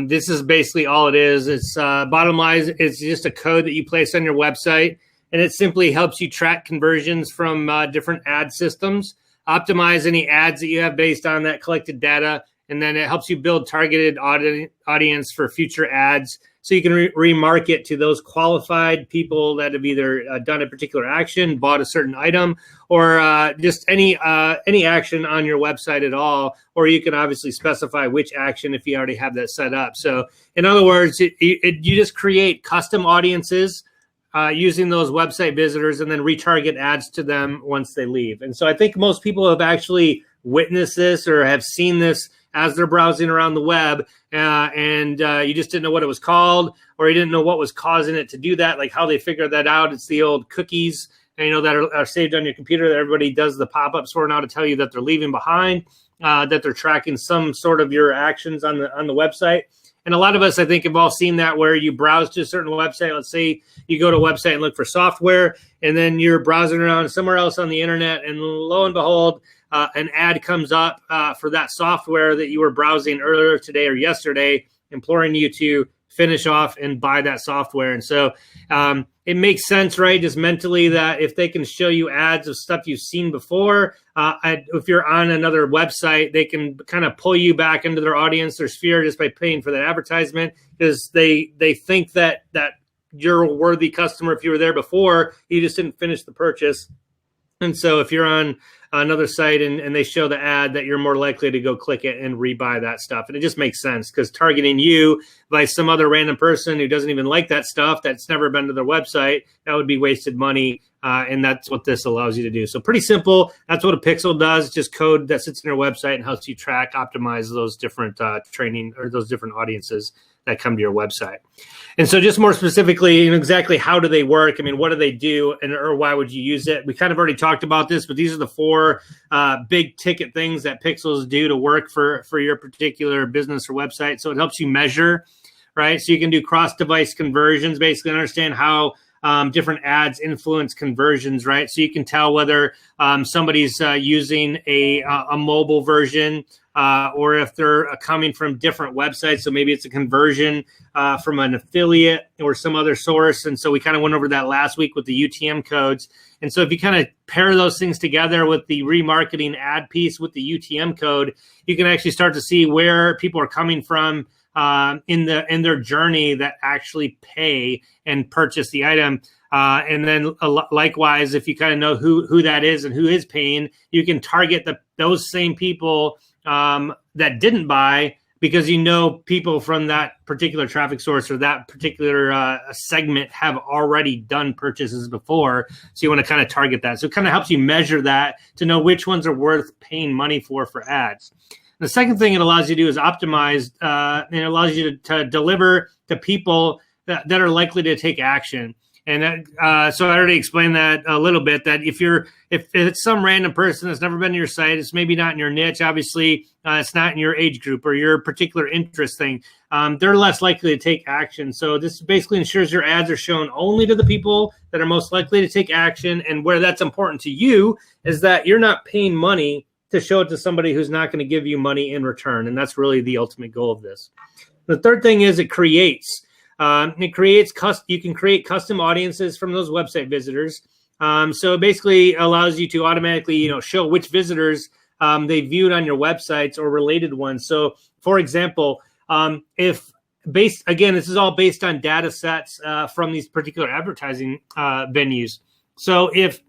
This is basically all it is. It's bottom line, it's just a code that you place on your website, and it simply helps you track conversions from different ad systems, optimize any ads that you have based on that collected data, and then it helps you build targeted audience for future ads so you can remarket to those qualified people that have either done a particular action, bought a certain item, or just any action on your website at all. Or you can obviously specify which action if you already have that set up. So in other words, you just create custom audiences using those website visitors and then retarget ads to them once they leave. And so I think most people have actually witnessed this or have seen this as they're browsing around the web, and you just didn't know what it was called, or you didn't know what was causing it to do that, like how they figured that out. It's the old cookies, that are saved on your computer that everybody does the pop-ups for now to tell you that they're leaving behind, that they're tracking some sort of your actions on the website. And a lot of us, I think, have all seen that where you browse to a certain website. Let's say you go to a website and look for software, and then you're browsing around somewhere else on the internet, and lo and behold, an ad comes up for that software that you were browsing earlier today or yesterday, imploring you to finish off and buy that software. And so it makes sense, right, just mentally, that if they can show you ads of stuff you've seen before, if you're on another website, they can kind of pull you back into their audience, their sphere, just by paying for that advertisement, because they think that you're a worthy customer if you were there before, you just didn't finish the purchase. And so if you're on another site and they show the ad, that you're more likely to go click it and rebuy that stuff. And it just makes sense, because targeting you by some other random person who doesn't even like that stuff, that's never been to their website, that would be wasted money. And that's what this allows you to do. So pretty simple. That's what a pixel does, just code that sits in your website and helps you track, optimize those different training or those different audiences that come to your website. And so just more specifically, exactly how do they work? I mean, what do they do, or why would you use it? We kind of already talked about this, but these are the four big ticket things that pixels do to work for your particular business or website. So it helps you measure, right? So you can do cross-device conversions, basically understand how different ads influence conversions, right? So you can tell whether somebody's using a mobile version or if they're coming from different websites. So maybe it's a conversion from an affiliate or some other source. And so we kind of went over that last week with the UTM codes. And so if you kind of pair those things together with the remarketing ad piece with the UTM code, you can actually start to see where people are coming from in their journey that actually pay and purchase the item. And then likewise, if you kind of know who that is and who is paying, you can target those same people that didn't buy, because people from that particular traffic source or that particular segment have already done purchases before. So you want to kind of target that. So it kind of helps you measure that to know which ones are worth paying money for ads. The second thing it allows you to do is optimize, and it allows you to deliver to people that are likely to take action. And so I already explained that a little bit, that if it's some random person that's never been to your site, it's maybe not in your niche, obviously it's not in your age group or your particular interest thing, they're less likely to take action. So this basically ensures your ads are shown only to the people that are most likely to take action. And where that's important to you is that you're not paying money to show it to somebody who's not going to give you money in return. And that's really the ultimate goal of this. The third thing is it creates. You can create custom audiences from those website visitors. So it basically allows you to automatically, show which visitors they viewed on your websites or related ones. So, for example, this is all based on data sets from these particular advertising venues. So if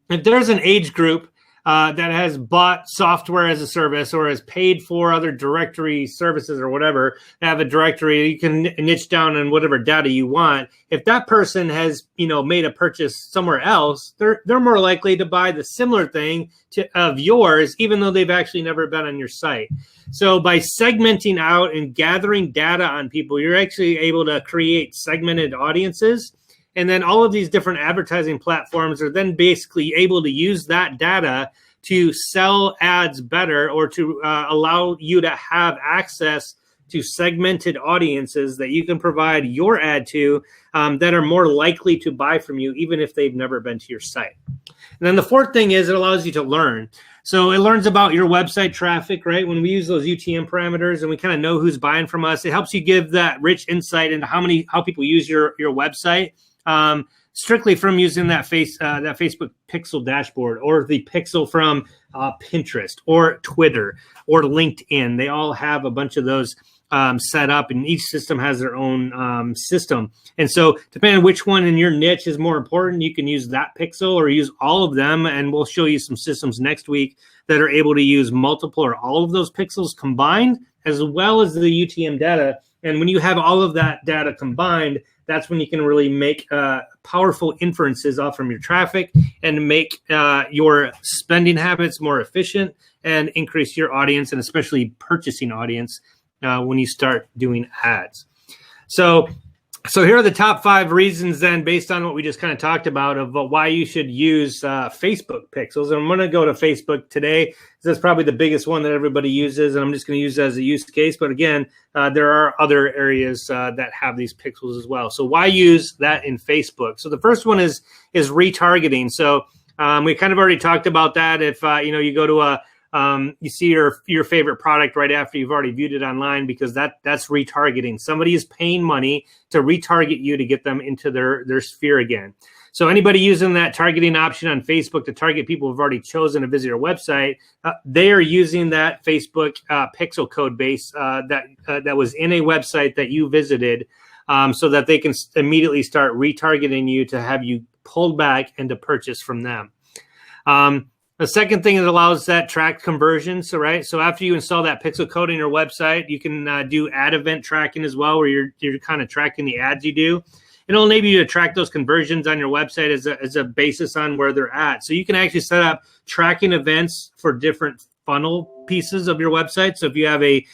there's an age group that has bought software as a service or has paid for other directory services or whatever, have a directory, you can niche down on whatever data you want. If that person has, made a purchase somewhere else, they're more likely to buy the similar thing of yours, even though they've actually never been on your site. So by segmenting out and gathering data on people, you're actually able to create segmented audiences. And then all of these different advertising platforms are then basically able to use that data to sell ads better, or to allow you to have access to segmented audiences that you can provide your ad to that are more likely to buy from you, even if they've never been to your site. And then the fourth thing is it allows you to learn. So it learns about your website traffic, right? When we use those UTM parameters and we kind of know who's buying from us, it helps you give that rich insight into how people use your website. Strictly from using that Facebook pixel dashboard, or the pixel from Pinterest or Twitter or LinkedIn. They all have a bunch of those set up, and each system has their own system. And so depending on which one in your niche is more important, you can use that pixel or use all of them. And we'll show you some systems next week that are able to use multiple or all of those pixels combined, as well as the UTM data. And when you have all of that data combined, that's when you can really make powerful inferences off from your traffic and make your spending habits more efficient and increase your audience, and especially purchasing audience when you start doing ads. So here are the top 5 reasons then, based on what we just kind of talked about, of why you should use Facebook pixels. And I'm going to go to Facebook today. That's probably the biggest one that everybody uses, and I'm just going to use it as a use case. But again, there are other areas that have these pixels as well. So why use that in Facebook? So the first one is retargeting. So we kind of already talked about that. If you go to you see your favorite product right after you've already viewed it online, because that's retargeting. Somebody is paying money to retarget you to get them into their sphere again. So anybody using that targeting option on Facebook to target people who've already chosen to visit your website, they are using that Facebook pixel code base that was in a website that you visited, so that they can immediately start retargeting you to have you pulled back and to purchase from them. The second thing, it allows that tracked conversion. So after you install that pixel code in your website, you can do ad event tracking as well, where you're kind of tracking the ads you do. It'll enable you to track those conversions on your website as a basis on where they're at. So you can actually set up tracking events for different funnel pieces of your website. So if you have a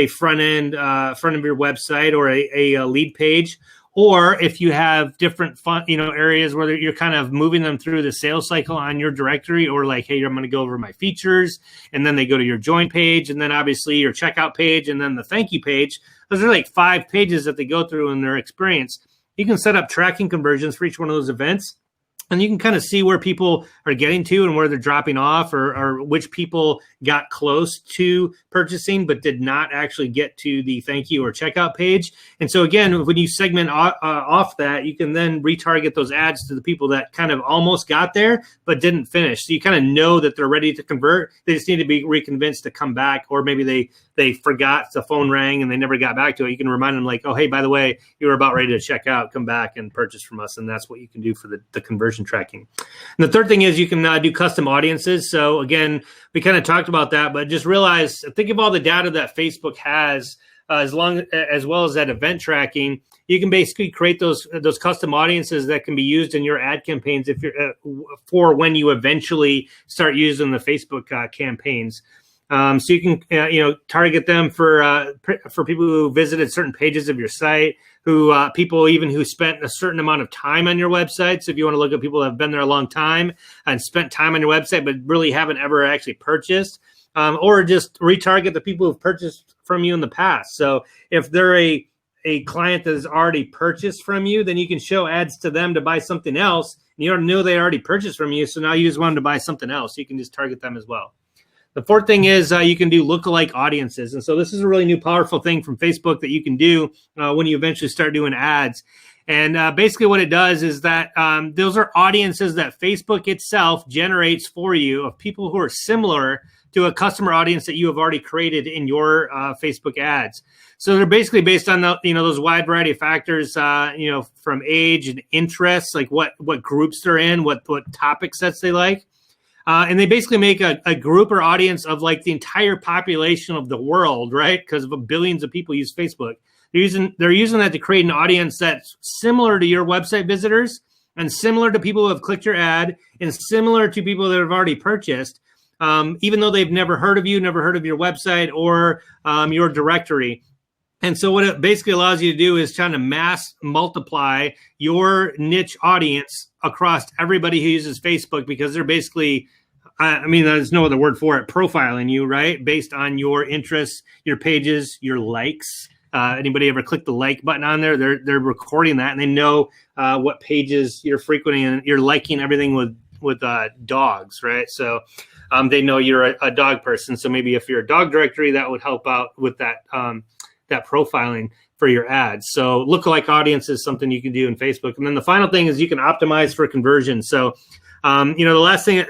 front of your website, or a lead page, or if you have different areas where you're kind of moving them through the sales cycle on your directory, or like, hey, I'm going to go over my features, and then they go to your join page, and then obviously your checkout page, and then the thank you page. Those are like 5 pages that they go through in their experience. You can set up tracking conversions for each one of those events, and you can kind of see where people are getting to and where they're dropping off, or which people got close to purchasing but did not actually get to the thank you or checkout page. And so again, when you segment off that, you can then retarget those ads to the people that kind of almost got there but didn't finish. So you kind of know that they're ready to convert. They just need to be reconvinced to come back, or maybe they forgot, the phone rang and they never got back to it. You can remind them like, oh, hey, by the way, you were about ready to check out, come back and purchase from us. And that's what you can do for the conversion tracking. And the third thing is you can do custom audiences. So again, we kind of talked about that, but just realize, think of all the data that Facebook has, as well as that event tracking. You can basically create those custom audiences that can be used in your ad campaigns if you're for when you eventually start using the Facebook campaigns. So you can target them for people who visited certain pages of your site, who people even who spent a certain amount of time on your website. So if you want to look at people that have been there a long time and spent time on your website but really haven't ever actually purchased, or just retarget the people who've purchased from you in the past. So if they're a client that has already purchased from you, then you can show ads to them to buy something else. And you don't know they already purchased from you, so now you just want them to buy something else. You can just target them as well. The fourth thing is you can do lookalike audiences. And so this is a really new powerful thing from Facebook that you can do when you eventually start doing ads. And basically what it does is that those are audiences that Facebook itself generates for you of people who are similar to a customer audience that you have already created in your Facebook ads. So they're basically based on those wide variety of factors, from age and interests, like what groups they're in, what topic sets they like. And they basically make a group or audience of like the entire population of the world, right? Because billions of people use Facebook. They're using that to create an audience that's similar to your website visitors and similar to people who have clicked your ad and similar to people that have already purchased, even though they've never heard of you, never heard of your website or your directory. And so what it basically allows you to do is trying to mass multiply your niche audience across everybody who uses Facebook, because they're basically, there's no other word for it, profiling you, right? Based on your interests, your pages, your likes. Anybody ever click the like button on there? They're recording that, and they know what pages you're frequenting, and you're liking everything with dogs, right? So they know you're a dog person. So maybe if you're a dog directory, that would help out with that that profiling for your ads. So lookalike audience is something you can do in Facebook. And then the final thing is you can optimize for conversion. So, the last thing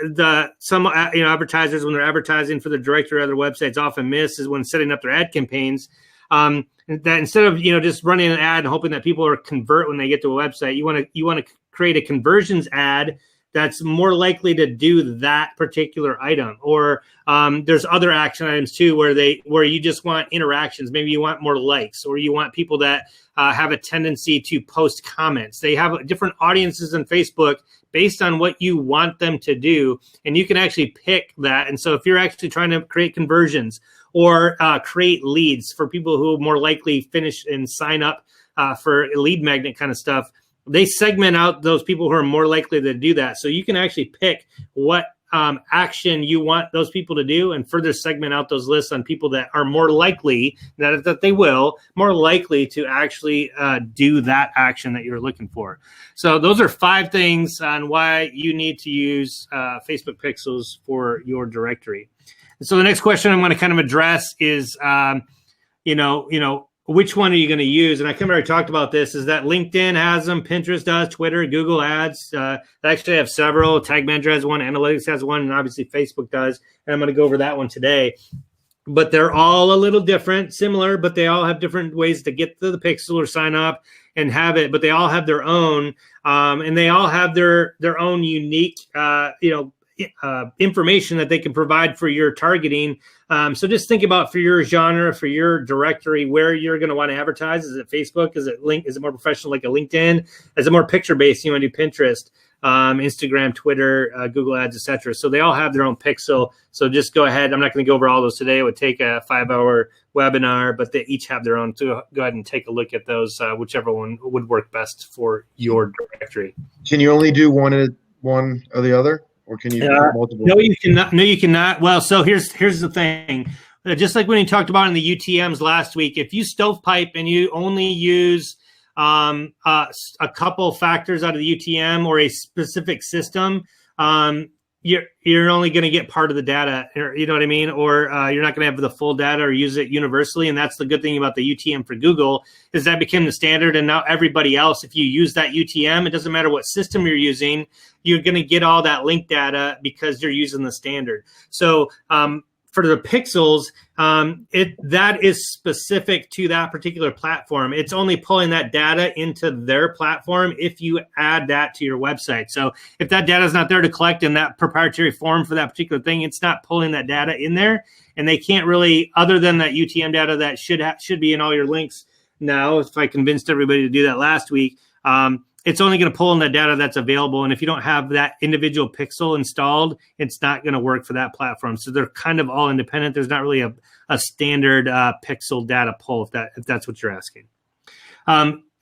some advertisers, when they're advertising for their directory or other websites, often miss is when setting up their ad campaigns. That instead of just running an ad and hoping that people are convert when they get to a website, you want to create a conversions ad that's more likely to do that particular item. Or there's other action items too, where you just want interactions. Maybe you want more likes, or you want people that have a tendency to post comments. They have different audiences in Facebook based on what you want them to do, and you can actually pick that. And so if you're actually trying to create conversions or create leads for people who more likely finish and sign up for lead magnet kind of stuff, they segment out those people who are more likely to do that. So you can actually pick what action you want those people to do and further segment out those lists on people that are more likely, that they will, more likely to actually do that action that you're looking for. So those are 5 things on why you need to use Facebook Pixels for your directory. And so the next question I'm going to kind of address is, which one are you going to use? And I kind of already talked about this, is that LinkedIn has them, Pinterest does, Twitter, Google Ads. They actually have several. Tag Manager has one, Analytics has one, and obviously Facebook does. And I'm going to go over that one today. But they're all a little different, similar, but they all have different ways to get to the pixel or sign up and have it. But they all have their own, and they all have their own unique, information that they can provide for your targeting. So just think about for your genre, for your directory, where you're going to want to advertise. Is it Facebook? Is it Is it more professional like a LinkedIn? Is it more picture-based? You want to do Pinterest, Instagram, Twitter, Google Ads, etc. So they all have their own pixel. So just go ahead. I'm not going to go over all those today. It would take a 5-hour webinar, but they each have their own. So go ahead and take a look at those, whichever one would work best for your directory. Can you only do one or the other? Or can you do multiple? No, you cannot. No, you cannot. Well, so here's the thing. Just like when you talked about in the UTMs last week, if you stovepipe and you only use a couple factors out of the UTM or a specific system, you're only going to get part of the data, you know what I mean? Or you're not going to have the full data or use it universally. And that's the good thing about the UTM for Google, is that became the standard. And now everybody else, if you use that UTM, it doesn't matter what system you're using, you're going to get all that link data because you're using the standard. So for the pixels, that is specific to that particular platform. It's only pulling that data into their platform if you add that to your website. So if that data is not there to collect in that proprietary form for that particular thing, it's not pulling that data in there. And they can't really, other than that UTM data that should be in all your links now, if I convinced everybody to do that last week, it's only going to pull in the data that's available. And if you don't have that individual pixel installed, it's not going to work for that platform. So they're kind of all independent. There's not really a standard pixel data pull, if that's what you're asking.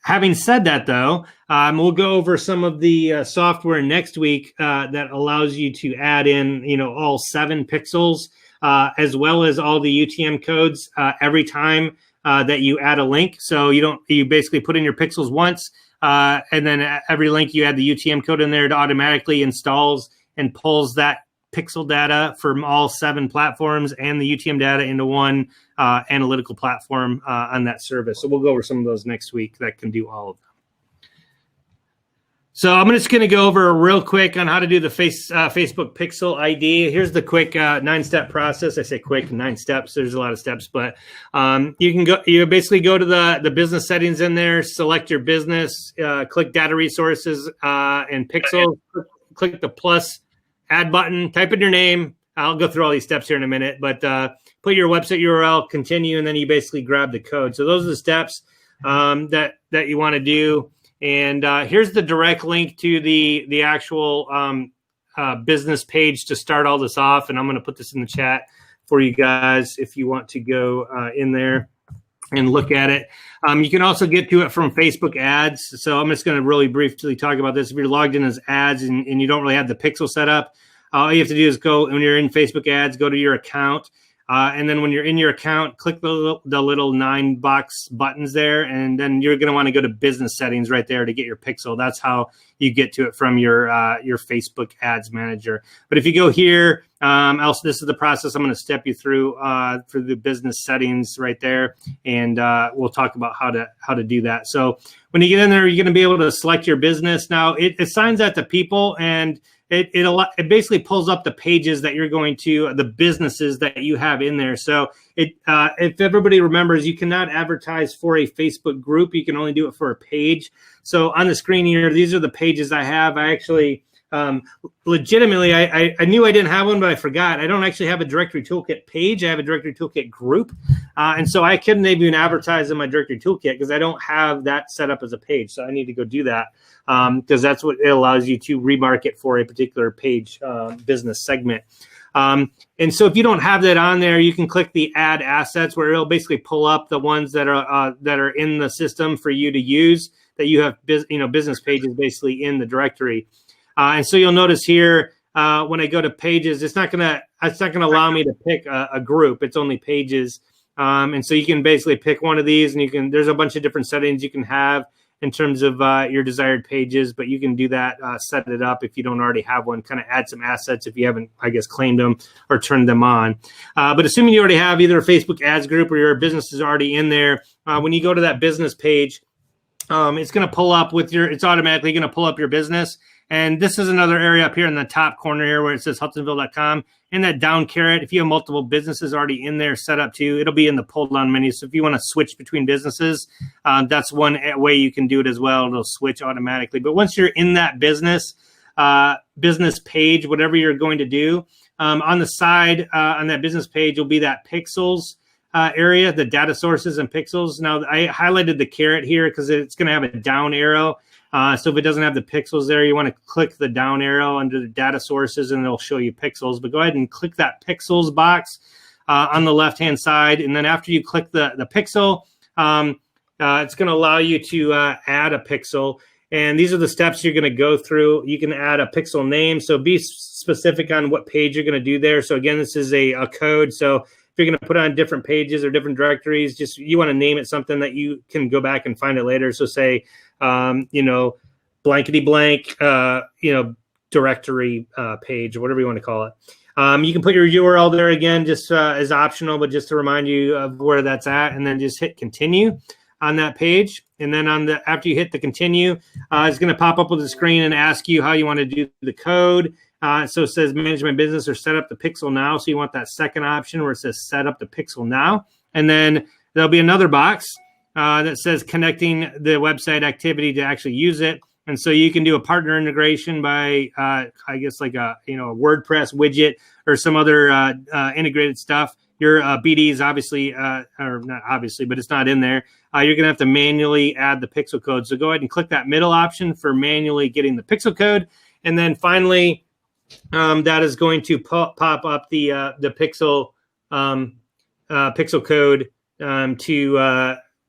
having said that, though, we'll go over some of the software next week that allows you to add in, all 7 pixels, as well as all the UTM codes every time that you add a link. So you basically put in your pixels once, and then every link you add the UTM code in there, it automatically installs and pulls that pixel data from all 7 platforms and the UTM data into one analytical platform on that service. So we'll go over some of those next week that can do all of them. So I'm just going to go over real quick on how to do the Facebook Pixel ID. Here's the quick 9-step process. I say quick, 9 steps. There's a lot of steps, but you basically go to the business settings in there, select your business, click data resources and Pixel, click the plus add button, type in your name. I'll go through all these steps here in a minute, but put your website URL, continue, and then you basically grab the code. So those are the steps that you want to do. And here's the direct link to the actual business page to start all this off. And I'm going to put this in the chat for you guys if you want to go in there and look at it. You can also get to it from Facebook ads. So I'm just going to really briefly talk about this. If you're logged in as ads and you don't really have the pixel set up, all you have to do is go, when you're in Facebook ads, go to your account. And then when you're in your account, click the little 9 box buttons there. And then you're going to want to go to business settings right there to get your pixel. That's how you get to it from your Facebook ads manager. But if you go here, this is the process I'm going to step you through for the business settings right there. And we'll talk about how to do that. So when you get in there, you're going to be able to select your business. Now it assigns that to people, and it basically pulls up the pages that you're going to, the businesses that you have in there. So if everybody remembers, you cannot advertise for a Facebook group. You can only do it for a page. So on the screen here, these are the pages I have. I actually legitimately, I knew I didn't have one, but I forgot. I don't actually have a Directory Toolkit page. I have a Directory Toolkit group. And so I couldn't even advertise in my Directory Toolkit because I don't have that set up as a page. So I need to go do that because that's what it allows you to remarket for a particular page business segment. And so if you don't have that on there, you can click the add assets where it'll basically pull up the ones that are in the system for you to use, that you have business pages basically in the directory. And so you'll notice here when I go to pages, it's not gonna allow me to pick a group. It's only pages. And so you can basically pick one of these, and there's a bunch of different settings you can have in terms of your desired pages, but you can do that, set it up if you don't already have one, kind of add some assets if you haven't, I guess, claimed them or turned them on. But assuming you already have either a Facebook ads group or your business is already in there, when you go to that business page, it's going to pull up it's automatically going to pull up your business. And this is another area up here in the top corner here where it says Hudsonville.com. And that down caret, if you have multiple businesses already in there set up too, it'll be in the pull down menu. So if you want to switch between businesses, that's one way you can do it as well. It'll switch automatically. But once you're in that business page, whatever you're going to do, on the side on that business page will be that pixels area, the data sources and pixels. Now I highlighted the caret here because it's going to have a down arrow. So if it doesn't have the pixels there, you want to click the down arrow under the data sources and it'll show you pixels. But go ahead and click that pixels box on the left-hand side. And then after you click the pixel, it's going to allow you to add a pixel. And these are the steps you're going to go through. You can add a pixel name. So be specific on what page you're going to do there. So again, this is a code. So if you're going to put on different pages or different directories, you want to name it something that you can go back and find it later. So say, blankety blank, directory page or whatever you want to call it. You can put your URL there again, just as optional, but just to remind you of where that's at, and then just hit continue on that page. And then after you hit the continue, it's going to pop up with the screen and ask you how you want to do the code. So it says manage my business or set up the pixel now. So you want that second option where it says set up the pixel now. And then there'll be another box that says connecting the website activity to actually use it. And so you can do a partner integration by, I guess, like a WordPress widget or some other integrated stuff. Your BD is obviously, or not obviously, but it's not in there. You're going to have to manually add the pixel code. So go ahead and click that middle option for manually getting the pixel code. And then finally, that is going to pop up the pixel pixel code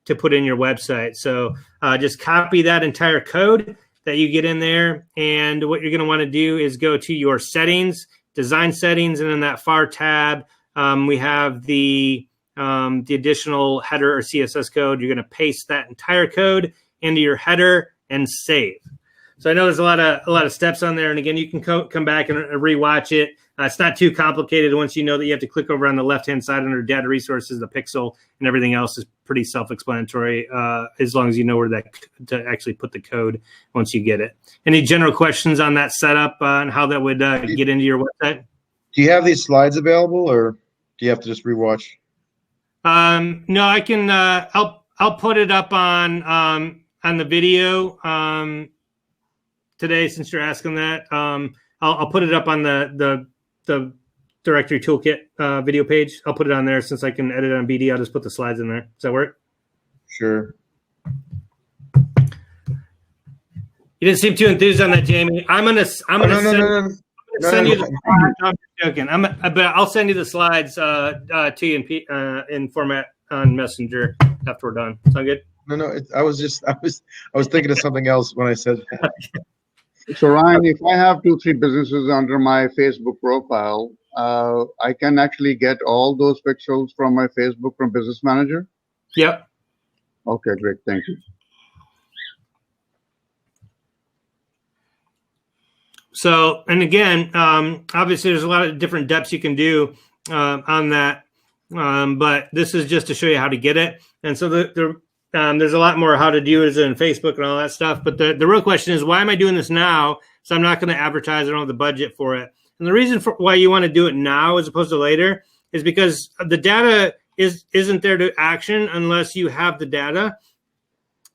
to put in your website. So just copy that entire code that you get in there. And what you're going to want to do is go to your settings, design settings, and in that far tab, we have the additional header or CSS code. You're going to paste that entire code into your header and save. So I know there's a lot of steps on there, and again, you can come back and rewatch it. It's not too complicated once you know that you have to click over on the left-hand side under Data Resources, the pixel, and everything else is pretty self-explanatory as long as you know where to actually put the code once you get it. Any general questions on that setup and how that would get into your website? Do you have these slides available, or do you have to just rewatch? No, I can. I'll put it up on the video today, since you're asking that. I'll put it up on the directory toolkit video page. I'll put it on there since I can edit on BD. I'll just put the slides in there. Does that work? Sure. You didn't seem too enthused on that, Jamie. I'm gonna send you the slides. I'm joking. But I'll send you the slides to you in format on Messenger after we're done. Sound good? No. I was thinking of something else when I said that. So Ryan, if I have 2-3 businesses under my Facebook profile, I can actually get all those pixels from my Facebook from Business Manager? Yep. Okay, great. Thank you. So, and again, obviously there's a lot of different depths you can do on that, but this is just to show you how to get it. And so there's a lot more how to do it in Facebook and all that stuff. But the real question is, why am I doing this now? So I'm not going to advertise. I don't have the budget for it. And the reason for why you want to do it now as opposed to later is because the data isn't there to action unless you have the data.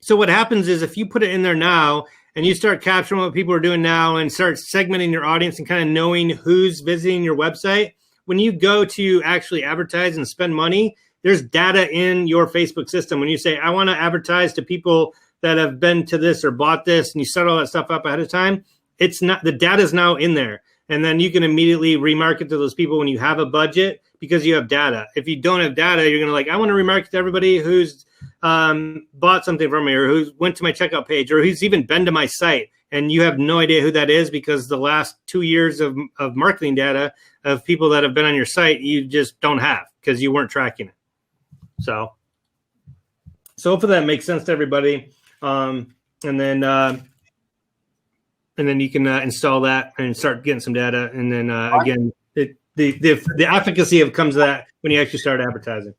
So what happens is if you put it in there now and you start capturing what people are doing now and start segmenting your audience and kind of knowing who's visiting your website, when you go to actually advertise and spend money, there's data in your Facebook system. When you say, I want to advertise to people that have been to this or bought this, and you set all that stuff up ahead of time, it's not, the data is now in there. And then you can immediately remarket to those people when you have a budget because you have data. If you don't have data, you're going to I want to remarket to everybody who's bought something from me or who's went to my checkout page or who's even been to my site. And you have no idea who that is because the last 2 years of marketing data of people that have been on your site, you just don't have because you weren't tracking it. So hopefully that makes sense to everybody. And then you can install that and start getting some data. And then again, the efficacy of comes to that when you actually start advertising.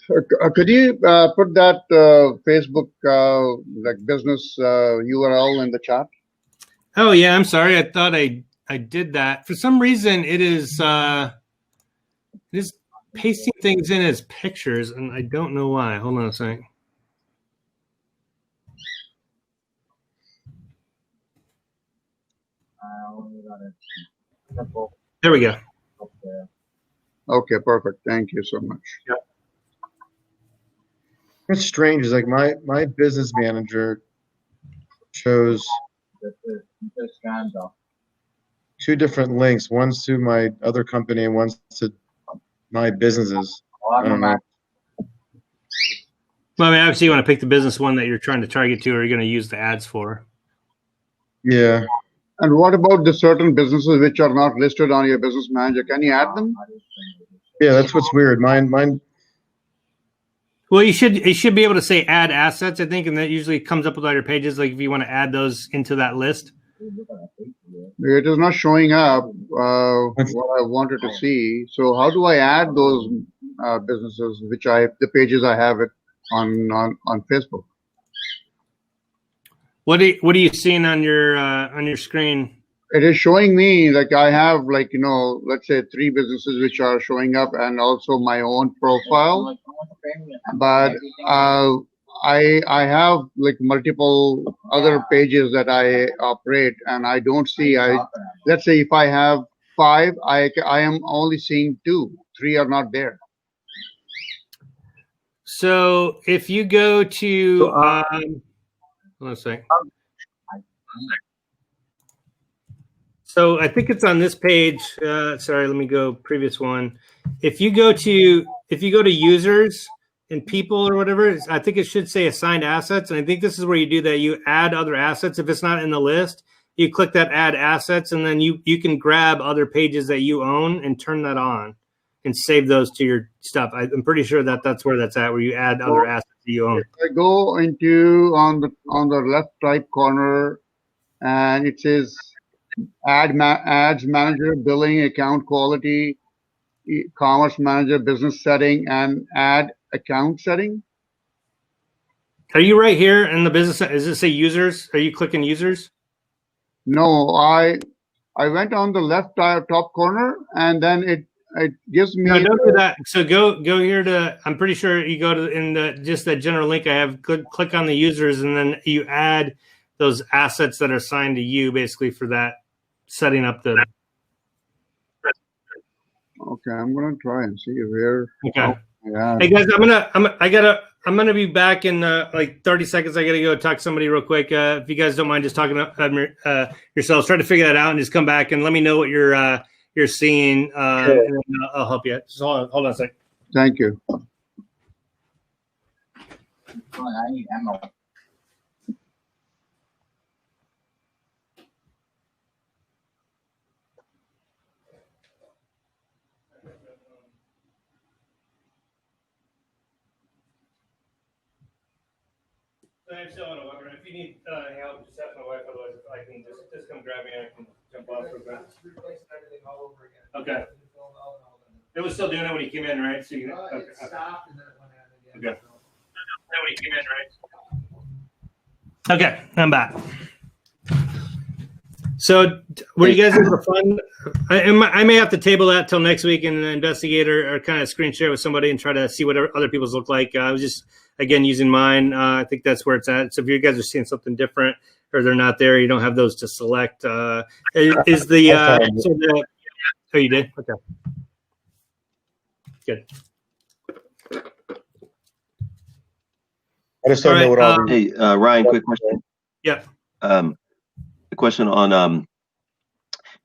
Could you put that Facebook business URL in the chat? Oh yeah, I'm sorry. I thought I did that. For some reason, it is pasting things in as pictures, and I don't know why. Hold on a second. There we go. Okay, perfect. Thank you so much. Yep. It's strange. It's like my business manager chose 2 different links. One's to my other company and one's to my businesses. I don't know. Well, I mean, obviously you want to pick the business one that you're trying to target to or you're going to use the ads for. Yeah. And what about the certain businesses which are not listed on your business manager? Can you add them? Yeah, that's what's weird. Mine. Well, you should be able to say add assets, I think, and that usually comes up with all your pages. Like if you want to add those into that list. It is not showing up what I wanted to see. So how do I add those businesses which the pages I have it on Facebook? What are you seeing on your screen? It is showing me like I have let's say 3 businesses which are showing up and also my own profile. But I have like multiple other pages that I operate and I don't see. Let's say if I have 5, I am only seeing 2. 3 are not there. So if you go to hold on a second. So I think it's on this page. Sorry, let me go previous one. If you go to users in people or whatever, I think it should say assigned assets. And I think this is where you do that. You add other assets. If it's not in the list, you click that add assets, and then you can grab other pages that you own and turn that on and save those to your stuff. I'm pretty sure that's where that's at, where you add other assets that you own. If I go into on the left right corner, and it says ads manager, billing, account quality, commerce manager, business setting, and add account setting. Are you right here in the business? Does it say users? Are you clicking users? No, I went on the left top corner, and then it gives me. No, don't do that. So go here to. I'm pretty sure you go to in the just that general link I have. Click on the users, and then you add those assets that are assigned to you, basically for that setting up the. Okay, I'm gonna try and see where. Okay. Yeah. Hey guys, I'm gonna be back in like 30 seconds. I gotta go talk to somebody real quick. If you guys don't mind, just talking yourselves, try to figure that out and just come back and let me know what you're seeing. And then I'll help you. Just hold on a second. Thank you. I need ammo. I'm still on a weapon. If you need help, just ask my wife. Otherwise, I can just come grab me and I can jump off for a bit. Replacing everything all over again. Okay. It was still doing it when he came in, right? So you okay. It stopped and then it went out again. Okay. When he came in, right? Okay, I'm back. So, were you guys in for fun? I may have to table that till next week and investigate or kind of screen share with somebody and try to see what other people's look like. I was just, again, using mine. I think that's where it's at. So if you guys are seeing something different or they're not there, you don't have those to select. Is the, oh, you did? Okay. Good. I just don't know what all Hey, Ryan, quick question. Yeah. A question on,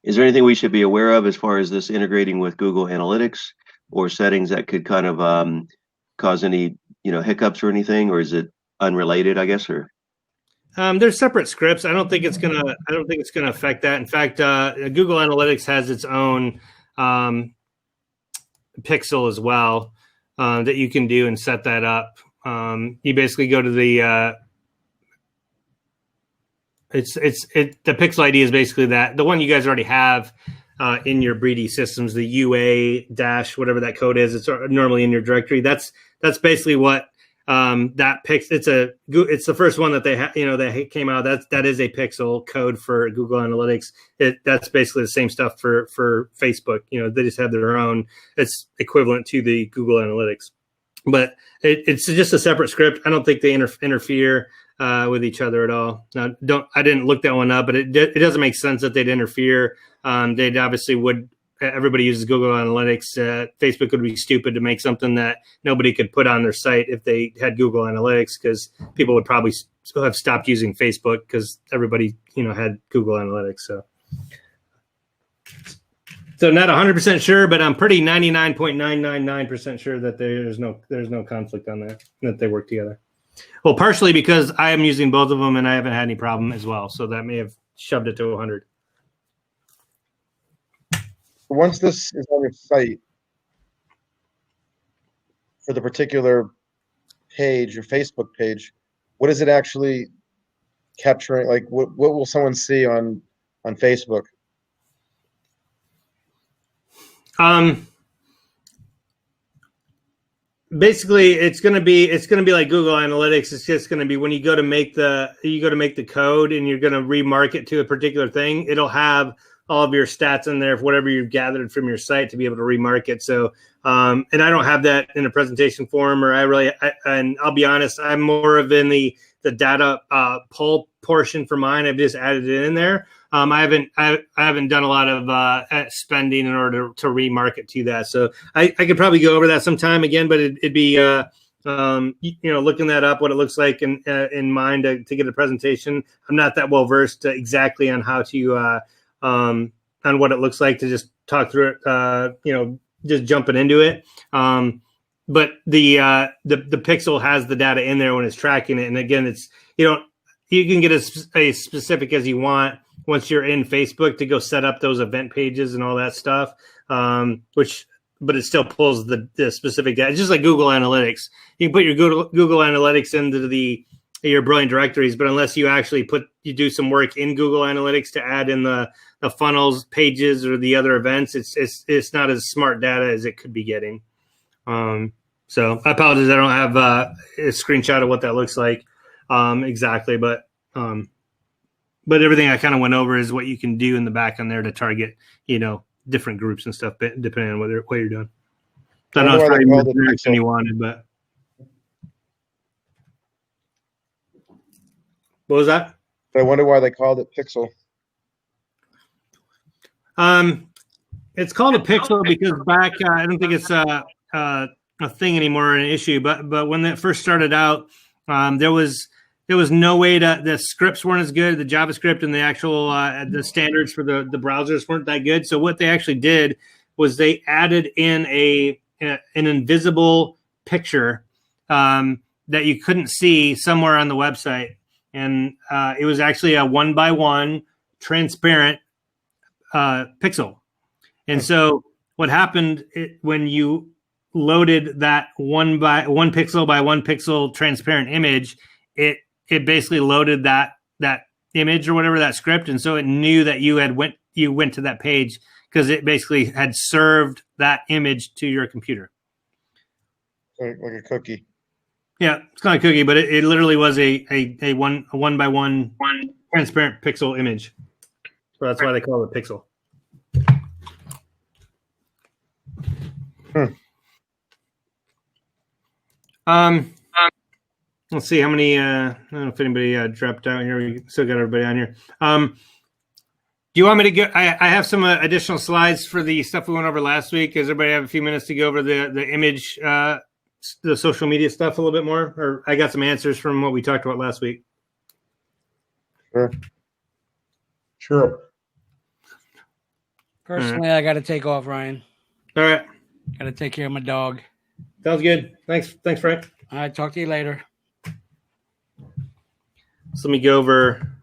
is there anything we should be aware of as far as this integrating with Google Analytics or settings that could kind of cause any, hiccups or anything, or is it unrelated, I guess, or? There's separate scripts. I don't think it's gonna affect that. In fact, Google Analytics has its own pixel as well that you can do and set that up. You basically go to the the pixel ID is basically that the one you guys already have in your Breedy systems, the UA dash whatever that code is. It's normally in your directory. That's basically what that it's the first one that they came out. That is a pixel code for Google Analytics. That's basically the same stuff for Facebook. They just have their own. It's equivalent to the Google Analytics, but it's just a separate script. I don't think they interfere with each other at all. Now, I didn't look that one up, but it doesn't make sense that they'd interfere. They'd obviously would. Everybody uses Google Analytics. Facebook would be stupid to make something that nobody could put on their site if they had Google Analytics, because people would probably have stopped using Facebook because everybody had Google Analytics. So not 100% sure, but I'm pretty 99.999% sure that there's no conflict on that they work together. Well, partially because I am using both of them and I haven't had any problem as well. So that may have shoved it to 100. Once this is on your site for the particular page, your Facebook page, what is it actually capturing? Like, what will someone see on Facebook? Basically, it's gonna be like Google Analytics. It's just gonna be when you go to make the code and you're gonna remarket to a particular thing, it'll have all of your stats in there of whatever you've gathered from your site to be able to remarket. So, and I don't have that in a presentation form, or and I'll be honest, I'm more of in the data pull portion for mine. I've just added it in there. I haven't done a lot of spending in order to remarket to that. So I could probably go over that sometime again, but it'd be looking that up, what it looks like in mind to get a presentation. I'm not that well versed exactly on how to on what it looks like to just talk through it, just jumping into it. pixel has the data in there when it's tracking it. And again, it's you can get as specific as you want once you're in Facebook to go set up those event pages and all that stuff. But it still pulls the specific data. It's just like Google Analytics. You can put your Google Analytics into your Brilliant directories, but unless you actually you do some work in Google Analytics to add in the funnels pages or the other events, it's not as smart data as it could be getting. So I apologize. I don't have a screenshot of what that looks like exactly, but everything I kind of went over is what you can do in the back on there to target, different groups and stuff, depending on what you're doing. I don't know if probably more than you wanted, but what was that? I wonder why they called it Pixel. It's called a pixel because back, I don't think it's a thing anymore, an issue. But when that first started out, there was no way the scripts weren't as good. The JavaScript and the actual the standards for the browsers weren't that good. So what they actually did was they added in an invisible picture that you couldn't see somewhere on the website, and it was actually a 1x1 transparent pixel. And so what happened when you loaded that 1 pixel by 1 pixel transparent image, it basically loaded that image or whatever, that script, and so it knew that you went to that page because it basically had served that image to your computer. Like a cookie. Yeah, it's not a cookie, but it literally was a 1x1 transparent pixel image. So that's why they call it a pixel. Let's see how many. I don't know if anybody dropped out here. We still got everybody on here. Do you want me to go? I have some additional slides for the stuff we went over last week. Does everybody have a few minutes to go over the image, the social media stuff a little bit more? Or I got some answers from what we talked about last week. Sure. Personally, I got to take off, Ryan. All right. Got to take care of my dog. Sounds good. Thanks, Frank. All right, talk to you later. So let me go over.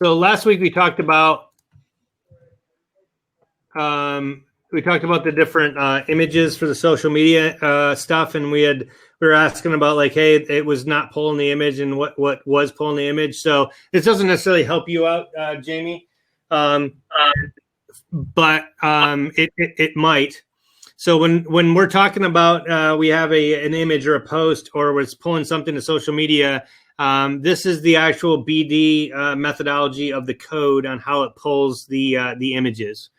So last week we talked about the different images for the social media stuff, and we were asking about like, hey, it was not pulling the image, and what was pulling the image. So this doesn't necessarily help you out, Jamie, but it might. So when we're talking about we have an image or a post or it's pulling something to social media, this is the actual BD methodology of the code on how it pulls the images.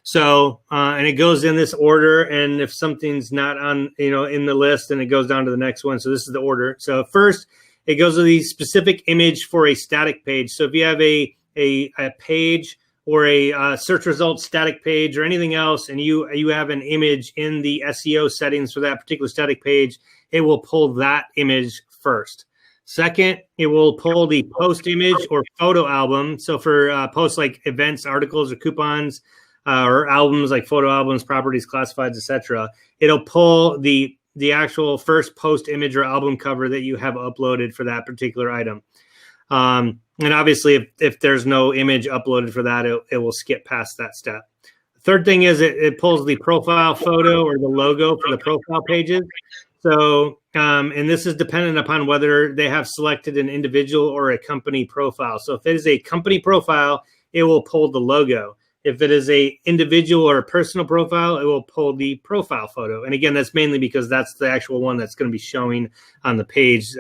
So and it goes in this order, and if something's not on in the list, then it goes down to the next one. So this is the order. So first it goes to the specific image for a static page. So if you have a page or a search results static page or anything else, and you have an image in the SEO settings for that particular static page, it will pull that image first. Second, it will pull the post image or photo album. So for posts like events, articles, or coupons, or albums like photo albums, properties, classifieds, etc., it'll pull the actual first post image or album cover that you have uploaded for that particular item. And obviously, if there's no image uploaded for that, it will skip past that step. The third thing is it pulls the profile photo or the logo for the profile pages. So, and this is dependent upon whether they have selected an individual or a company profile. So if it is a company profile, it will pull the logo. If it is a individual or a personal profile, it will pull the profile photo. And again, that's mainly because that's the actual one that's going to be showing on the page,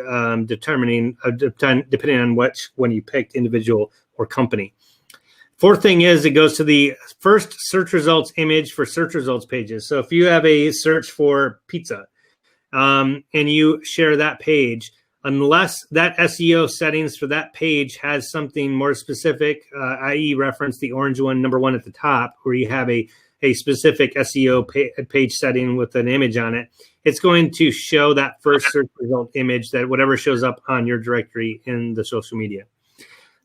depending on which one you picked, individual or company. Fourth thing is it goes to the first search results image for search results pages. So if you have a search for pizza and you share that page, unless that SEO settings for that page has something more specific, i.e. reference the orange one, number one at the top, where you have a specific SEO page setting with an image on it, it's going to show that first search result image, that whatever shows up on your directory in the social media.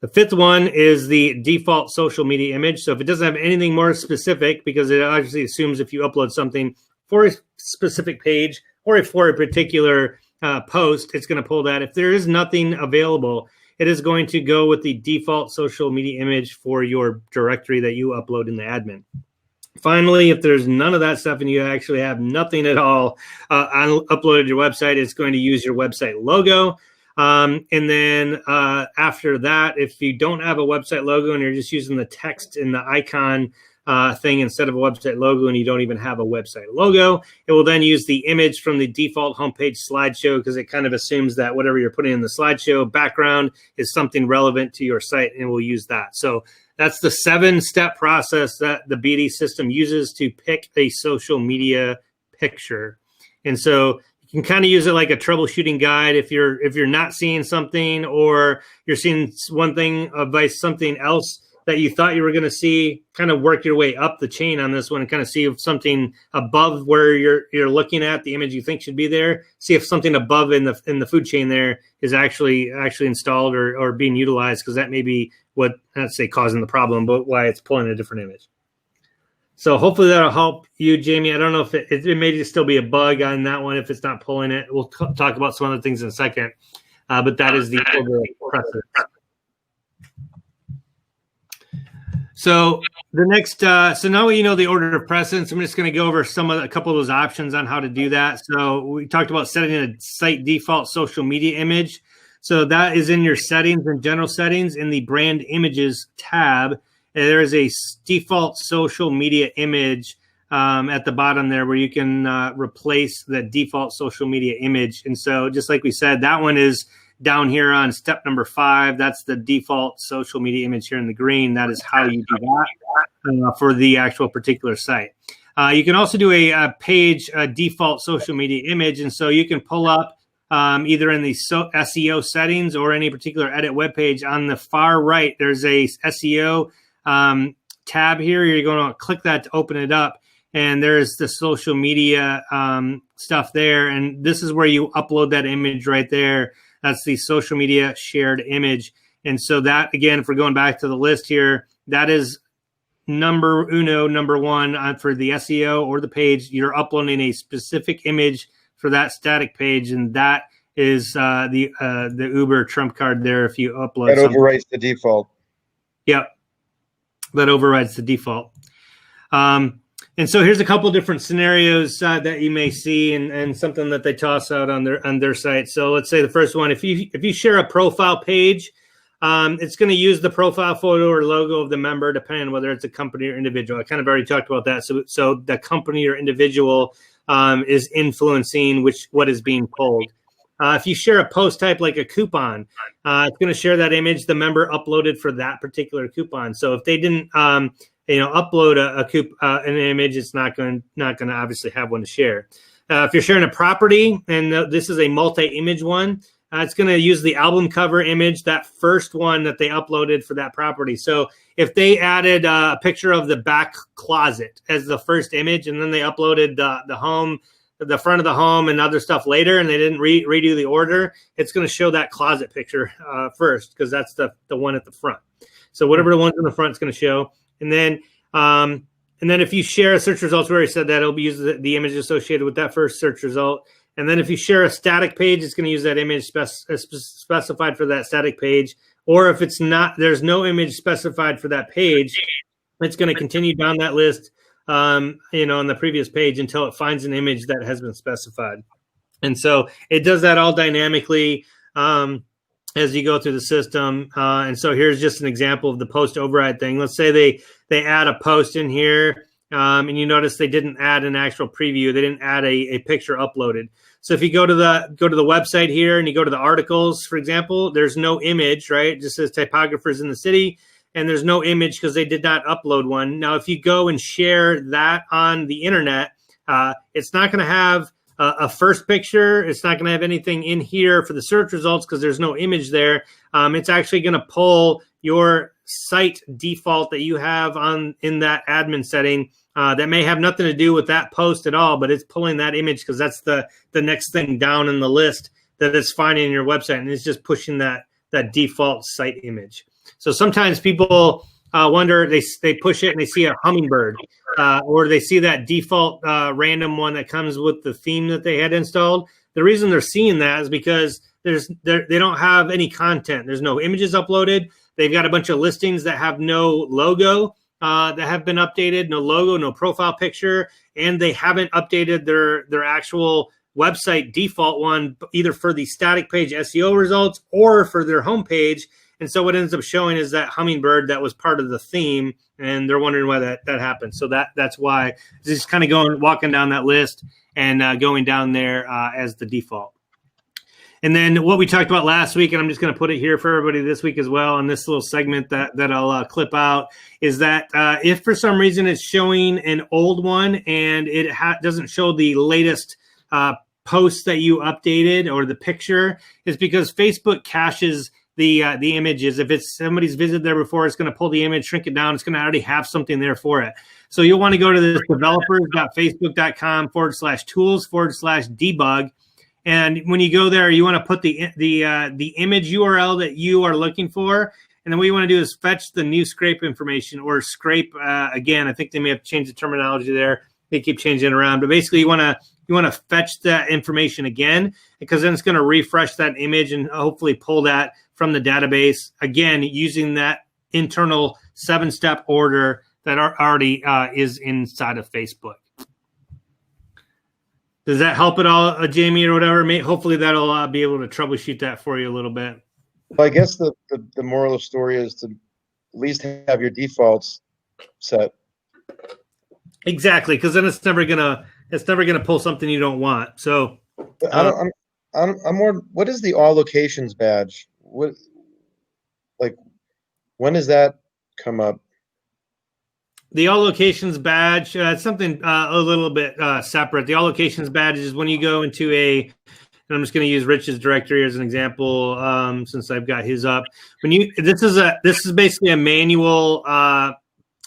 The fifth one is the default social media image. So if it doesn't have anything more specific, because it obviously assumes if you upload something for a specific page or for a particular post, it's going to pull that. If there is nothing available, it is going to go with the default social media image for your directory that you upload in the admin. Finally, if there's none of that stuff and you actually have nothing at all uploaded to your website, it's going to use your website logo. And then after that, if you don't have a website logo and you're just using the text in the icon thing instead of a website logo, and you don't even have a website logo, it will then use the image from the default homepage slideshow, because it kind of assumes that whatever you're putting in the slideshow background is something relevant to your site, and we'll use that. So that's the 7-step process that the BD system uses to pick a social media picture. And so you can kind of use it like a troubleshooting guide if you're not seeing something, or you're seeing one thing by something else that you thought you were going to see. Kind of work your way up the chain on this one and kind of see if something above where you're looking at the image you think should be there. See if something above in the food chain there is actually installed or being utilized, because that may be what, I'd say, causing the problem, but why it's pulling a different image. So hopefully that'll help you, Jamie. I don't know if it may just still be a bug on that one if it's not pulling it. We'll talk about some other things in a second, but that is the order of precedence. So the next, so now you know the order of precedence. I'm just going to go over a couple of those options on how to do that. So we talked about setting a site default social media image. So that is in your settings and general settings in the brand images tab. There is a default social media image at the bottom there where you can replace the default social media image. And so just like we said, that one is down here on step number 5. That's the default social media image here in the green. That is how you do that for the actual particular site. You can also do a page default social media image. And so you can pull up either in the SEO settings or any particular edit web page. On the far right, there's a SEO tab here. You're going to click that to open it up. And there's the social media stuff there. And this is where you upload that image right there. That's the social media shared image. And so that, again, if we're going back to the list here, that is number 1 for the SEO or the page. You're uploading a specific image for that static page, and that is the Uber trump card there if you upload that overwrites the default. Yep, that overrides the default. And so here's a couple different scenarios that you may see, and something that they toss out on their site. So let's say the first one, if you share a profile page, it's going to use the profile photo or logo of the member, depending on whether it's a company or individual. I kind of already talked about that. So the company or individual is influencing what is being pulled. If you share a post type like a coupon, it's going to share that image the member uploaded for that particular coupon. So if they didn't upload an image, it's not going to obviously have one to share. If you're sharing a property, and this is a multi-image one, it's going to use the album cover image, that first one that they uploaded for that property. So if they added a picture of the back closet as the first image, and then they uploaded the front of the home and other stuff later, and they didn't redo the order, it's going to show that closet picture first, because that's the one at the front. So whatever the one's in the front is going to show. And then if you share a search results, we already said that it'll be using the image associated with that first search result. And then if you share a static page, it's going to use that image specified for that static page. Or if it's not, there's no image specified for that page, it's going to continue down that list, on the previous page until it finds an image that has been specified. And so it does that all dynamically as you go through the system. And so here's just an example of the post override thing. Let's say they add a post in here, and you notice they didn't add an actual preview. They didn't add a picture uploaded. So if you go to the website here and you go to the articles, for example, there's no image, right? It just says typographers in the city, and there's no image because they did not upload one. Now, if you go and share that on the internet, it's not going to have a first picture. It's not going to have anything in here for the search results because there's no image there. It's actually going to pull your site default that you have in that admin setting that may have nothing to do with that post at all, but it's pulling that image because that's the next thing down in the list that it's finding in your website, and it's just pushing that that default site image. So sometimes people wonder, they push it and they see a hummingbird, or they see that default random one that comes with the theme that they had installed. The reason they're seeing that is because they don't have any content. There's no images uploaded. They've got a bunch of listings that have no logo that have been updated, no logo, no profile picture, and they haven't updated their actual website default one, either for the static page SEO results or for their homepage. And so what ends up showing is that hummingbird that was part of the theme, and they're wondering why that happened. So that's why just kind of walking down that list and going down there as the default. And then what we talked about last week, and I'm just going to put it here for everybody this week as well, in this little segment that I'll clip out, is that if for some reason it's showing an old one and it doesn't show the latest post that you updated or the picture, is because Facebook caches the images. If it's somebody's visited there before, it's going to pull the image, shrink it down. It's going to already have something there for it. So you'll want to go to this developers.facebook.com/tools/debug. And when you go there, you want to put the image URL that you are looking for. And then what you want to do is fetch the new scrape information, or scrape again. I think they may have changed the terminology there. They keep changing it around. But basically, you want to fetch that information again, because then it's going to refresh that image and hopefully pull that from the database, again, using that internal 7-step order that already is inside of Facebook. Does that help at all, Jamie, or whatever? Hopefully that'll be able to troubleshoot that for you a little bit. Well, I guess the moral of the story is to at least have your defaults set. Exactly, because then it's never gonna pull something you don't want. So I'm more. What is the all locations badge? What, like, when does that come up? The all locations badge, it's something a little bit separate. The all locations badge is when you go into and I'm just going to use Rich's directory as an example, since I've got his up. This is basically a manual.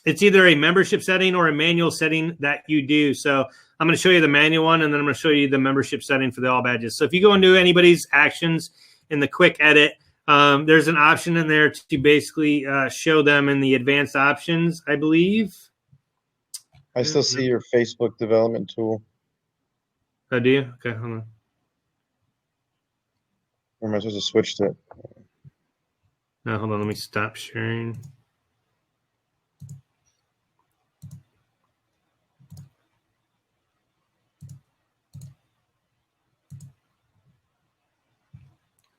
It's either a membership setting or a manual setting that you do. So I'm going to show you the manual one, and then I'm going to show you the membership setting for the all badges. So if you go into anybody's actions in the quick edit, there's an option in there to basically show them in the advanced options, I believe. I still see your Facebook development tool. Oh, do you? Okay, hold on. Or am I supposed to switch to it? No, hold on. Let me stop sharing.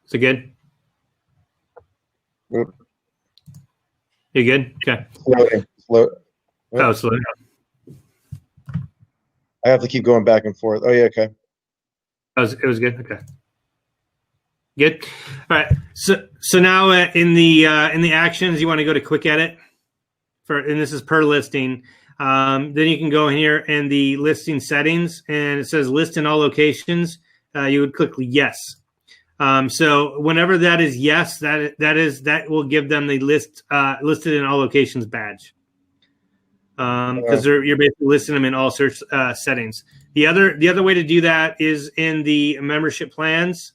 Is it good? Oop. You good? Okay. Slow. Oh, slow. I have to keep going back and forth. Oh yeah, okay. It was good. Okay. Good. All right. So now in the actions, you want to go to quick edit and this is per listing. Then you can go in here and the listing settings, and it says list in all locations. You would click yes. So whenever that is yes, that will give them the listed in all locations badge. Because you're basically listing them in all search settings. The other way to do that is in the membership plans.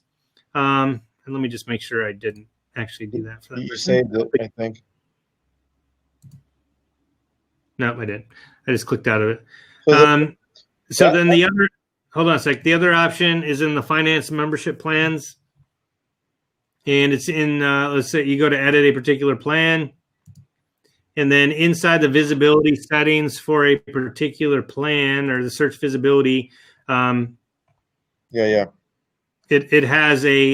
And let me just make sure I didn't actually do that for that. You saved it, I think. No, I didn't. I just clicked out of it. So then the other, hold on a sec. The other option is in the finance membership plans. And it's in, let's say you go to edit a particular plan. And then inside the visibility settings for a particular plan, or the search visibility, it has a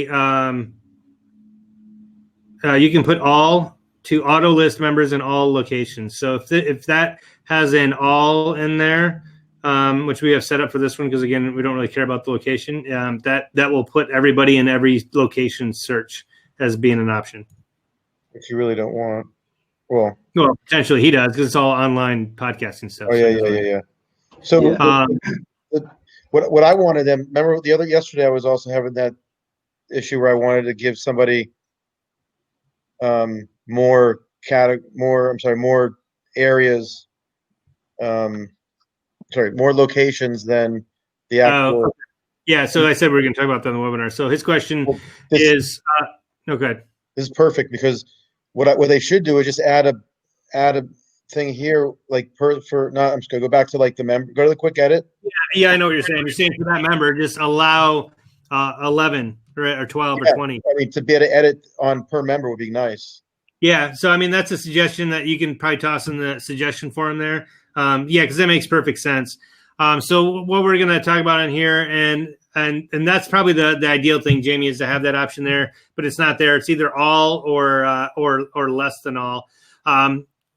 you can put all to auto list members in all locations. So if that has an all in there, which we have set up for this one, because again we don't really care about the location, that will put everybody in every location search as being an option. Which you really don't want. Well, potentially he does, because it's all online podcasting stuff. Oh yeah. So what I wanted them. Remember yesterday I was also having that issue where I wanted to give somebody more areas. More locations than the actual. Yeah. So I said we were going to talk about that in the webinar. So his question is, no, go ahead. This is perfect because what they should do is just add a thing here like for not. I'm just gonna go back to like the member. Go to the quick edit. Yeah, I know what you're saying. You're saying for that member, just allow 11 or 12 or 20. I mean, to be able to edit on per member would be nice. Yeah, so I mean that's a suggestion that you can probably toss in the suggestion form there. Yeah, because that makes perfect sense. So what we're going to talk about in here, and that's probably the ideal thing, Jamie, is to have that option there, but it's not there. It's either all or less than all.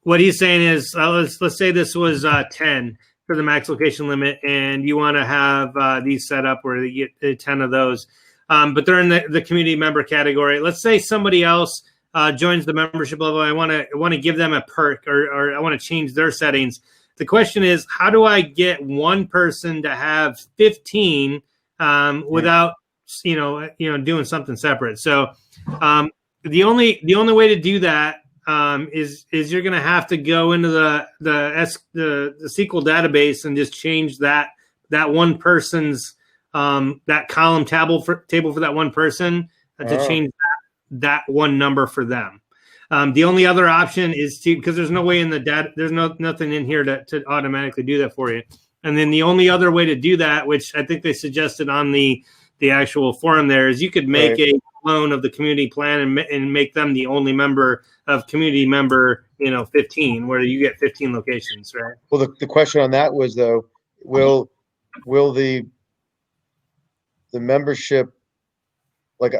What he's saying is, let's say this was 10 for the max location limit, and you want to have these set up where you get 10 of those, but they're in the community member category. Let's say somebody else joins the membership level. I want to give them a perk, or I want to change their settings. The question is, how do I get one person to have 15 without doing something separate? So the only way to do that is you're going to have to go into the SQL database and just change that one person's that column table for that one person to change that one number for them. The only other option is because there's no way in the data, there's nothing in here to automatically do that for you. And then the only other way to do that, which I think they suggested on the actual forum there, is you could make a clone of the community plan and make them the only member of community member 15, where you get 15 locations, right? Well, the question on that was though, will the membership like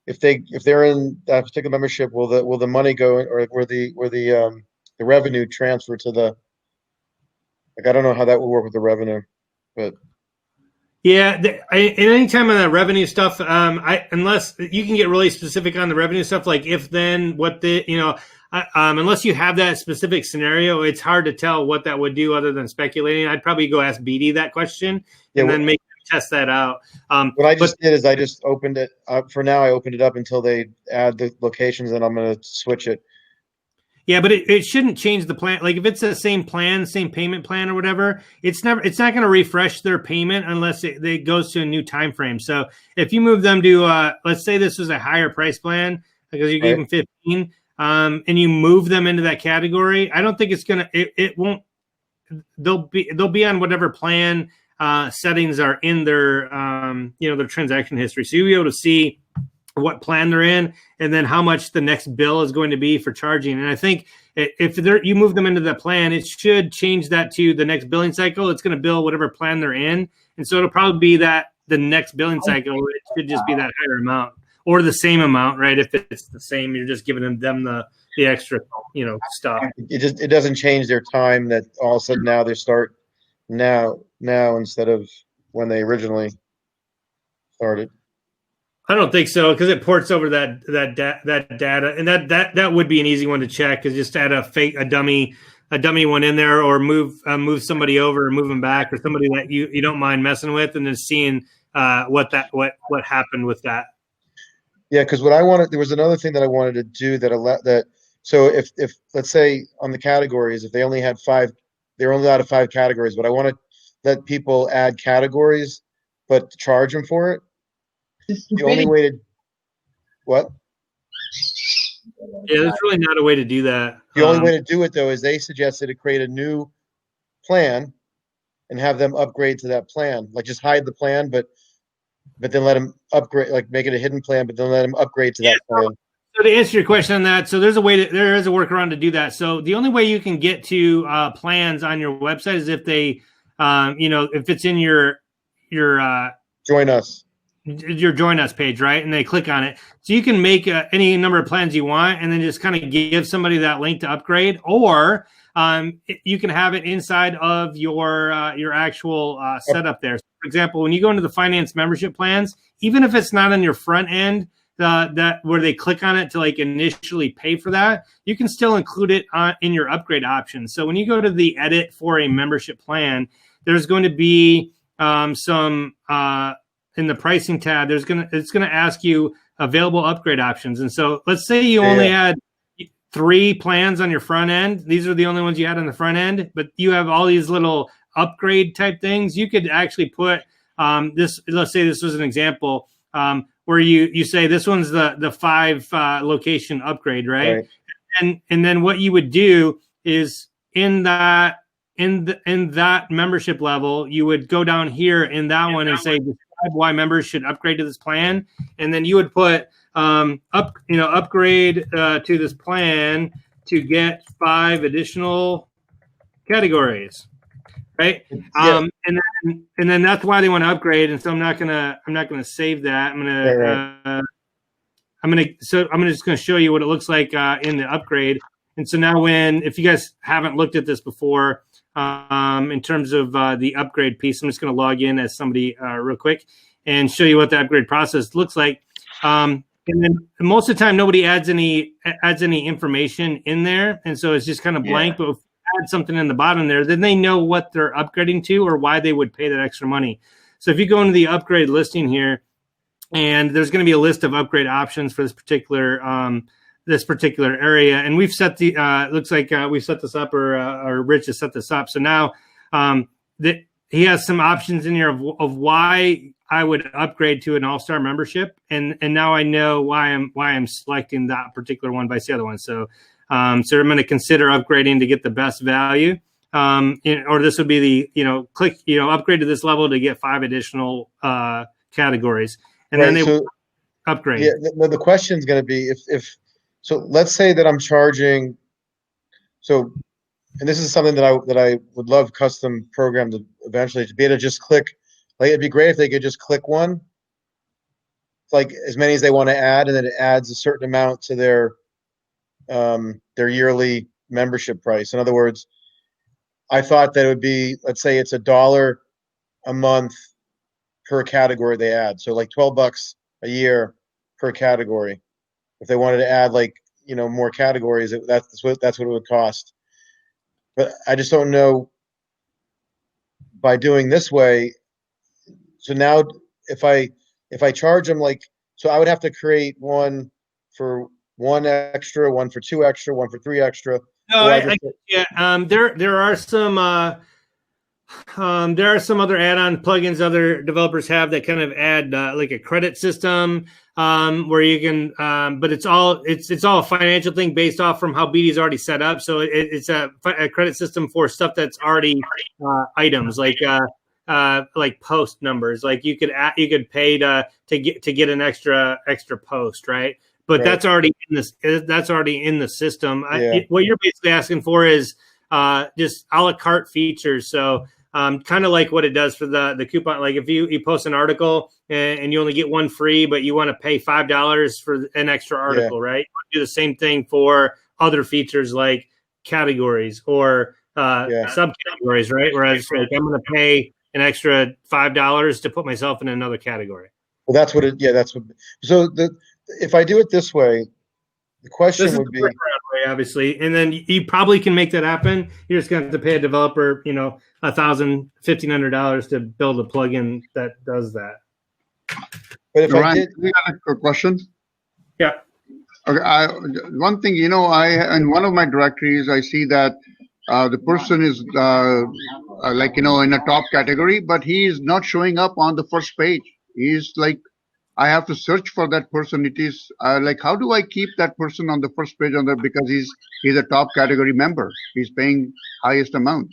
if they're in that particular membership, will the money go, or will the revenue transfer to the, like, I don't know how that will work with the revenue, but yeah, anytime on that revenue stuff, unless you can get really specific on the revenue stuff, like if then what unless you have that specific scenario, it's hard to tell what that would do other than speculating. I'd probably go ask BD that question and then make test that out. What I just did is I just opened it for now. I opened it up until they add the locations, and I'm going to switch it. Yeah, but it shouldn't change the plan. Like if it's the same plan, same payment plan or whatever, it's not going to refresh their payment unless it goes to a new time frame. So if you move them to, let's say this was a higher price plan because you gave them 15, and you move them into that category, I don't think it's going to. It won't. They'll be on whatever plan settings are in their their transaction history. So you'll be able to see what plan they're in and then how much the next bill is going to be for charging. And I think if you move them into the plan, it should change that to the next billing cycle. It's going to bill whatever plan they're in. And so it'll probably be that the next billing cycle, it should just be that higher amount or the same amount, right? If it's the same, you're just giving them the extra, stuff. It doesn't change their time that all of a sudden now they start now instead of when they originally started. I don't think so, because it ports over that data, and that would be an easy one to check. Is just add a dummy one in there, or move somebody over, or move them back, or somebody that you don't mind messing with, and then seeing what happened with that. Yeah, because there was another thing that I wanted to do so if let's say on the categories, if they only had 5, they're only out of 5 categories, but I want to let people add categories, but charge them for it. The only way to what? Yeah, there's really not a way to do that. The only way to do it though is they suggested to create a new plan and have them upgrade to that plan. Like just hide the plan, but then let them upgrade, like make it a hidden plan, but then let them upgrade to that plan. So to answer your question on that, so there is a workaround to do that. So the only way you can get to plans on your website is if they, if it's in your join us page, right? And they click on it. So you can make any number of plans you want and then just kind of give somebody that link to upgrade, or you can have it inside of your actual setup there. So for example, when you go into the finance membership plans, even if it's not on your front end, that where they click on it to like initially pay for that, you can still include it in your upgrade options. So when you go to the edit for a membership plan, there's going to be some in the pricing tab. It's going to ask you available upgrade options. And so let's say you only had 3 plans on your front end. These are the only ones you had on the front end, but you have all these little upgrade type things. You could actually put this. Let's say this was an example. where you say this one's the 5 location upgrade, right? And then what you would do is in that membership level, you would go down here in that one and say describe why members should upgrade to this plan, and then you would put upgrade to this plan to get 5 additional categories, right? Yeah. And then that's why they want to upgrade. And so I'm not gonna save that. I'm just gonna show you what it looks like in the upgrade. And so now if you guys haven't looked at this before, in terms of the upgrade piece, I'm just gonna log in as somebody real quick and show you what the upgrade process looks like. And then most of the time, nobody adds any information in there, and so it's just kind of blank. But if you add something in the bottom there, then they know what they're upgrading to or why they would pay that extra money. So if you go into the upgrade listing here, and there's going to be a list of upgrade options for this particular area, and we've set the looks like we've set this up, or Rich has set this up. So now he has some options in here of why I would upgrade to an all-star membership, and now I know why I'm selecting that particular one versus the other one. So I'm going to consider upgrading to get the best value, or this would be the click upgrade to this level to get 5 additional categories, and then they upgrade. Yeah, the question is going to be if so. Let's say that I'm charging. So, and this is something that I would love custom program to eventually to be able to just click. Like, it'd be great if they could just click one, like as many as they want to add, and then it adds a certain amount to their yearly membership price. In other words, I thought that it would be, let's say it's $1 a month per category they add. So like $12 a year per category. If they wanted to add more categories, that's what it would cost. But I just don't know by doing this way. So now if I charge them so I would have to create one for 1 extra, one for 2 extra, one for 3 extra. No, there are some other add-on plugins other developers have that kind of add like a credit system where you can, but it's all a financial thing based off from how BD's already set up. So it's a credit system for stuff that's already items like post numbers. Like you could pay to get an extra post, right? But Right. that's already in this. That's already in the system. Yeah. What you're basically asking for is just a la carte features. So kind of like what it does for the coupon. Like if you post an article and you only get one free, but you want to pay $5 for an extra article, right? You want to do the same thing for other features like categories or subcategories, right? Whereas like I'm going to pay an extra $5 to put myself in another category. Well, that's what that's what. So if I do it this way, the question would be, way, obviously, and then you probably can make that happen. You're just going to have to pay a developer, $1,000, $1,500 to build a plugin that does that. But if Ryan, I did, we got a question. Yeah. Okay. One thing, I in one of my directories, I see that the person is in a top category, but he is not showing up on the first page. He's like, I have to search for that person. It is how do I keep that person on the first page because he's a top category member. He's paying highest amount.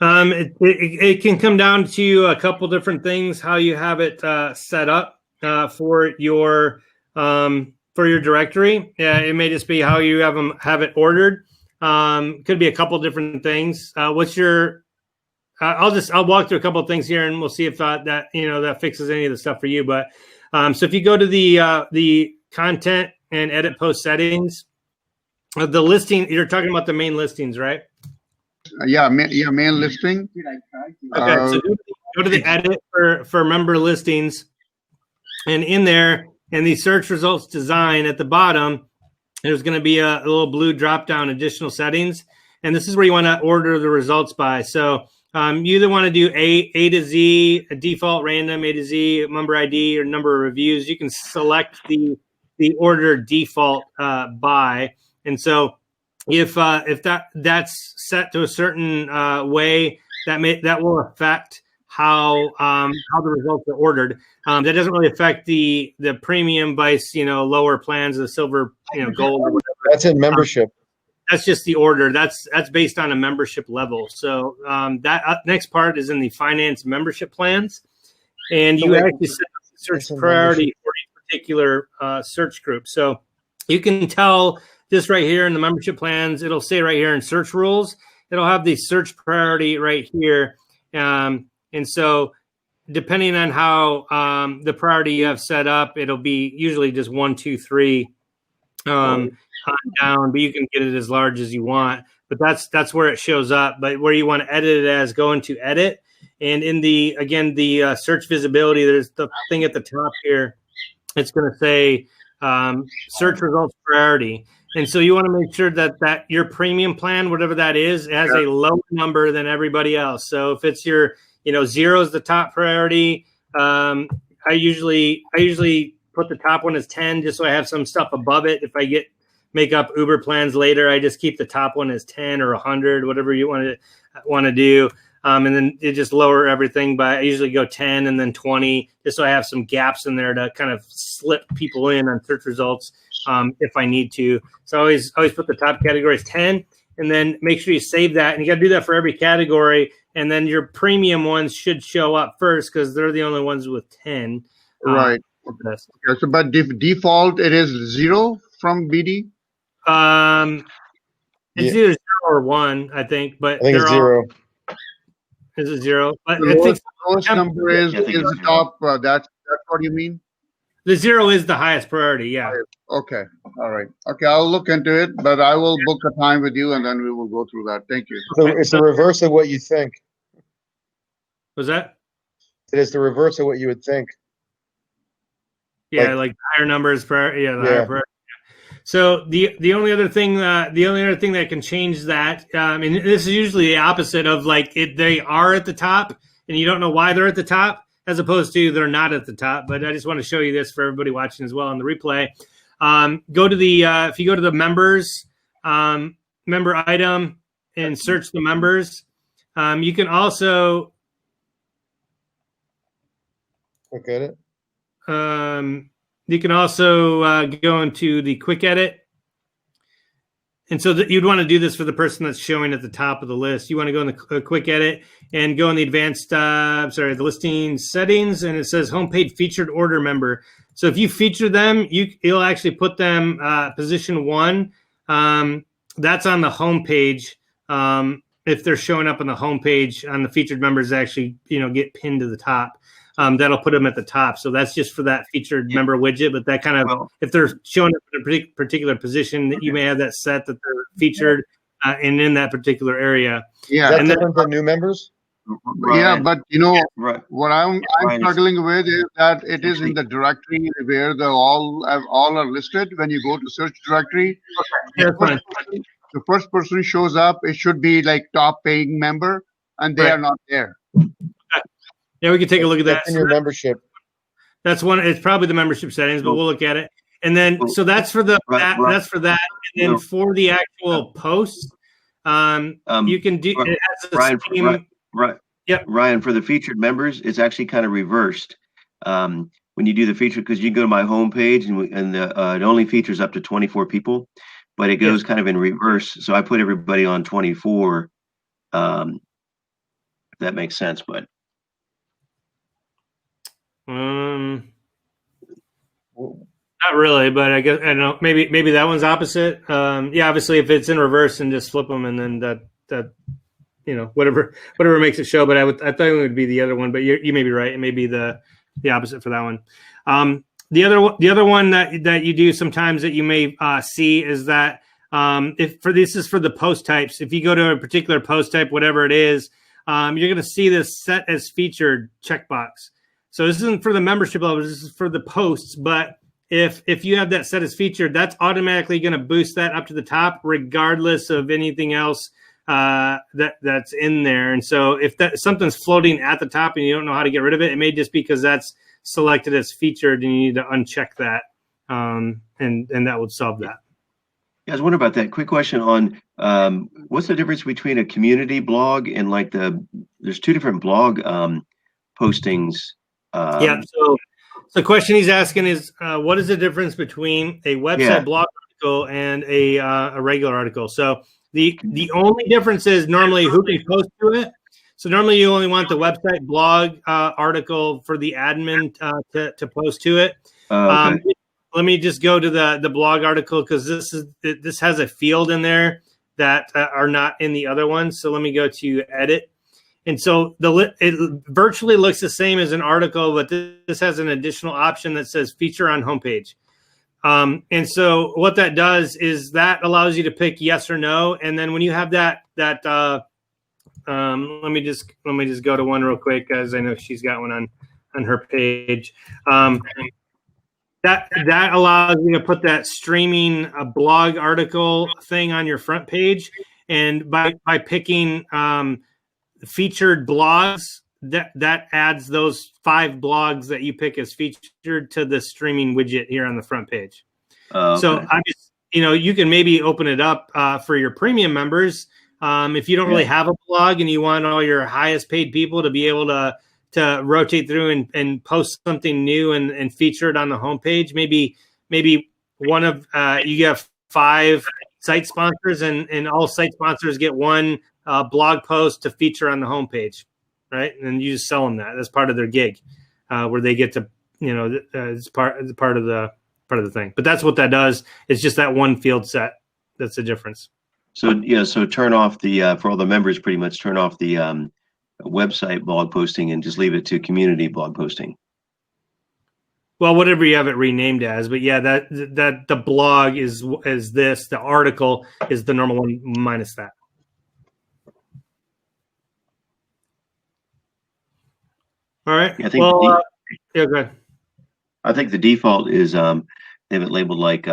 It can come down to a couple different things, how you have it set up for your directory. It may just be how you have it ordered. Could be a couple different things. What's your I'll walk through a couple of things here, and we'll see if that fixes any of the stuff for you. But so if you go to the content and edit post settings, the listing, you're talking about the main listings, right? Main listing. Okay, so go to the edit for member listings, and in there, in the search results design at the bottom, there's going to be a little blue drop down, additional settings, and this is where you want to order the results by. So you either want to do A to Z, a default random A to Z, member ID, or number of reviews. You can select the order default by, and so if that's set to a certain way, that will affect how the results are ordered. That doesn't really affect the premium vice, lower plans, the silver, gold, or whatever. That's in membership. That's just the order. That's based on a membership level. So that next part is in the finance membership plans, and you actually set up the search priority for each particular search group. So you can tell this right here in the membership plans. It'll say right here in search rules. It'll have the search priority right here. And so depending on how the priority you have set up, it'll be usually just 1, 2, 3 on down, but you can get it as large as you want. But that's where it shows up. But where you want to edit it as, go into edit. And in the search visibility, there's the thing at the top here. It's going to say search results priority. And so you want to make sure that your premium plan, whatever that is, has a lower number than everybody else. So if it's your 0 is the top priority. I usually put the top one as 10 just so I have some stuff above it. If I make up Uber plans later, I just keep the top one as 10 or 100, whatever you want to do. And then you just lower everything by, I usually go 10 and then 20, just so I have some gaps in there to kind of slip people in on search results if I need to. So I always put the top category as 10, and then make sure you save that. And you got to do that for every category. And then your premium ones should show up first because they're the only ones with 10. Right. Okay, so but default, it is 0 from BD? It's either 0 or 1, I think. But I think it's 0. Is it 0? But The lowest number is the top. That's what you mean? The 0 is the highest priority, yeah. Okay. All right. Okay, I'll look into it, but I will book a time with you, and then we will go through that. Thank you. So it's the reverse of what you think. Was that? It is the reverse of what you would think. Yeah, like higher numbers per higher priority. So the only other thing that can change that, and this is usually the opposite of they are at the top and you don't know why they're at the top, as opposed to they're not at the top. But I just want to show you this for everybody watching as well on the replay. Go to if you go to the members member item and search the members, you can also look at it. You can also go into the quick edit. And so you'd want to do this for the person that's showing at the top of the list. You want to go in the quick edit and go in the advanced, the listing settings, and it says homepage featured order member. So if you feature them, you'll actually put them position 1. That's on the homepage. If they're showing up on the homepage on the featured members, actually, get pinned to the top. That'll put them at the top. So that's just for that featured member widget. But that kind of, if they're showing up in a particular position, that you may have that set that they're featured and in that particular area. Yeah. Is that different than new members? Yeah, but what I'm struggling with is that it is in the directory where all are listed. When you go to search directory, the first person shows up. It should be like top paying member, and they are not there. Yeah, we can take a look at that. That's in your membership. That's one. It's probably the membership settings, but we'll look at it. And then, so that's for that's for that. And then for the actual posts, you can do. It has a scheme. Yep. Ryan, for the featured members, it's actually kind of reversed. When you do the feature, because you can go to my homepage and it only features up to 24 people, but it goes kind of in reverse. So I put everybody on 24. If that makes sense, but. Not really, but I guess I don't know. Maybe that one's opposite. Obviously, if it's in reverse, and just flip them, and then that whatever makes it show. But I thought it would be the other one, but you may be right. It may be the opposite for that one. The other one that you do sometimes that you may see is that this is for the post types. If you go to a particular post type, whatever it is, you're going to see this set as featured checkbox. So this isn't for the membership level. This is for the posts. But if you have that set as featured, that's automatically going to boost that up to the top, regardless of anything else that's in there. And so if something's floating at the top and you don't know how to get rid of it, it may just be because that's selected as featured, and you need to uncheck that, and that would solve that. Yeah, I was wondering about that. Quick question on what's the difference between a community blog and there's two different blog postings. Yeah. So the question he's asking is, what is the difference between a website blog article and a regular article? So the only difference is normally who can post to it. So normally you only want the website blog article for the admin to post to it. Okay. Let me just go to the blog article because this has a field in there that are not in the other ones. So let me go to edit. And so it virtually looks the same as an article, but this has an additional option that says feature on homepage. And so what that does is that allows you to pick yes or no. And then when you have that let me just go to one real quick, as I know she's got one on her page. That allows you to put that streaming blog article thing on your front page, and by picking featured blogs, that adds those 5 blogs that you pick as featured to the streaming widget here on the front page. Okay. So I just, you can maybe open it up for your premium members. If you don't really have a blog and you want all your highest paid people to be able to rotate through and post something new and feature it on the homepage, maybe one of you have 5 site sponsors and all site sponsors get one blog post to feature on the homepage, right? And you just sell them that. That's part of their gig, where they get to, it's part of the thing. But that's what that does. It's just that one field set. That's the difference. So so turn off the for all the members, pretty much turn off the website blog posting and just leave it to community blog posting. Well, whatever you have it renamed as, but yeah, that the blog is this, the article is the normal one minus that. All right. I think go ahead. I think the default is they have it labeled like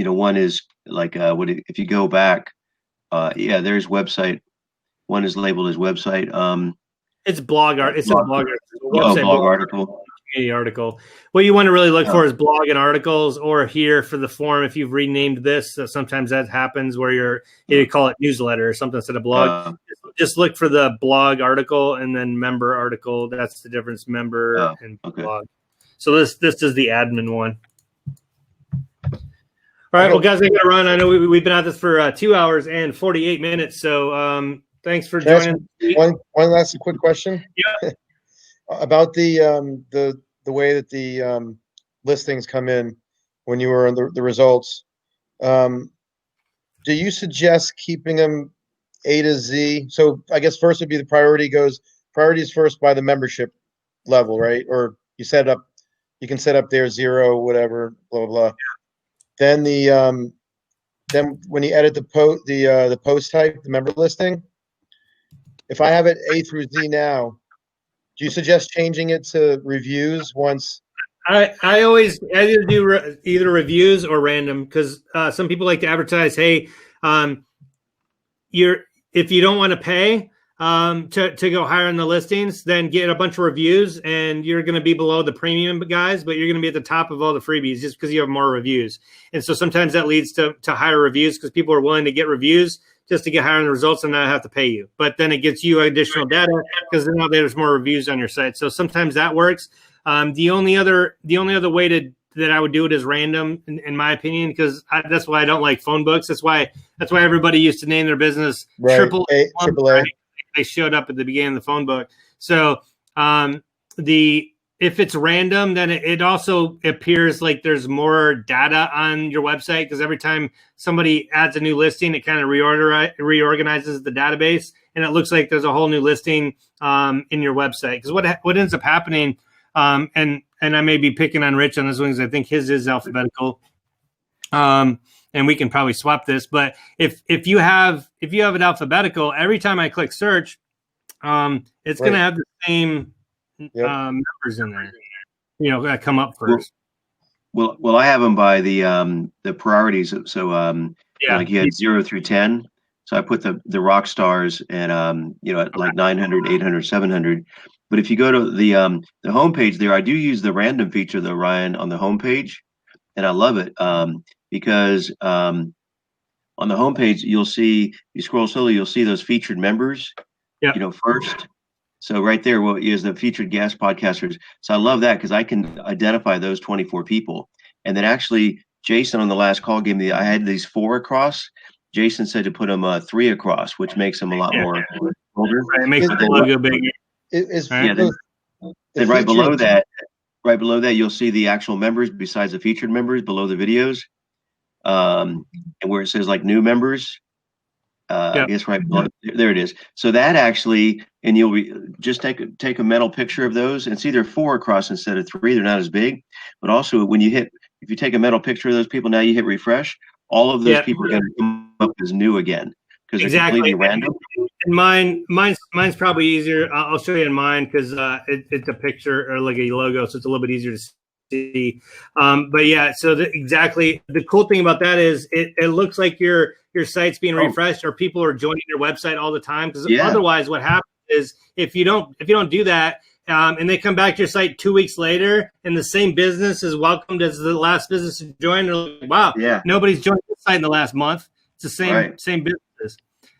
one is like if you go back, there's website. One is labeled as website. It's blog art. It's a blog article. Blog article. Community article. What you want to really look for is blog and articles, or here for the form. If you've renamed this, sometimes that happens where you call it newsletter or something instead of blog. Just look for the blog article and then member article. That's the difference, member and blog. So this is the admin one. All right, well, guys, I got to run. I know we've been at this for 2 hours and 48 minutes. So thanks for joining. One last quick question. Yeah. About the way that the listings come in when you were on the results. Do you suggest keeping them A to Z? So I guess first would be the priorities first by the membership level, right? Or you can set up there 0, whatever, blah, blah, blah. Then then when you edit the post type, the member listing, if I have it A through Z now, do you suggest changing it to reviews once? I either do either reviews or random, because some people like to advertise, hey, if you don't want to pay to go higher in the listings, then get a bunch of reviews, and you're going to be below the premium guys, but you're going to be at the top of all the freebies just because you have more reviews. And so sometimes that leads to higher reviews because people are willing to get reviews just to get higher in the results and not have to pay you. But then it gets you additional data because now there's more reviews on your site. So sometimes that works. The only other way that I would do it is random, in my opinion, because that's why I don't like phone books. That's why everybody used to name their business Triple A. They showed up at the beginning of the phone book. So if it's random, then it also appears like there's more data on your website, because every time somebody adds a new listing, it kind of reorganizes the database, and it looks like there's a whole new listing in your website. Because what ends up happening, and I may be picking on Rich on this one because I think his is alphabetical. And we can probably swap this, but if you have it alphabetical, every time I click search, it's going to have the same numbers in there, that come up first. Well, I have them by the priorities. So like you had 0 through 10. So I put the rock stars and at like 900, 800, 700. But if you go to the homepage there, I do use the random feature though, Ryan, on the homepage, and I love it. Because on the homepage, you scroll slowly, you'll see those featured members, first. So right there, what is the featured guest podcasters? So I love that because I can identify those 24 people. And then actually, Jason on the last call gave me, I had these 4 across. Jason said to put them 3 across, which makes them a lot more older. Right, it makes the logo bigger. Right. Yeah, then right below that, you'll see the actual members besides the featured members below the videos. And where it says like new members, I guess right below, there it is. So that actually, and you'll just take a mental picture of those, and see they're 4 across instead of 3. They're not as big, but also when if you take a mental picture of those people, now you hit refresh, all of those people are going to come up as new again because they're completely random. And mine's probably easier. I'll show you in mine because it's a picture or like a logo, so it's a little bit easier to see. But yeah, so exactly the cool thing about that is it looks like your site's being refreshed or people are joining your website all the time. Because otherwise, what happens is if you don't do that. And they come back to your site 2 weeks later, and the same business is welcomed as the last business to join. They're like, wow, nobody's joined the site in the last month. It's the same business.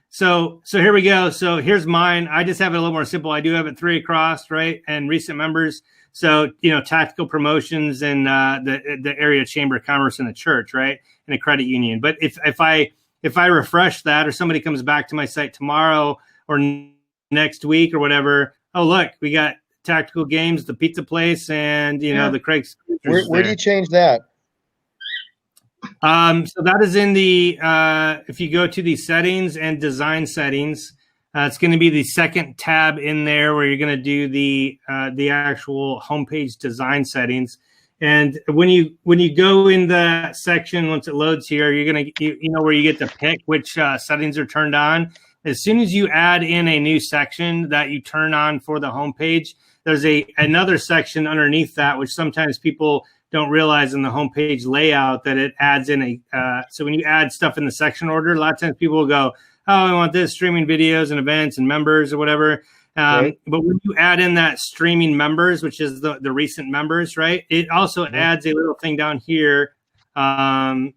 So here we go. So here's mine. I just have it a little more simple. I do have it 3 across, right, and recent members. So tactical promotions and the area chamber of commerce in the church, right, and a credit union. But if I refresh that, or somebody comes back to my site tomorrow or next week or whatever, oh look, we got Tactical Games, the pizza place, and the Craig's. Where do you change that? So that is in the if you go to the settings and design settings, it's going to be the second tab in there where you're going to do the actual homepage design settings. And when you go in that section, once it loads here, you're going to where you get to pick which settings are turned on. As soon as you add in a new section that you turn on for the homepage, there's another section underneath that, which sometimes people don't realize in the homepage layout that it adds in so when you add stuff in the section order, a lot of times people will go, oh, I want this streaming videos and events and members or whatever. But when you add in that streaming members, which is the recent members, right, it also adds a little thing down here. Normally,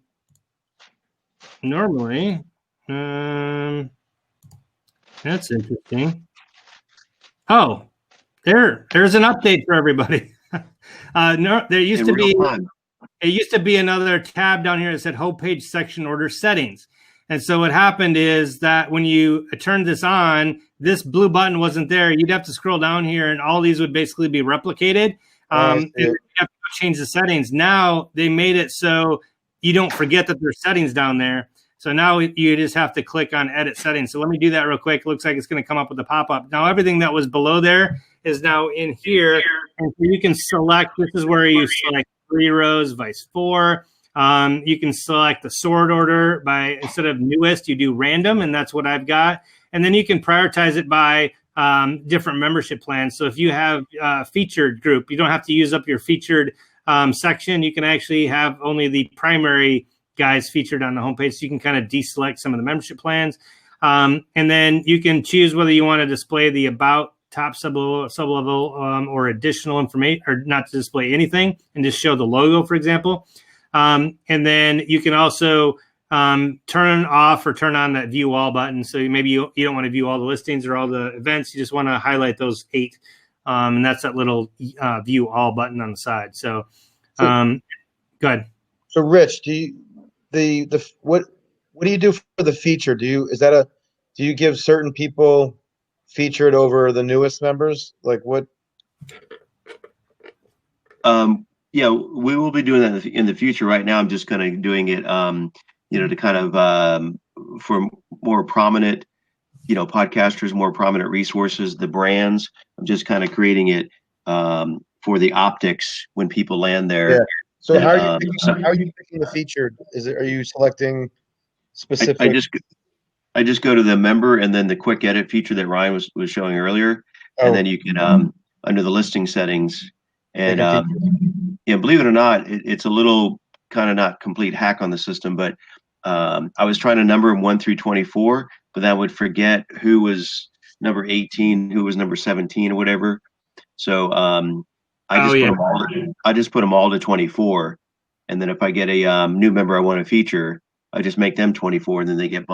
that's interesting. Oh, there's an update for everybody. There used to be another tab down here that said homepage section order settings. And so what happened is that when you turned this on, this blue button wasn't there. You'd have to scroll down here, and all these would basically be replicated. You have to change the settings. Now they made it so you don't forget that there's settings down there. So now you just have to click on edit settings. So let me do that real quick. It looks like it's going to come up with a pop-up. Now everything that was below there is now in here. And so you can select, this is where you select 3 rows, vice 4. You can select the sort order by, instead of newest, you do random, and that's what I've got. And then you can prioritize it by different membership plans. So if you have a featured group, you don't have to use up your featured section. You can actually have only the primary guys featured on the homepage. So you can kind of deselect some of the membership plans. And then you can choose whether you want to display the about, top sublevel or additional information, or not to display anything and just show the logo, for example. And then you can also turn off or turn on that view all button. So maybe you don't want to view all the listings or all the events. You just want to highlight those 8. And that's that little view all button on the side. So go ahead. So Rich, what do you do for the feature? Do you give certain people featured over the newest members? Like what? Yeah, we will be doing that in the future. Right now, I'm just kind of doing it, to kind of for more prominent, podcasters, more prominent resources, the brands. I'm just kind of creating it for the optics when people land there. Yeah. So how are you picking the featured? Are you selecting specific? I just go to the member and then the quick edit feature that Ryan was showing earlier, and then you can under the listing settings. And believe it or not, it's a little kind of not complete hack on the system, but I was trying to number them 1 through 24, but that would forget who was number 18, who was number 17, or whatever. So I just put them all to 24, and then if I get a new member I want to feature, I just make them 24, and then they get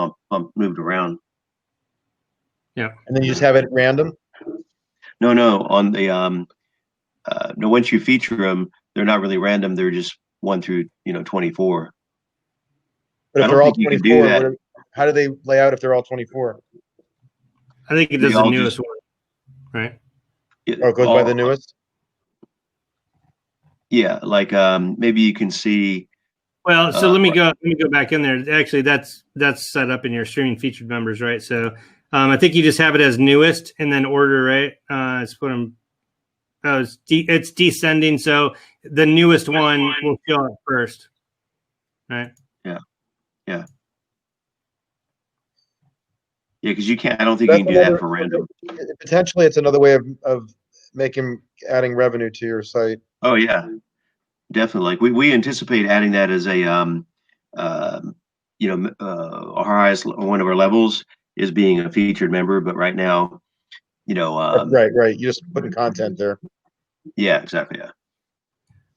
moved around. Yeah, and then you just have it random. No, on the no. Once you feature them, they're not really random. They're just 1 through 24. But I if don't they're all think you can do 24, that. how do they lay out if they're all 24? I think it They does the all newest just- one, right? Oh, it goes by the newest? Yeah, like maybe you can see. Well, so let me go back in there. Actually, that's set up in your streaming featured members, right? So I think you just have it as newest and then order, right? It's put them. Oh, it's descending, so the newest one will show up first, right? Yeah, because you can't. I don't think you can do that for random. Potentially, it's another way of adding revenue to your site. Oh yeah, definitely. Like we anticipate adding that as a our highest one of our levels is being a featured member, but right now, Right. You just putting content there. Yeah, exactly. Yeah.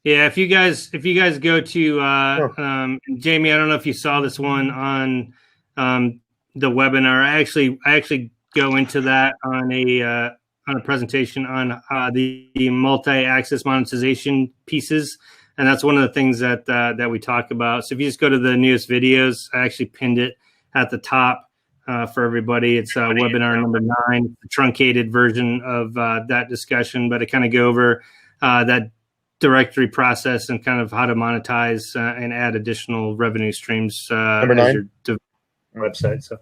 Yeah, if you guys go to Jamie, I don't know if you saw this one on the webinar. I actually go into that on a presentation on the multi-access monetization pieces, and that's one of the things that we talk about. So if you just go to the newest videos, I actually pinned it at the top for everybody. It's webinar number 9, the truncated version of that discussion, but I kind of go over that directory process and kind of how to monetize and add additional revenue streams Number 9? as your website. So,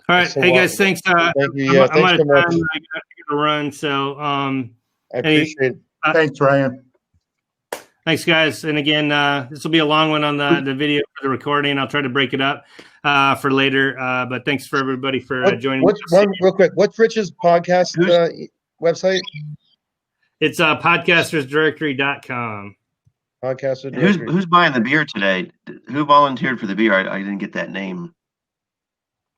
all right, hey guys, thanks. Thank you. Yeah, I'm out thanks of so much. time. I got to run. So, I appreciate it. Thanks, Ryan. thanks, guys. And again, this will be a long one on the video for the recording. I'll try to break it up for later. But thanks for everybody for joining. Real quick, what's Rich's podcast website? It's podcastersdirectory.com. Podcaster directory. Who's buying the beer today? Who volunteered for the beer? I didn't get that name.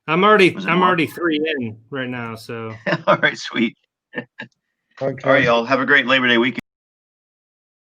I'm already 3 in right now. So All right, sweet. Podcast. All right, y'all. Have a great Labor Day weekend.